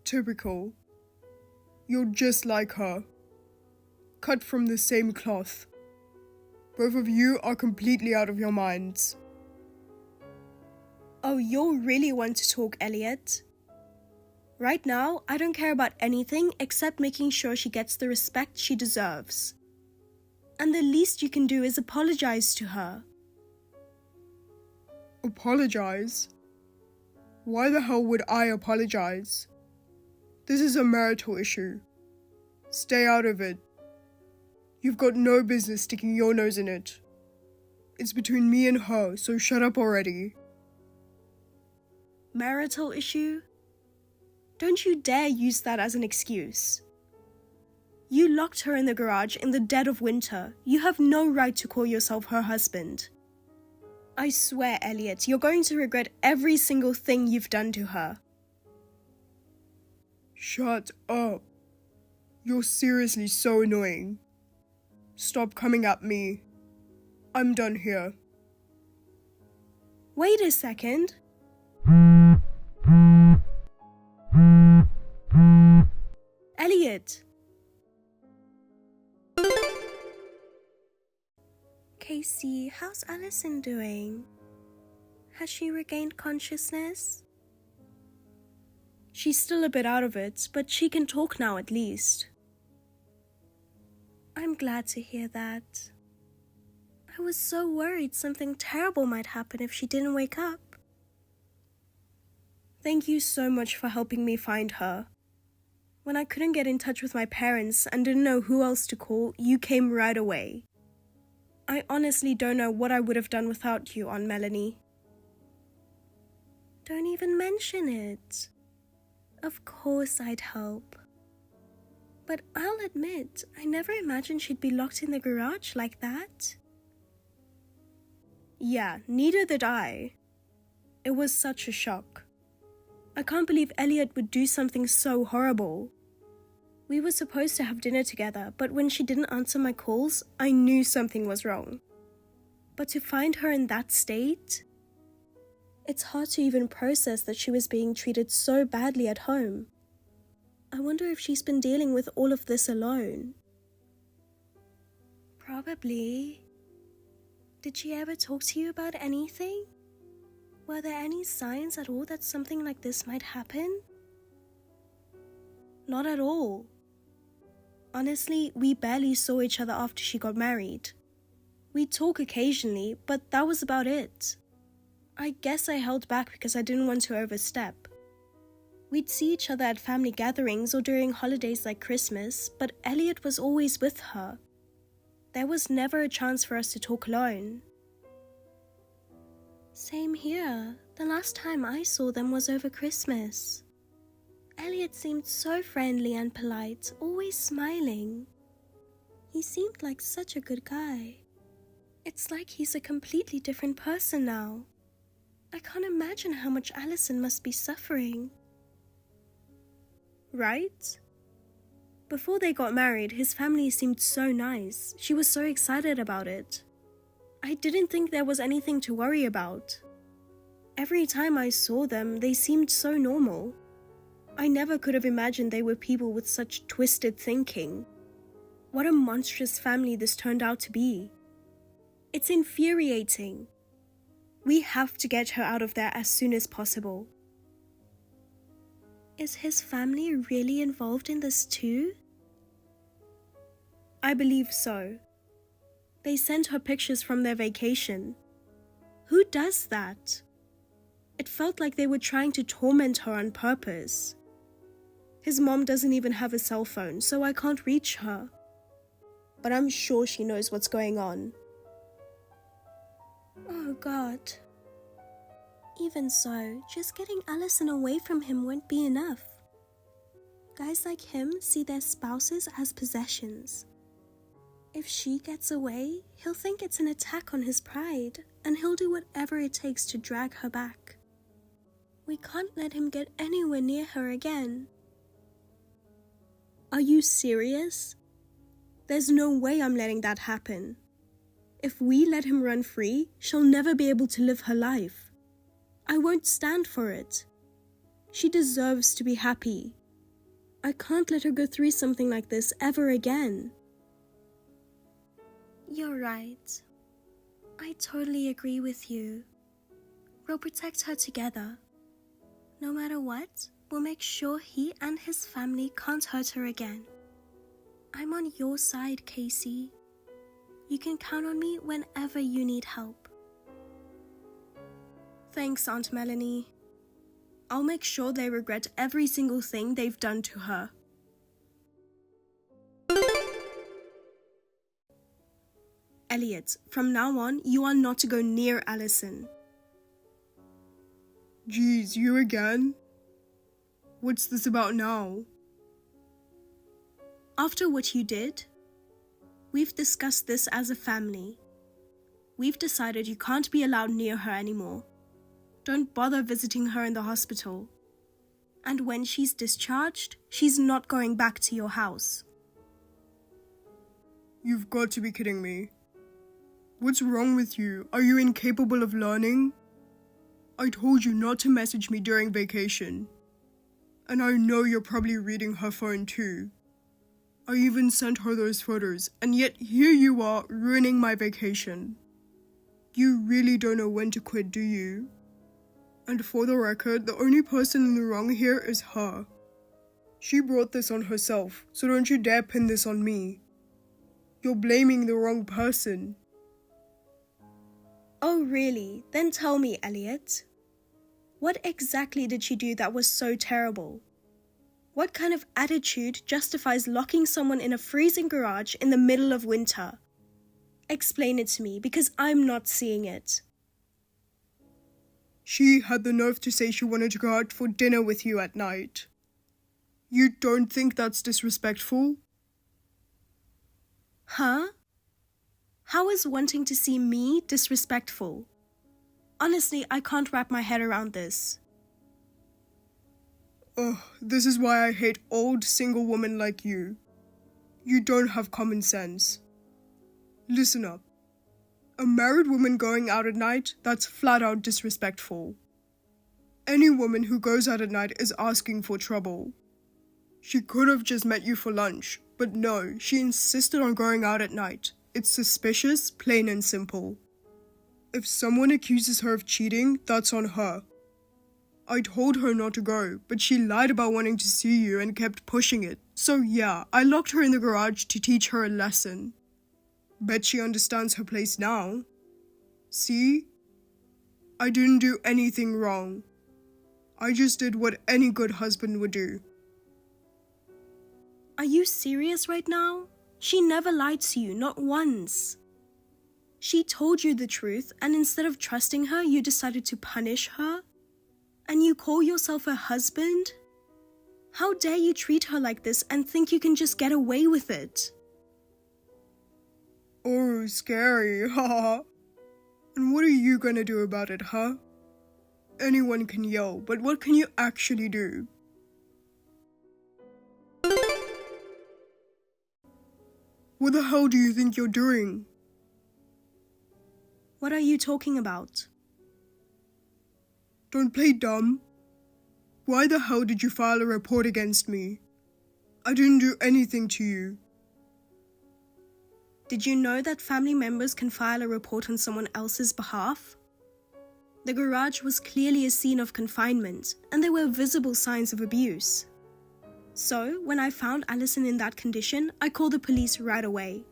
Typical. You're just like her. Cut from the same cloth. Both of you are completely out of your minds. Oh, you really want to talk, Elliot? Right now, I don't care about anything except making sure she gets the respect she deserves. And the least you can do is apologize to her. Apologize? Why the hell would I apologize? This is a marital issue. Stay out of it. You've got no business sticking your nose in it. It's between me and her, so shut up already. Marital issue? Don't you dare use that as an excuse. You locked her in the garage in the dead of winter. You have no right to call yourself her husband. I swear, Elliot, you're going to regret every single thing you've done to her. Shut up. You're seriously so annoying. Stop coming at me. I'm done here. Wait a second. Elliot. Casey, how's Allison doing? Has she regained consciousness? She's still a bit out of it, but she can talk now at least. I'm glad to hear that. I was so worried something terrible might happen if she didn't wake up. Thank you so much for helping me find her. When I couldn't get in touch with my parents and didn't know who else to call, you came right away. I honestly don't know what I would have done without you, Aunt Melanie. Don't even mention it. Of course I'd help. But I'll admit, I never imagined she'd be locked in the garage like that. Yeah, neither did I. It was such a shock. I can't believe Elliot would do something so horrible. We were supposed to have dinner together, but when she didn't answer my calls, I knew something was wrong. But to find her in that state, it's hard to even process that she was being treated so badly at home. I wonder if she's been dealing with all of this alone. Probably. Did she ever talk to you about anything? Were there any signs at all that something like this might happen? Not at all. Honestly, we barely saw each other after she got married. We'd talk occasionally, but that was about it. I guess I held back because I didn't want to overstep. We'd see each other at family gatherings or during holidays like Christmas, but Elliot was always with her. There was never a chance for us to talk alone. Same here. The last time I saw them was over Christmas. Elliot seemed so friendly and polite, always smiling. He seemed like such a good guy. It's like he's a completely different person now. I can't imagine how much Allison must be suffering. Right? Before they got married, his family seemed so nice. She was so excited about it. I didn't think there was anything to worry about. Every time I saw them, they seemed so normal. I never could have imagined they were people with such twisted thinking. What a monstrous family this turned out to be. It's infuriating. We have to get her out of there as soon as possible. Is his family really involved in this too? I believe so. They sent her pictures from their vacation. Who does that? It felt like they were trying to torment her on purpose. His mom doesn't even have a cell phone, so I can't reach her. But I'm sure she knows what's going on. Oh God. Even so, just getting Allison away from him won't be enough. Guys like him see their spouses as possessions. If she gets away, he'll think it's an attack on his pride, and he'll do whatever it takes to drag her back. We can't let him get anywhere near her again. Are you serious? There's no way I'm letting that happen. If we let him run free, she'll never be able to live her life. I won't stand for it. She deserves to be happy. I can't let her go through something like this ever again. You're right. I totally agree with you. We'll protect her together. No matter what, we'll make sure he and his family can't hurt her again. I'm on your side, Casey. You can count on me whenever you need help. Thanks, Aunt Melanie. I'll make sure they regret every single thing they've done to her. Elliot, from now on, you are not to go near Allison. Geez, you again? What's this about now? After what you did, we've discussed this as a family. We've decided you can't be allowed near her anymore. Don't bother visiting her in the hospital. And when she's discharged, she's not going back to your house. You've got to be kidding me. What's wrong with you? Are you incapable of learning? I told you not to message me during vacation. And I know you're probably reading her phone too. I even sent her those photos, and yet here you are ruining my vacation. You really don't know when to quit, do you? And for the record, the only person in the wrong here is her. She brought this on herself, so don't you dare pin this on me. You're blaming the wrong person. Oh, really? Then tell me, Elliot. What exactly did she do that was so terrible? What kind of attitude justifies locking someone in a freezing garage in the middle of winter? Explain it to me, because I'm not seeing it. She had the nerve to say she wanted to go out for dinner with you at night. You don't think that's disrespectful? Huh? How is wanting to see me disrespectful? Honestly, I can't wrap my head around this. Ugh, this is why I hate old single women like you. You don't have common sense. Listen up. A married woman going out at night, that's flat out disrespectful. Any woman who goes out at night is asking for trouble. She could have just met you for lunch, but no, she insisted on going out at night. It's suspicious, plain and simple. If someone accuses her of cheating, that's on her. I told her not to go, but she lied about wanting to see you and kept pushing it. So yeah, I locked her in the garage to teach her a lesson. Bet she understands her place now. See? I didn't do anything wrong. I just did what any good husband would do. Are you serious right now? She never lied to you, not once. She told you the truth, and instead of trusting her, you decided to punish her? And you call yourself her husband? How dare you treat her like this and think you can just get away with it? Oh, scary, haha. And what are you gonna do about it, huh? Anyone can yell, but what can you actually do? What the hell do you think you're doing? What are you talking about? Don't play dumb. Why the hell did you file a report against me? I didn't do anything to you. Did you know that family members can file a report on someone else's behalf? The garage was clearly a scene of confinement, and there were visible signs of abuse. So, when I found Allison in that condition, I called the police right away.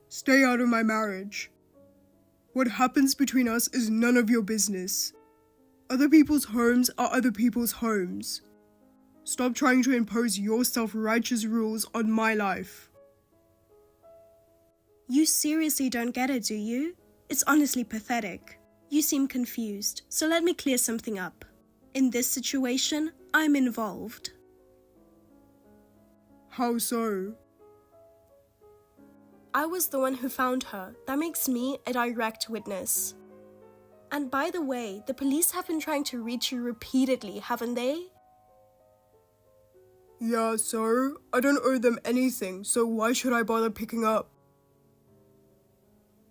Stay out of my marriage. What happens between us is none of your business. Other people's homes are other people's homes. Stop trying to impose your self-righteous rules on my life. You seriously don't get it, do you? It's honestly pathetic. You seem confused, so let me clear something up. In this situation, I'm involved. How so? I was the one who found her. That makes me a direct witness. And by the way, the police have been trying to reach you repeatedly, haven't they? Yeah, so? I don't owe them anything, so why should I bother picking up?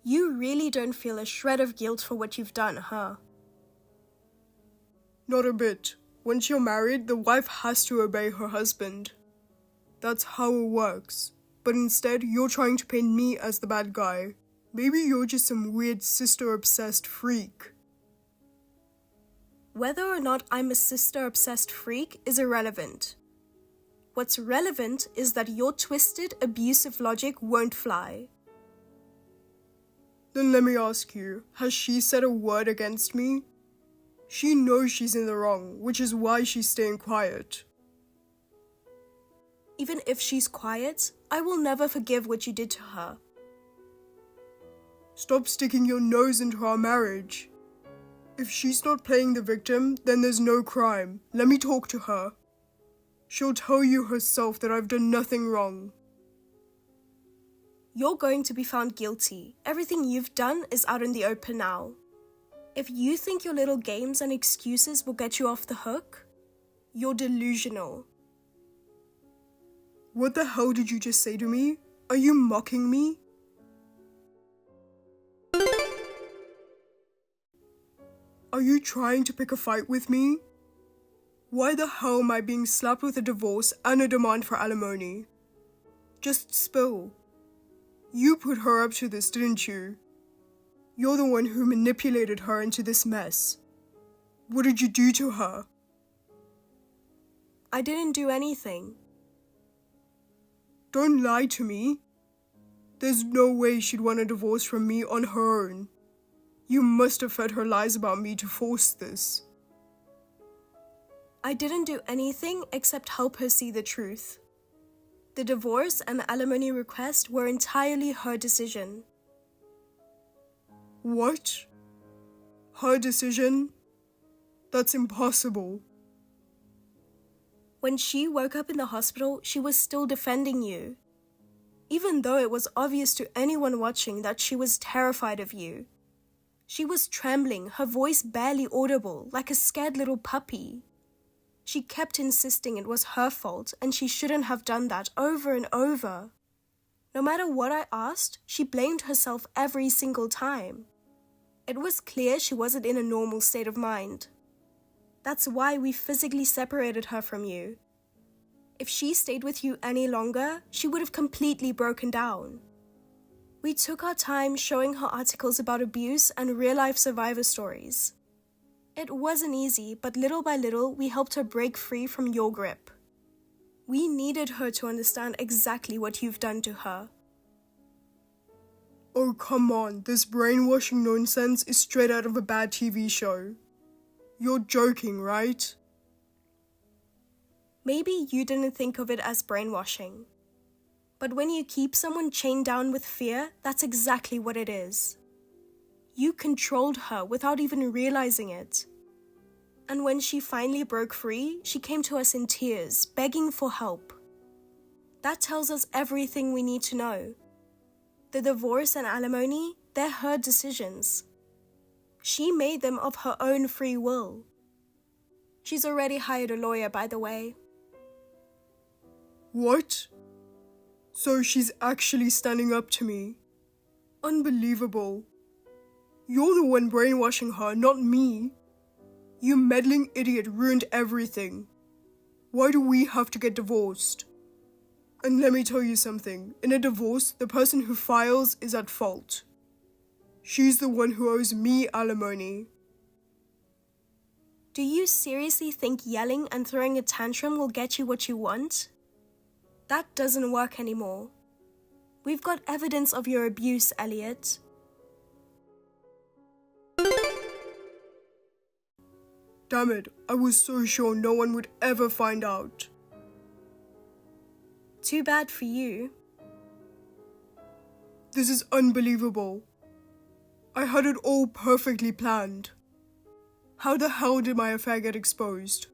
You really don't feel a shred of guilt for what you've done, huh? Not a bit. Once you're married, the wife has to obey her husband. That's how it works. But instead, you're trying to paint me as the bad guy. Maybe you're just some weird sister-obsessed freak. Whether or not I'm a sister-obsessed freak is irrelevant. What's relevant is that your twisted, abusive logic won't fly. Then let me ask you, has she said a word against me? She knows she's in the wrong, which is why she's staying quiet. Even if she's quiet, I will never forgive what you did to her. Stop sticking your nose into our marriage. If she's not playing the victim, then there's no crime. Let me talk to her. She'll tell you herself that I've done nothing wrong. You're going to be found guilty. Everything you've done is out in the open now. If you think your little games and excuses will get you off the hook, you're delusional. What the hell did you just say to me? Are you mocking me? Are you trying to pick a fight with me? Why the hell am I being slapped with a divorce and a demand for alimony? Just spill. You put her up to this, didn't you? You're the one who manipulated her into this mess. What did you do to her? I didn't do anything. Don't lie to me. There's no way she'd want a divorce from me on her own. You must have fed her lies about me to force this. I didn't do anything except help her see the truth. The divorce and the alimony request were entirely her decision. What? Her decision? That's impossible. When she woke up in the hospital, she was still defending you. Even though it was obvious to anyone watching that she was terrified of you. She was trembling, her voice barely audible, like a scared little puppy. She kept insisting it was her fault and she shouldn't have done that over and over. No matter what I asked, she blamed herself every single time. It was clear she wasn't in a normal state of mind. That's why we physically separated her from you. If she stayed with you any longer, she would have completely broken down. We took our time showing her articles about abuse and real-life survivor stories. It wasn't easy, but little by little, we helped her break free from your grip. We needed her to understand exactly what you've done to her. Oh, come on, this brainwashing nonsense is straight out of a bad TV show. You're joking, right? Maybe you didn't think of it as brainwashing. But when you keep someone chained down with fear, that's exactly what it is. You controlled her without even realizing it. And when she finally broke free, she came to us in tears, begging for help. That tells us everything we need to know. The divorce and alimony, they're her decisions. She made them of her own free will. She's already hired a lawyer, by the way. What? So she's actually standing up to me. Unbelievable. You're the one brainwashing her, not me. You meddling idiot ruined everything. Why do we have to get divorced? And let me tell you something. In a divorce, the person who files is at fault. She's the one who owes me alimony. Do you seriously think yelling and throwing a tantrum will get you what you want? That doesn't work anymore. We've got evidence of your abuse, Elliot. Damn it, I was so sure no one would ever find out. Too bad for you. This is unbelievable. I had it all perfectly planned. How the hell did my affair get exposed?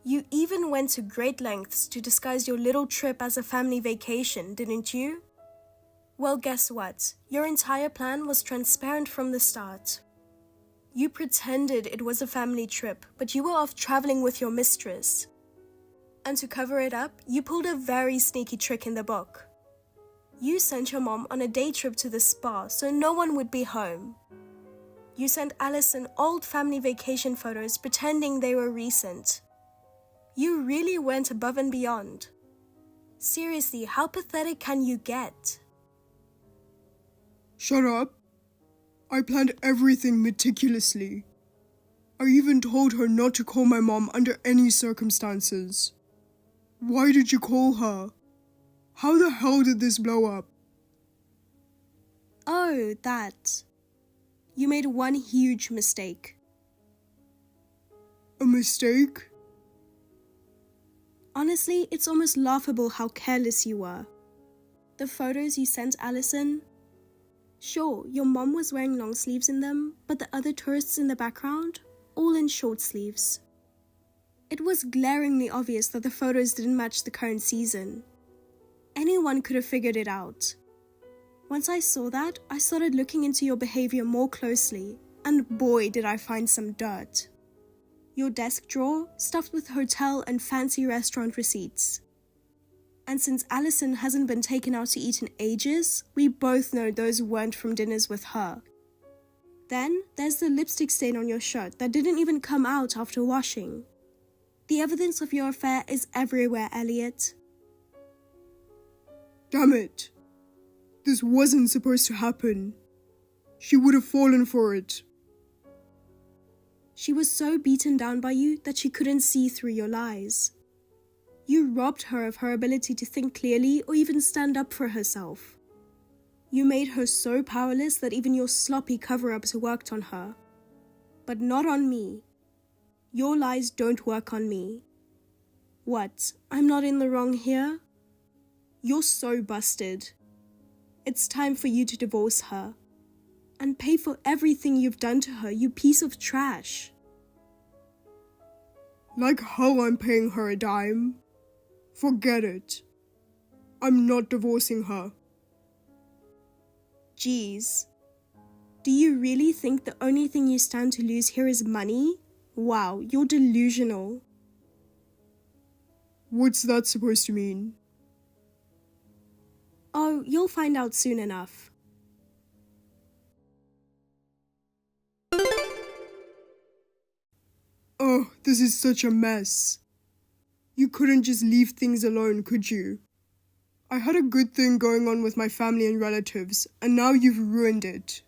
You even went to great lengths to disguise your little trip as a family vacation, didn't you? Well, guess what? Your entire plan was transparent from the start. You pretended it was a family trip, but you were off traveling with your mistress. And to cover it up, you pulled a very sneaky trick in the book. You sent your mom on a day trip to the spa so no one would be home. You sent Allison old family vacation photos pretending they were recent. You really went above and beyond. Seriously, how pathetic can you get? Shut up. I planned everything meticulously. I even told her not to call my mom under any circumstances. Why did you call her? How the hell did this blow up? Oh, that. You made one huge mistake. A mistake? Honestly, it's almost laughable how careless you were. The photos you sent Allison, sure, your mom was wearing long sleeves in them, but the other tourists in the background, all in short sleeves. It was glaringly obvious that the photos didn't match the current season. Anyone could have figured it out. Once I saw that, I started looking into your behavior more closely, and boy did I find some dirt. Your desk drawer stuffed with hotel and fancy restaurant receipts. And since Allison hasn't been taken out to eat in ages, we both know those weren't from dinners with her. Then there's the lipstick stain on your shirt that didn't even come out after washing. The evidence of your affair is everywhere, Elliot. Damn it. This wasn't supposed to happen. She would have fallen for it. She was so beaten down by you that she couldn't see through your lies. You robbed her of her ability to think clearly or even stand up for herself. You made her so powerless that even your sloppy cover-ups worked on her. But not on me. Your lies don't work on me. What, I'm not in the wrong here? You're so busted. It's time for you to divorce her. And pay for everything you've done to her, you piece of trash. Like how I'm paying her a dime? Forget it. I'm not divorcing her. Jeez. Do you really think the only thing you stand to lose here is money? Wow, you're delusional. What's that supposed to mean? Oh, you'll find out soon enough. Oh, this is such a mess. You couldn't just leave things alone, could you? I had a good thing going on with my family and relatives, and now you've ruined it.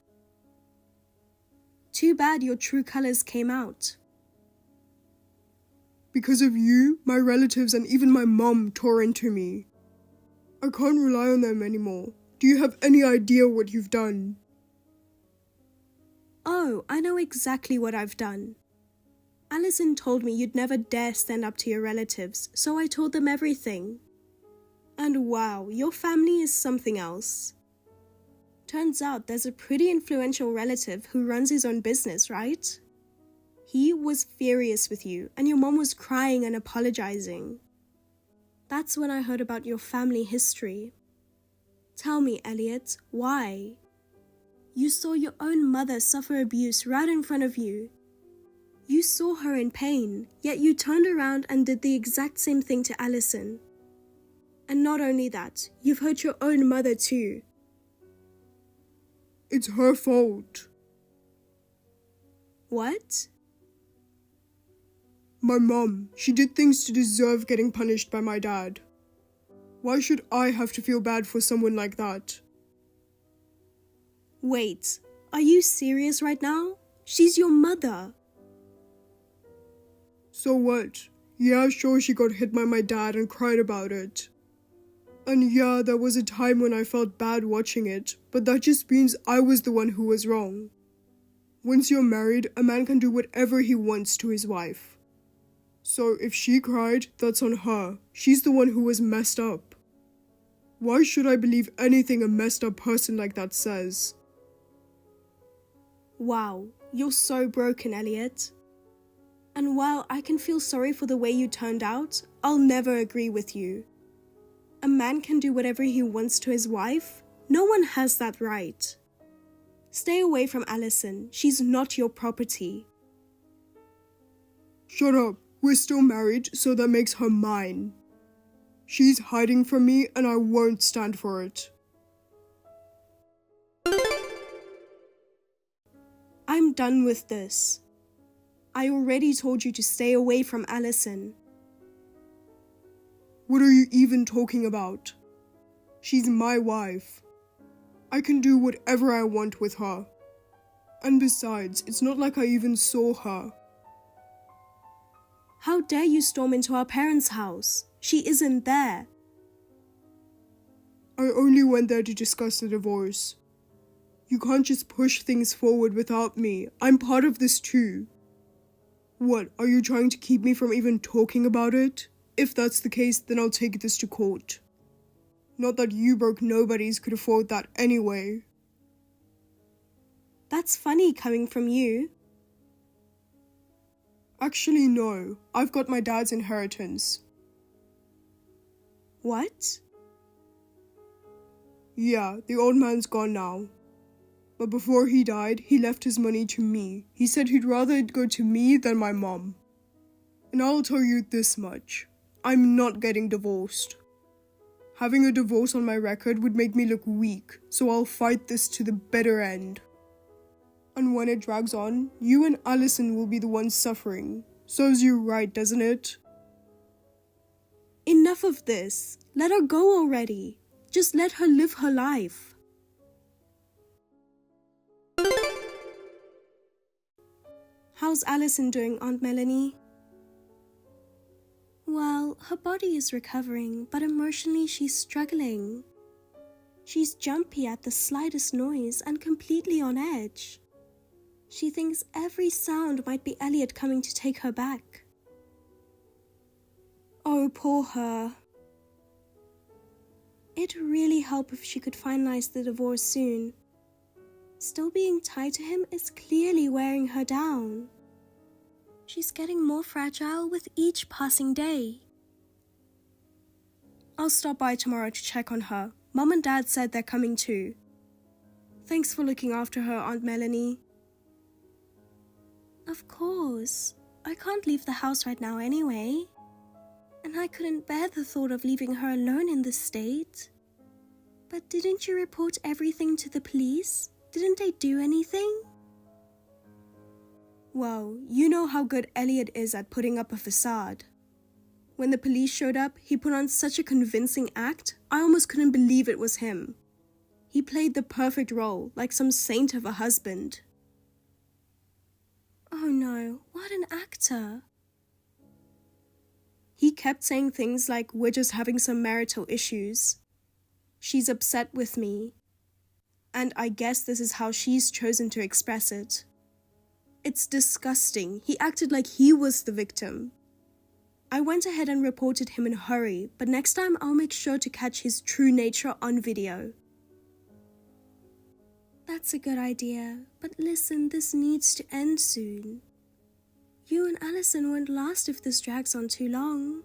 Too bad your true colors came out. Because of you, my relatives and even my mom tore into me. I can't rely on them anymore. Do you have any idea what you've done? Oh, I know exactly what I've done. Allison told me you'd never dare stand up to your relatives, so I told them everything. And wow, your family is something else. Turns out there's a pretty influential relative who runs his own business, right? He was furious with you, and your mom was crying and apologizing. That's when I heard about your family history. Tell me, Elliot, why? You saw your own mother suffer abuse right in front of you. You saw her in pain, yet you turned around and did the exact same thing to Allison. And not only that, you've hurt your own mother too. It's her fault. What? My mom, she did things to deserve getting punished by my dad. Why should I have to feel bad for someone like that? Wait, are you serious right now? She's your mother. So what? Yeah, sure, she got hit by my dad and cried about it. And yeah, there was a time when I felt bad watching it, but that just means I was the one who was wrong. Once you're married, a man can do whatever he wants to his wife. So if she cried, that's on her. She's the one who was messed up. Why should I believe anything a messed up person like that says? Wow, you're so broken, Elliot. And while I can feel sorry for the way you turned out, I'll never agree with you. A man can do whatever he wants to his wife. No one has that right. Stay away from Allison. She's not your property. Shut up. We're still married, so that makes her mine. She's hiding from me, and I won't stand for it. I'm done with this. I already told you to stay away from Allison. What are you even talking about? She's my wife. I can do whatever I want with her. And besides, it's not like I even saw her. How dare you storm into our parents' house? She isn't there. I only went there to discuss the divorce. You can't just push things forward without me. I'm part of this too. What, are you trying to keep me from even talking about it? If that's the case, then I'll take this to court. Not that you broke nobodies could afford that anyway. That's funny coming from you. Actually, no. I've got my dad's inheritance. What? Yeah, the old man's gone now. But before he died, he left his money to me. He said he'd rather it go to me than my mom. And I'll tell you this much. I'm not getting divorced. Having a divorce on my record would make me look weak, so I'll fight this to the bitter end. And when it drags on, you and Allison will be the ones suffering. Serves you right, doesn't it? Enough of this. Let her go already. Just let her live her life. How's Allison doing, Aunt Melanie? Well, her body is recovering, but emotionally she's struggling. She's jumpy at the slightest noise and completely on edge. She thinks every sound might be Elliot coming to take her back. Oh, poor her. It'd really help if she could finalize the divorce soon. Still being tied to him is clearly wearing her down. She's getting more fragile with each passing day. I'll stop by tomorrow to check on her. Mom and Dad said they're coming too. Thanks for looking after her, Aunt Melanie. Of course. I can't leave the house right now anyway. And I couldn't bear the thought of leaving her alone in this state. But didn't you report everything to the police? Didn't they do anything? Well, you know how good Elliot is at putting up a facade. When the police showed up, he put on such a convincing act, I almost couldn't believe it was him. He played the perfect role, like some saint of a husband. Oh no, what an actor. He kept saying things like, we're just having some marital issues. She's upset with me. And I guess this is how she's chosen to express it. It's disgusting. He acted like he was the victim. I went ahead and reported him in a hurry, but next time I'll make sure to catch his true nature on video. That's a good idea, but listen, this needs to end soon. You and Allison won't last if this drags on too long.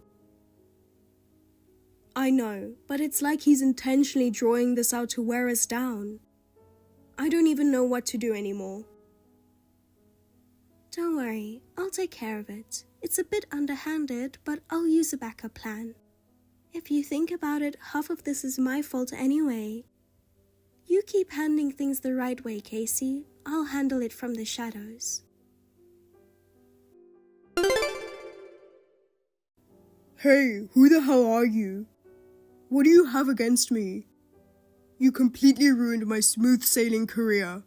I know, but it's like he's intentionally drawing this out to wear us down. I don't even know what to do anymore. Don't worry, I'll take care of it. It's a bit underhanded, but I'll use a backup plan. If you think about it, half of this is my fault anyway. You keep handling things the right way, Casey. I'll handle it from the shadows. Hey, who the hell are you? What do you have against me? You completely ruined my smooth sailing career.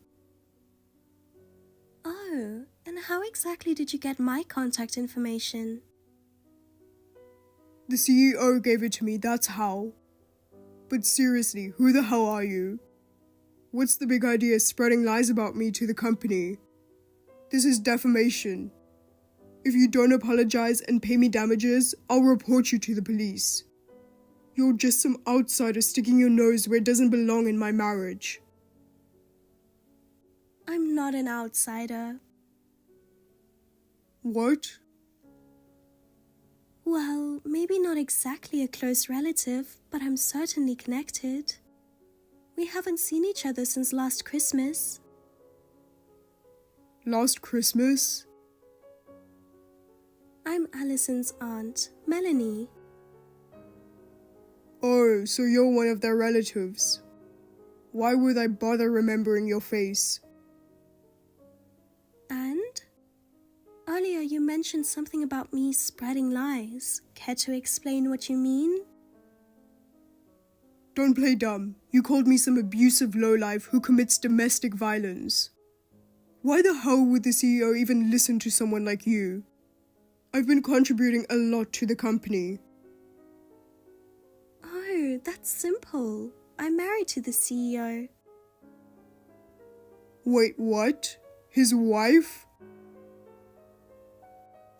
Oh, and how exactly did you get my contact information? The CEO gave it to me, that's how. But seriously, who the hell are you? What's the big idea spreading lies about me to the company? This is defamation. If you don't apologize and pay me damages, I'll report you to the police. You're just some outsider sticking your nose where it doesn't belong in my marriage. I'm not an outsider. What? Well, maybe not exactly a close relative, but I'm certainly connected. We haven't seen each other since last Christmas. Last Christmas? I'm Allison's aunt, Melanie. Oh, so you're one of their relatives. Why would I bother remembering your face? And? Earlier you mentioned something about me spreading lies. Care to explain what you mean? Don't play dumb. You called me some abusive lowlife who commits domestic violence. Why the hell would the CEO even listen to someone like you? I've been contributing a lot to the company. Oh, that's simple. I'm married to the CEO. Wait, what? His wife?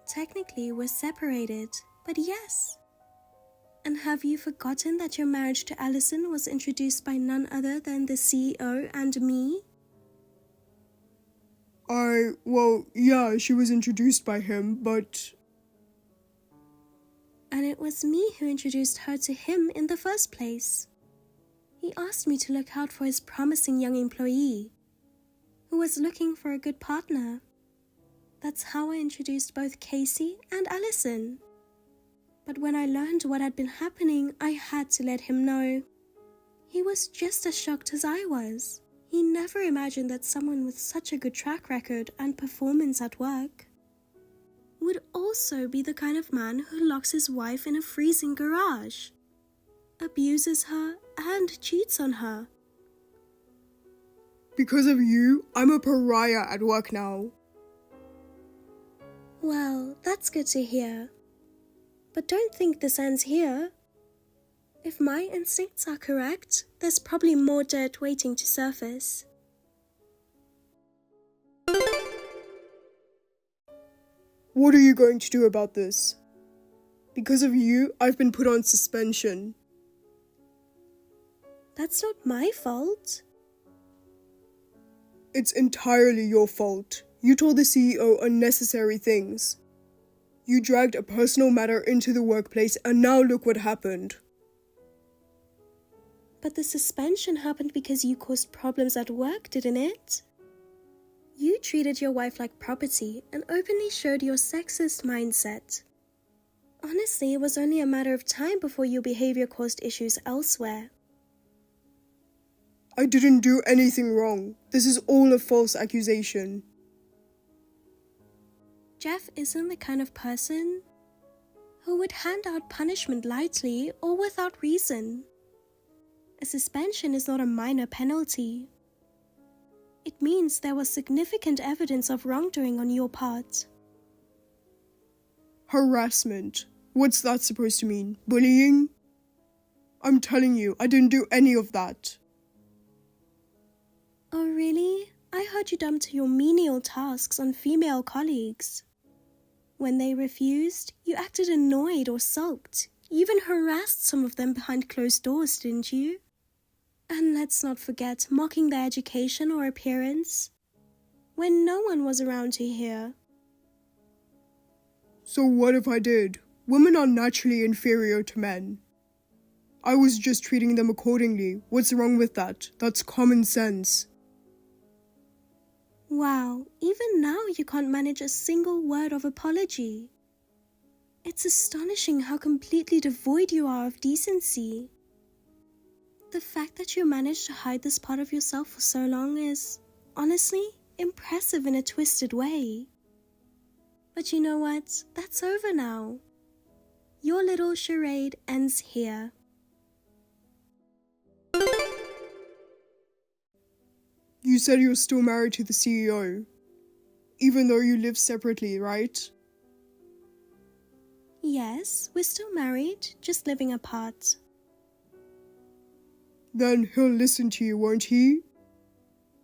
Technically, we're separated, but yes. And have you forgotten that your marriage to Allison was introduced by none other than the CEO and me? Well, yeah, she was introduced by him, but... And it was me who introduced her to him in the first place. He asked me to look out for his promising young employee, who was looking for a good partner. That's how I introduced both Casey and Allison. But when I learned what had been happening, I had to let him know. He was just as shocked as I was. He never imagined that someone with such a good track record and performance at work would also be the kind of man who locks his wife in a freezing garage, abuses her, and cheats on her. Because of you, I'm a pariah at work now. Well, that's good to hear. But don't think this ends here. If my instincts are correct, there's probably more dirt waiting to surface. What are you going to do about this? Because of you, I've been put on suspension. That's not my fault. It's entirely your fault. You told the CEO unnecessary things. You dragged a personal matter into the workplace, and now look what happened. But the suspension happened because you caused problems at work, didn't it? You treated your wife like property and openly showed your sexist mindset. Honestly, it was only a matter of time before your behavior caused issues elsewhere. I didn't do anything wrong. This is all a false accusation. Jeff isn't the kind of person who would hand out punishment lightly or without reason. A suspension is not a minor penalty. It means there was significant evidence of wrongdoing on your part. Harassment. What's that supposed to mean? Bullying? I'm telling you, I didn't do any of that. Oh really? I heard you dumped your menial tasks on female colleagues. When they refused, you acted annoyed or sulked. You even harassed some of them behind closed doors, didn't you? And let's not forget mocking their education or appearance when no one was around to hear. So what if I did? Women are naturally inferior to men. I was just treating them accordingly. What's wrong with that? That's common sense. Wow, even now you can't manage a single word of apology. It's astonishing how completely devoid you are of decency. The fact that you managed to hide this part of yourself for so long is, honestly, impressive in a twisted way. But you know what? That's over now. Your little charade ends here. You said you're still married to the CEO, even though you live separately, right? Yes, we're still married, just living apart. Then he'll listen to you, won't he?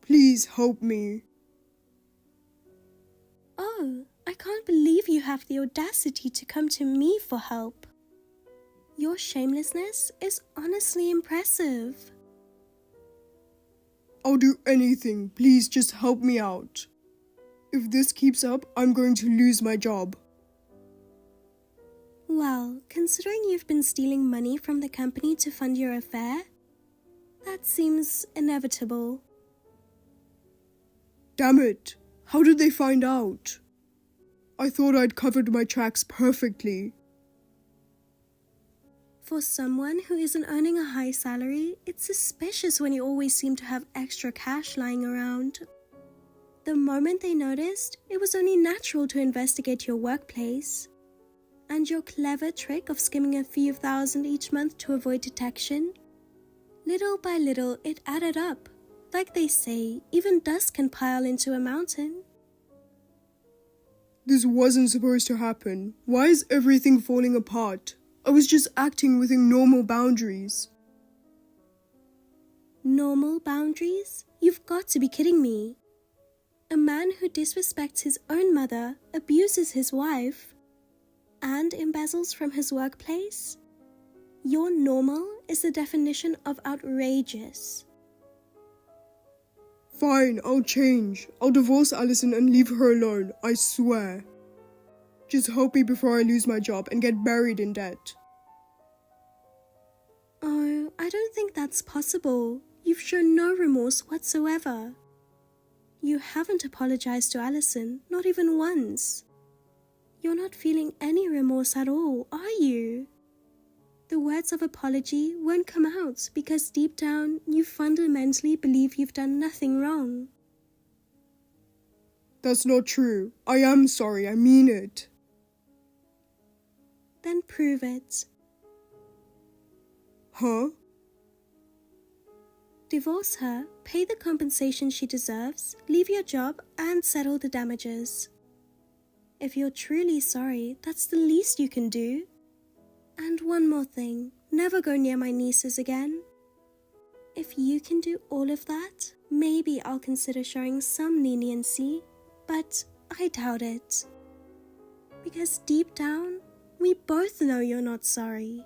Please help me. Oh, I can't believe you have the audacity to come to me for help. Your shamelessness is honestly impressive. I'll do anything. Please just help me out. If this keeps up, I'm going to lose my job. Well, considering you've been stealing money from the company to fund your affair, that seems inevitable. Damn it! How did they find out? I thought I'd covered my tracks perfectly. For someone who isn't earning a high salary, it's suspicious when you always seem to have extra cash lying around. The moment they noticed, it was only natural to investigate your workplace. And your clever trick of skimming a few thousand each month to avoid detection? Little by little, it added up. Like they say, even dust can pile into a mountain. This wasn't supposed to happen. Why is everything falling apart? I was just acting within normal boundaries. Normal boundaries? You've got to be kidding me. A man who disrespects his own mother, abuses his wife, and embezzles from his workplace? Your normal is the definition of outrageous. Fine, I'll change. I'll divorce Allison and leave her alone, I swear. Just help me before I lose my job and get buried in debt. Oh, I don't think that's possible. You've shown no remorse whatsoever. You haven't apologized to Allison, not even once. You're not feeling any remorse at all, are you? The words of apology won't come out because deep down you fundamentally believe you've done nothing wrong. That's not true. I am sorry, I mean it. Then prove it. Huh? Divorce her, pay the compensation she deserves, leave your job, and settle the damages. If you're truly sorry, that's the least you can do. And one more thing, never go near my nieces again. If you can do all of that, maybe I'll consider showing some leniency, but I doubt it. Because deep down, we both know you're not sorry.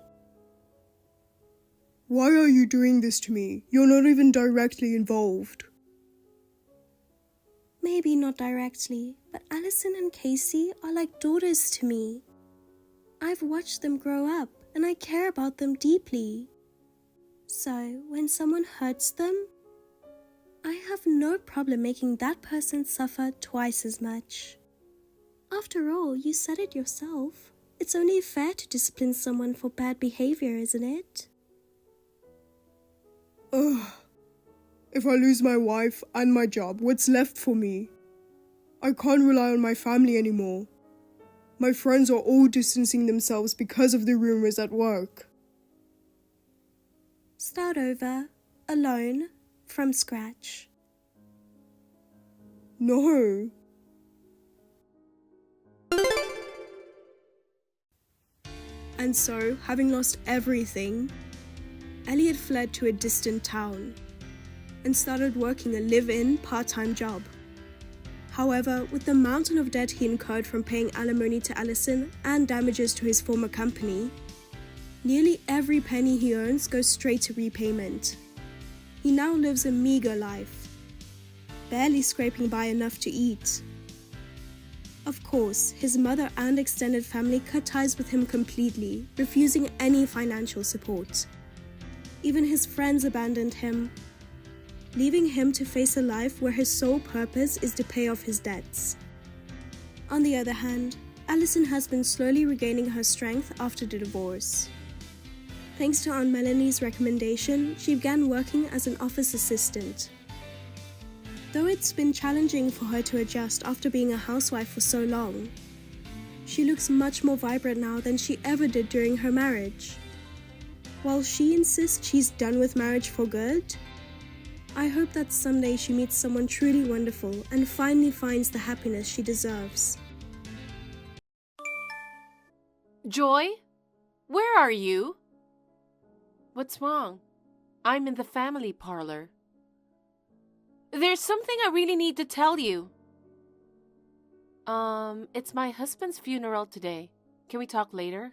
Why are you doing this to me? You're not even directly involved. Maybe not directly, but Allison and Casey are like daughters to me. I've watched them grow up, and I care about them deeply. So, when someone hurts them, I have no problem making that person suffer twice as much. After all, you said it yourself. It's only fair to discipline someone for bad behavior, isn't it? Ugh. If I lose my wife and my job, what's left for me? I can't rely on my family anymore. My friends are all distancing themselves because of the rumors at work. Start over, alone, from scratch. No. And so, having lost everything, Elliot fled to a distant town and started working a live-in part-time job. However, with the mountain of debt he incurred from paying alimony to Allison and damages to his former company, nearly every penny he earns goes straight to repayment. He now lives a meager life, barely scraping by enough to eat. Of course, his mother and extended family cut ties with him completely, refusing any financial support. Even his friends abandoned him, leaving him to face a life where his sole purpose is to pay off his debts. On the other hand, Allison has been slowly regaining her strength after the divorce. Thanks to Aunt Melanie's recommendation, she began working as an office assistant. Though it's been challenging for her to adjust after being a housewife for so long, she looks much more vibrant now than she ever did during her marriage. While she insists she's done with marriage for good, I hope that someday she meets someone truly wonderful and finally finds the happiness she deserves. Joy? Where are you? What's wrong? I'm in the family parlor. There's something I really need to tell you. It's my husband's funeral today. Can we talk later?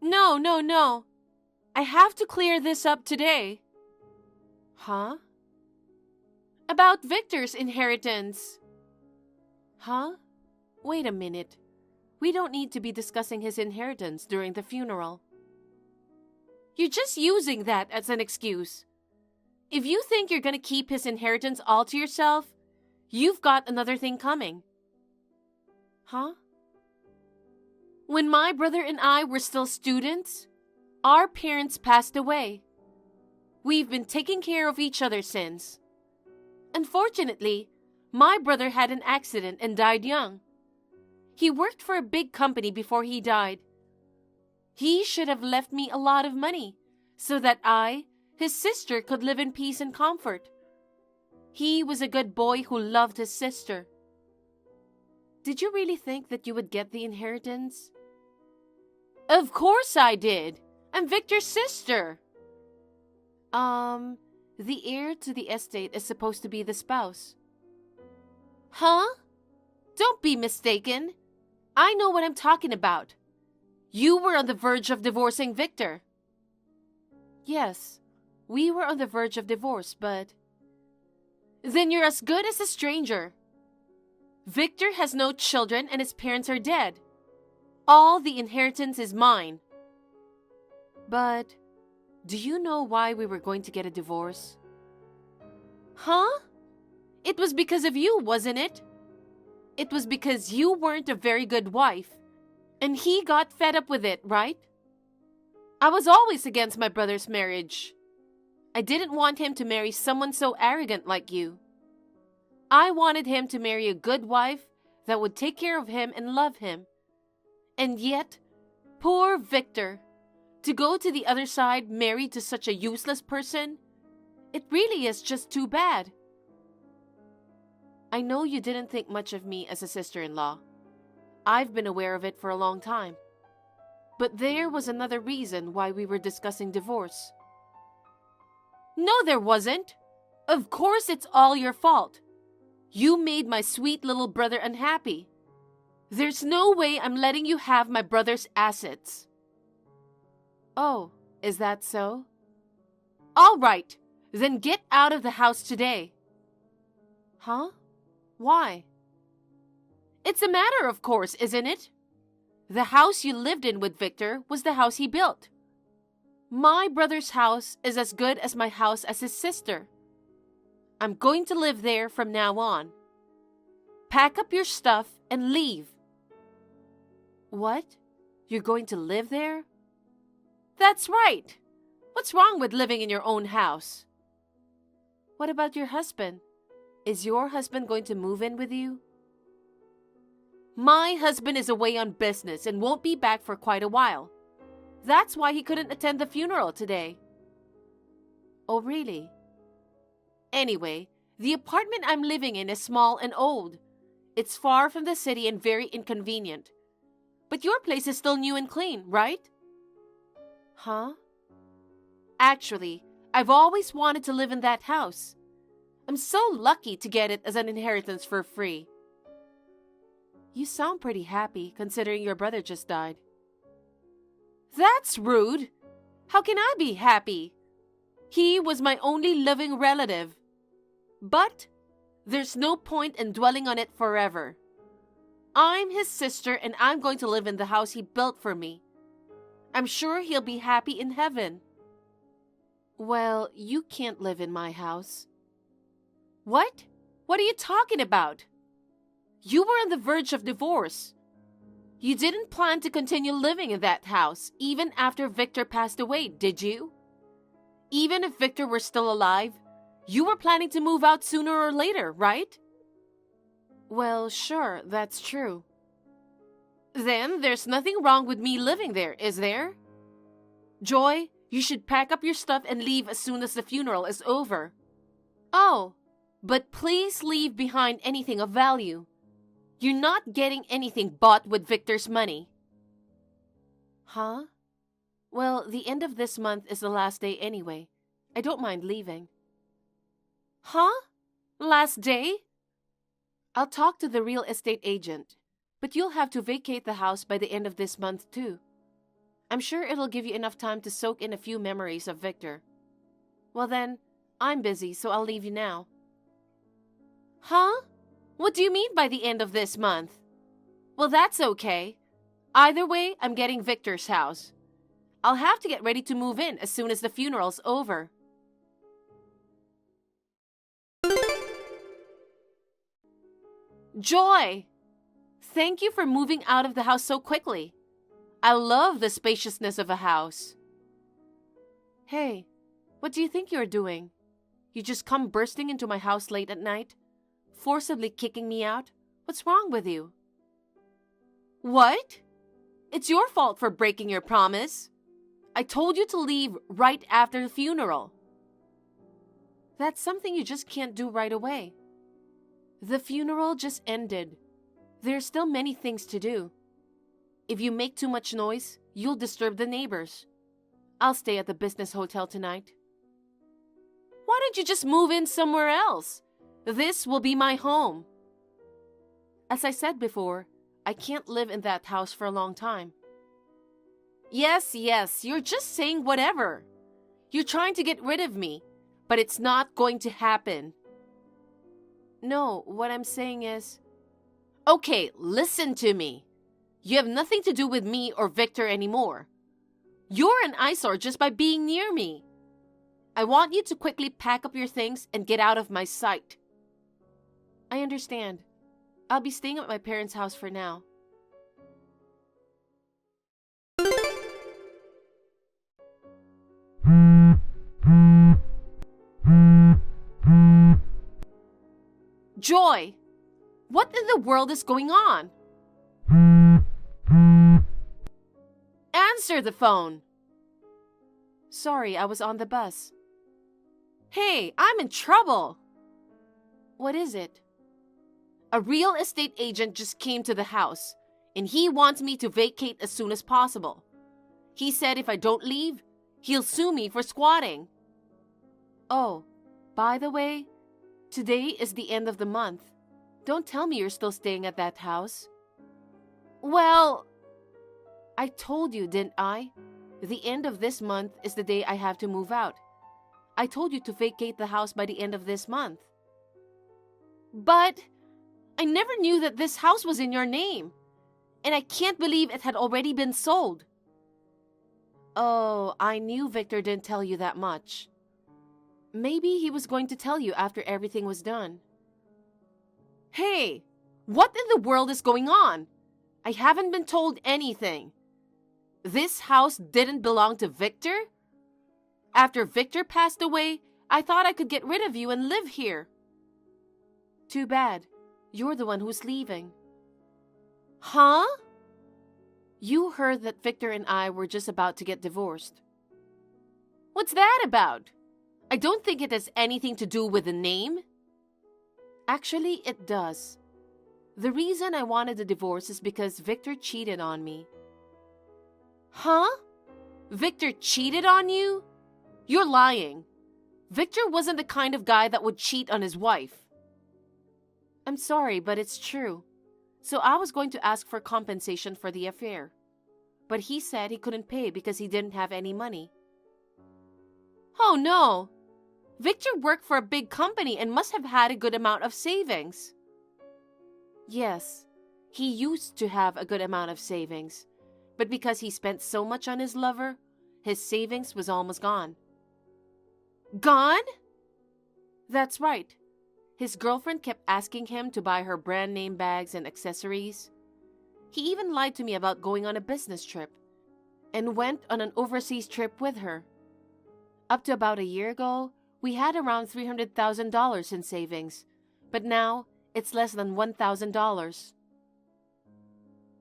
No. I have to clear this up today. Huh? About Victor's inheritance. Huh? Wait a minute. We don't need to be discussing his inheritance during the funeral. You're just using that as an excuse. If you think you're going to keep his inheritance all to yourself, you've got another thing coming. Huh? When my brother and I were still students, our parents passed away. We've been taking care of each other since. Unfortunately, my brother had an accident and died young. He worked for a big company before he died. He should have left me a lot of money so that I, his sister, could live in peace and comfort. He was a good boy who loved his sister. Did you really think that you would get the inheritance? Of course I did. I'm Victor's sister. The heir to the estate is supposed to be the spouse. Huh? Don't be mistaken. I know what I'm talking about. You were on the verge of divorcing Victor. Yes, we were on the verge of divorce, but... Then you're as good as a stranger. Victor has no children and his parents are dead. All the inheritance is mine. But, do you know why we were going to get a divorce? Huh? It was because of you, wasn't it? It was because you weren't a very good wife, and he got fed up with it, right? I was always against my brother's marriage. I didn't want him to marry someone so arrogant like you. I wanted him to marry a good wife that would take care of him and love him. And yet, poor Victor, to go to the other side married to such a useless person, it really is just too bad. I know you didn't think much of me as a sister-in-law. I've been aware of it for a long time. But there was another reason why we were discussing divorce. No, there wasn't. Of course it's all your fault. You made my sweet little brother unhappy. There's no way I'm letting you have my brother's assets. Oh, is that so? All right, then get out of the house today. Huh? Why? It's a matter of course, isn't it? The house you lived in with Victor was the house he built. My brother's house is as good as my house as his sister. I'm going to live there from now on. Pack up your stuff and leave. What? You're going to live there? That's right. What's wrong with living in your own house? What about your husband? Is your husband going to move in with you? My husband is away on business and won't be back for quite a while. That's why he couldn't attend the funeral today. Oh, really? Anyway, the apartment I'm living in is small and old. It's far from the city and very inconvenient. But your place is still new and clean, right? Huh? Actually, I've always wanted to live in that house. I'm so lucky to get it as an inheritance for free. You sound pretty happy, considering your brother just died. That's rude. How can I be happy? He was my only living relative. But there's no point in dwelling on it forever. I'm his sister and I'm going to live in the house he built for me. I'm sure he'll be happy in heaven. Well, you can't live in my house. What? What are you talking about? You were on the verge of divorce. You didn't plan to continue living in that house even after Victor passed away, did you? Even if Victor were still alive, you were planning to move out sooner or later, right? Well, sure, that's true. Then there's nothing wrong with me living there, is there? Joy, you should pack up your stuff and leave as soon as the funeral is over. Oh, but please leave behind anything of value. You're not getting anything bought with Victor's money. Huh? Well, the end of this month is the last day anyway. I don't mind leaving. Huh? Last day? I'll talk to the real estate agent, but you'll have to vacate the house by the end of this month too. I'm sure it'll give you enough time to soak in a few memories of Victor. Well then, I'm busy, so I'll leave you now. Huh? What do you mean by the end of this month? Well, that's okay. Either way, I'm getting Victor's house. I'll have to get ready to move in as soon as the funeral's over. Joy! Thank you for moving out of the house so quickly. I love the spaciousness of a house. Hey, what do you think you're doing? You just come bursting into my house late at night, forcibly kicking me out? What's wrong with you? What? It's your fault for breaking your promise. I told you to leave right after the funeral. That's something you just can't do right away. The funeral just ended. There's still many things to do. If you make too much noise, you'll disturb the neighbors. I'll stay at the business hotel tonight. Why don't you just move in somewhere else? This will be my home. As I said before, I can't live in that house for a long time. Yes, you're just saying whatever. You're trying to get rid of me, but it's not going to happen. No, what I'm saying is... Okay, listen to me. You have nothing to do with me or Victor anymore. You're an eyesore just by being near me. I want you to quickly pack up your things and get out of my sight. I understand. I'll be staying at my parents' house for now. Joy! What in the world is going on? Answer the phone! Sorry, I was on the bus. Hey, I'm in trouble! What is it? A real estate agent just came to the house, and he wants me to vacate as soon as possible. He said if I don't leave, he'll sue me for squatting. Oh, by the way, today is the end of the month. Don't tell me you're still staying at that house. Well, I told you, didn't I? The end of this month is the day I have to move out. I told you to vacate the house by the end of this month. But I never knew that this house was in your name, and I can't believe it had already been sold. Oh, I knew Victor didn't tell you that much. Maybe he was going to tell you after everything was done. Hey, what in the world is going on? I haven't been told anything. This house didn't belong to Victor? After Victor passed away, I thought I could get rid of you and live here. Too bad. You're the one who's leaving. Huh? You heard that Victor and I were just about to get divorced. What's that about? I don't think it has anything to do with the name. Actually, it does. The reason I wanted a divorce is because Victor cheated on me. Huh? Victor cheated on you? You're lying. Victor wasn't the kind of guy that would cheat on his wife. I'm sorry, but it's true. So I was going to ask for compensation for the affair. But he said he couldn't pay because he didn't have any money. Oh no! Victor worked for a big company and must have had a good amount of savings. Yes, he used to have a good amount of savings. But because he spent so much on his lover, his savings was almost gone. Gone? That's right. His girlfriend kept asking him to buy her brand name bags and accessories. He even lied to me about going on a business trip and went on an overseas trip with her. Up to about a year ago, we had around $300,000 in savings, but now it's less than $1,000.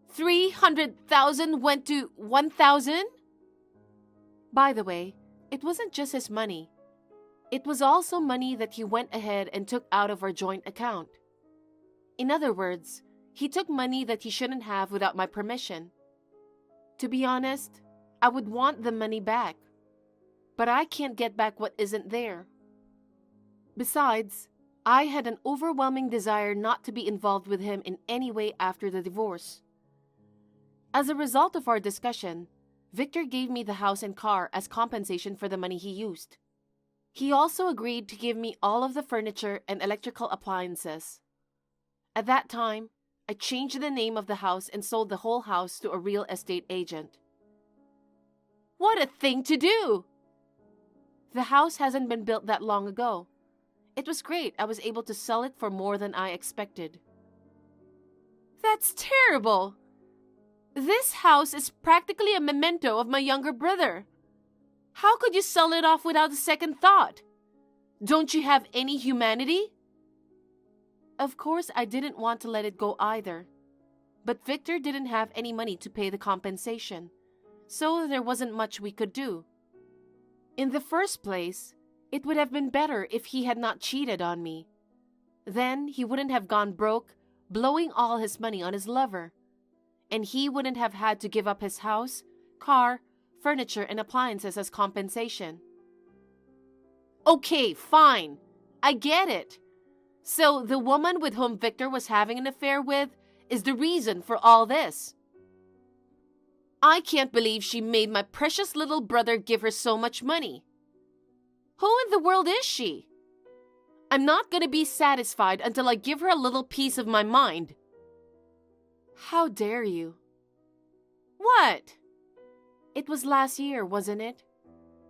300,000 went to 1,000? By the way, it wasn't just his money. It was also money that he went ahead and took out of our joint account. In other words, he took money that he shouldn't have without my permission. To be honest, I would want the money back, but I can't get back what isn't there. Besides, I had an overwhelming desire not to be involved with him in any way after the divorce. As a result of our discussion, Victor gave me the house and car as compensation for the money he used. He also agreed to give me all of the furniture and electrical appliances. At that time, I changed the name of the house and sold the whole house to a real estate agent. What a thing to do! The house hasn't been built that long ago. It was great. I was able to sell it for more than I expected. That's terrible! This house is practically a memento of my younger brother. How could you sell it off without a second thought? Don't you have any humanity? Of course, I didn't want to let it go either. But Victor didn't have any money to pay the compensation, so there wasn't much we could do. In the first place, it would have been better if he had not cheated on me. Then he wouldn't have gone broke, blowing all his money on his lover. And he wouldn't have had to give up his house, car, furniture, and appliances as compensation. Okay, fine. I get it. So the woman with whom Victor was having an affair with is the reason for all this. I can't believe she made my precious little brother give her so much money. Who in the world is she? I'm not going to be satisfied until I give her a little piece of my mind. How dare you? What? It was last year, wasn't it?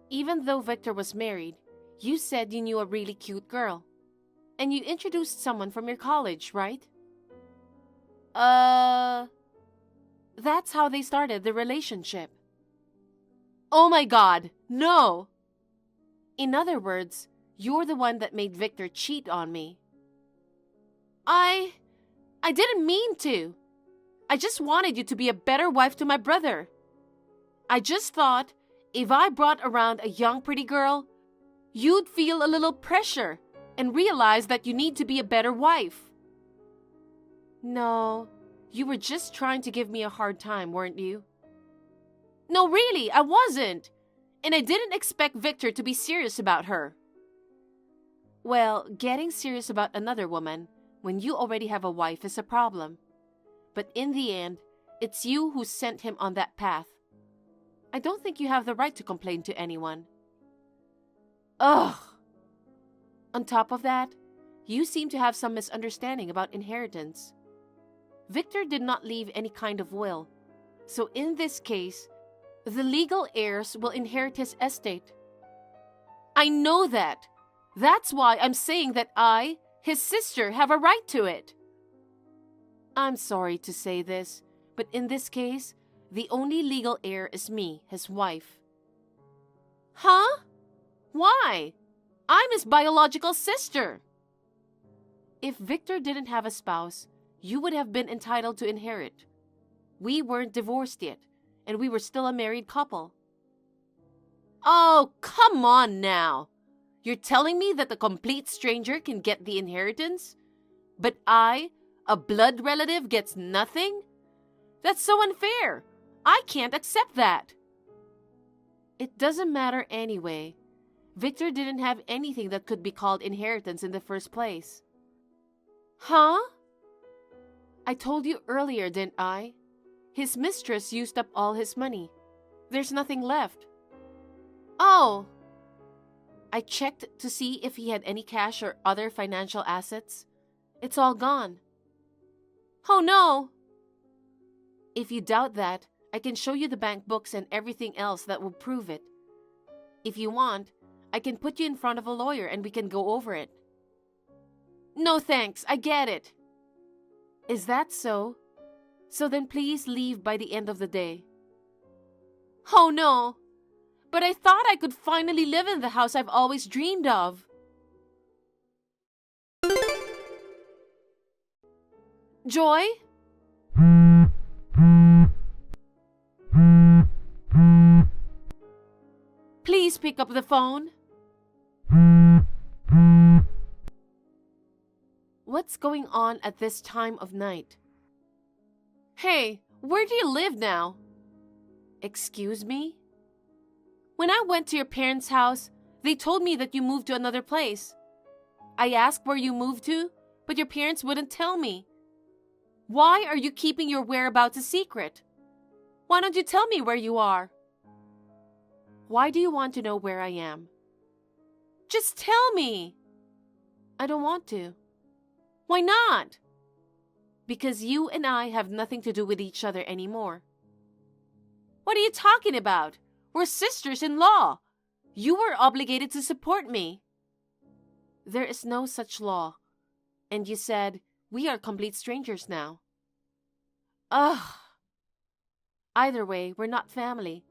Even though Victor was married, you said you knew a really cute girl. And you introduced someone from your college, right? That's how they started the relationship. Oh my God, no! In other words, you're the one that made Victor cheat on me. I didn't mean to. I just wanted you to be a better wife to my brother. I just thought if I brought around a young pretty girl, you'd feel a little pressure and realize that you need to be a better wife. No, you were just trying to give me a hard time, weren't you? No, really, I wasn't. And I didn't expect Victor to be serious about her. Well, getting serious about another woman when you already have a wife is a problem. But in the end, it's you who sent him on that path. I don't think you have the right to complain to anyone. Ugh! On top of that, you seem to have some misunderstanding about inheritance. Victor did not leave any kind of will, so in this case, the legal heirs will inherit his estate. I know that. That's why I'm saying that I, his sister, have a right to it. I'm sorry to say this, but in this case, the only legal heir is me, his wife. Huh? Why? I'm his biological sister. If Victor didn't have a spouse, you would have been entitled to inherit. We weren't divorced yet, and we were still a married couple. Oh, come on now. You're telling me that a complete stranger can get the inheritance? But I, a blood relative, gets nothing? That's so unfair. I can't accept that. It doesn't matter anyway. Victor didn't have anything that could be called inheritance in the first place. Huh? I told you earlier, didn't I? His mistress used up all his money. There's nothing left. Oh! I checked to see if he had any cash or other financial assets. It's all gone. Oh no! If you doubt that, I can show you the bank books and everything else that will prove it. If you want, I can put you in front of a lawyer and we can go over it. No thanks, I get it. Is that so? So then please leave by the end of the day. Oh no! But I thought I could finally live in the house I've always dreamed of. Joy? Please pick up the phone. What's going on at this time of night? Hey, where do you live now? Excuse me? When I went to your parents' house, they told me that you moved to another place. I asked where you moved to, but your parents wouldn't tell me. Why are you keeping your whereabouts a secret? Why don't you tell me where you are? Why do you want to know where I am? Just tell me. I don't want to. Why not? Because you and I have nothing to do with each other anymore. What are you talking about? We're sisters-in-law. You were obligated to support me. There is no such law. And you said, we are complete strangers now. Ugh. Either way, we're not family.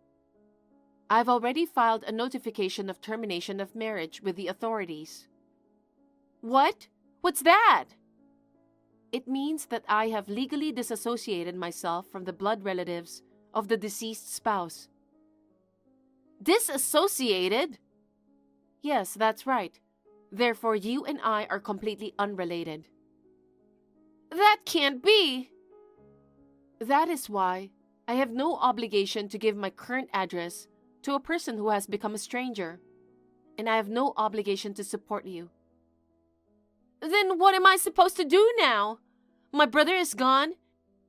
I've already filed a notification of termination of marriage with the authorities. What? What's that? It means that I have legally disassociated myself from the blood relatives of the deceased spouse. Disassociated? Yes, that's right. Therefore, you and I are completely unrelated. That can't be. That is why I have no obligation to give my current address to a person who has become a stranger, and I have no obligation to support you. Then what am I supposed to do now? My brother is gone,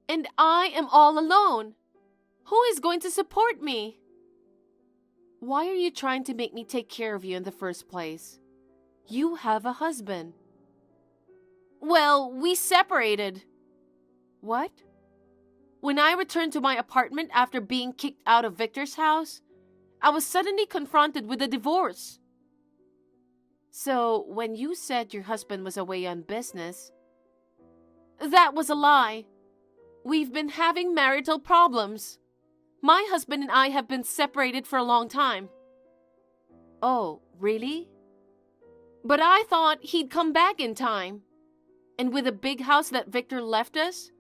and I am all alone. Who is going to support me? Why are you trying to make me take care of you in the first place? You have a husband. Well, we separated. What? When I returned to my apartment after being kicked out of Victor's house, I was suddenly confronted with a divorce. So, when you said your husband was away on business, that was a lie. We've been having marital problems. My husband and I have been separated for a long time. Oh, really? But I thought he'd come back in time. And with the big house that Victor left us,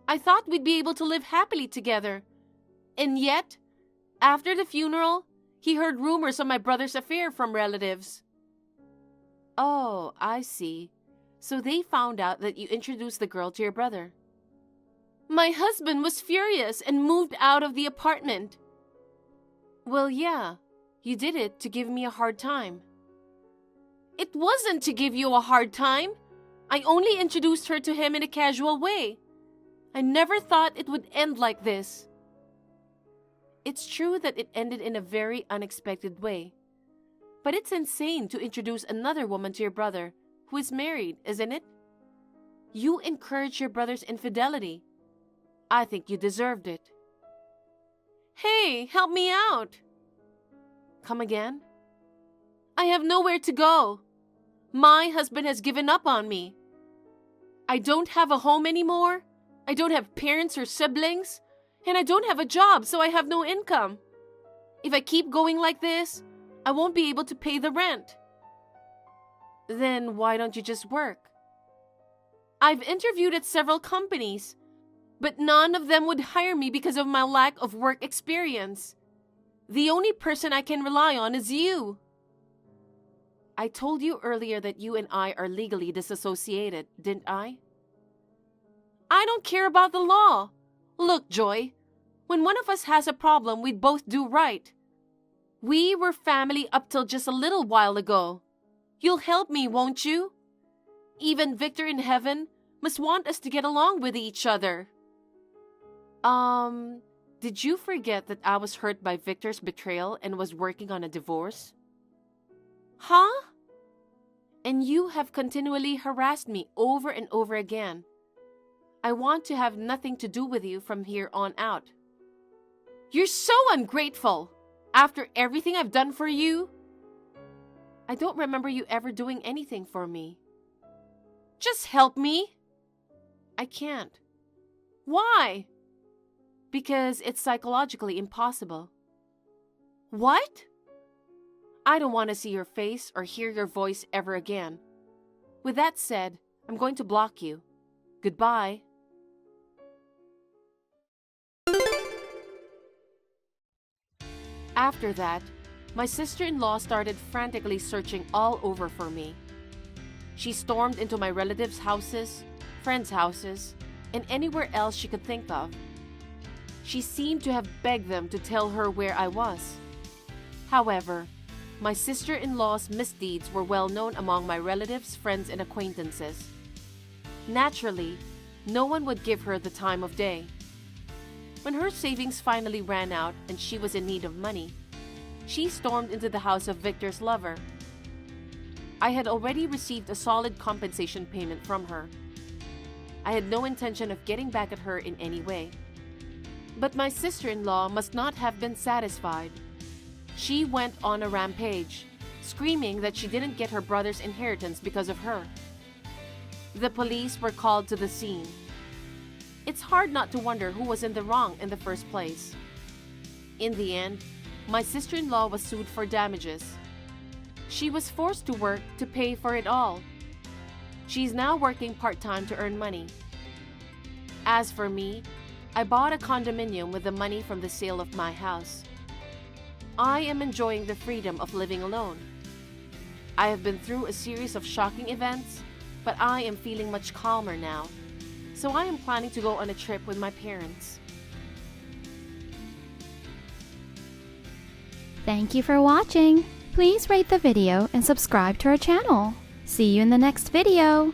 I thought we'd be able to live happily together. And yet, after the funeral, he heard rumors of my brother's affair from relatives. Oh, I see. So they found out that you introduced the girl to your brother. My husband was furious and moved out of the apartment. Well, yeah, you did it to give me a hard time. It wasn't to give you a hard time. I only introduced her to him in a casual way. I never thought it would end like this. It's true that it ended in a very unexpected way. But it's insane to introduce another woman to your brother who is married, isn't it? You encouraged your brother's infidelity. I think you deserved it. Hey, help me out. Come again? I have nowhere to go. My husband has given up on me. I don't have a home anymore. I don't have parents or siblings. And I don't have a job, so I have no income. If I keep going like this, I won't be able to pay the rent. Then why don't you just work? I've interviewed at several companies, but none of them would hire me because of my lack of work experience. The only person I can rely on is you. I told you earlier that you and I are legally disassociated, didn't I? I don't care about the law. Look, Joy, when one of us has a problem, we'd both do right. We were family up till just a little while ago. You'll help me, won't you? Even Victor in heaven must want us to get along with each other. Did you forget that I was hurt by Victor's betrayal and was working on a divorce? Huh? And you have continually harassed me over and over again. I want to have nothing to do with you from here on out. You're so ungrateful. After everything I've done for you, I don't remember you ever doing anything for me. Just help me. I can't. Why? Because it's psychologically impossible. What? I don't want to see your face or hear your voice ever again. With that said, I'm going to block you. Goodbye. After that, my sister-in-law started frantically searching all over for me. She stormed into my relatives' houses, friends' houses, and anywhere else she could think of. She seemed to have begged them to tell her where I was. However, my sister-in-law's misdeeds were well known among my relatives, friends, and acquaintances. Naturally, no one would give her the time of day. When her savings finally ran out and she was in need of money, she stormed into the house of Victor's lover. I had already received a solid compensation payment from her. I had no intention of getting back at her in any way. But my sister-in-law must not have been satisfied. She went on a rampage, screaming that she didn't get her brother's inheritance because of her. The police were called to the scene. It's hard not to wonder who was in the wrong in the first place. In the end, my sister-in-law was sued for damages. She was forced to work to pay for it all. She's now working part-time to earn money. As for me, I bought a condominium with the money from the sale of my house. I am enjoying the freedom of living alone. I have been through a series of shocking events, but I am feeling much calmer now, so I am planning to go on a trip with my parents. Thank you for watching. Please rate the video and subscribe to our channel. See you in the next video.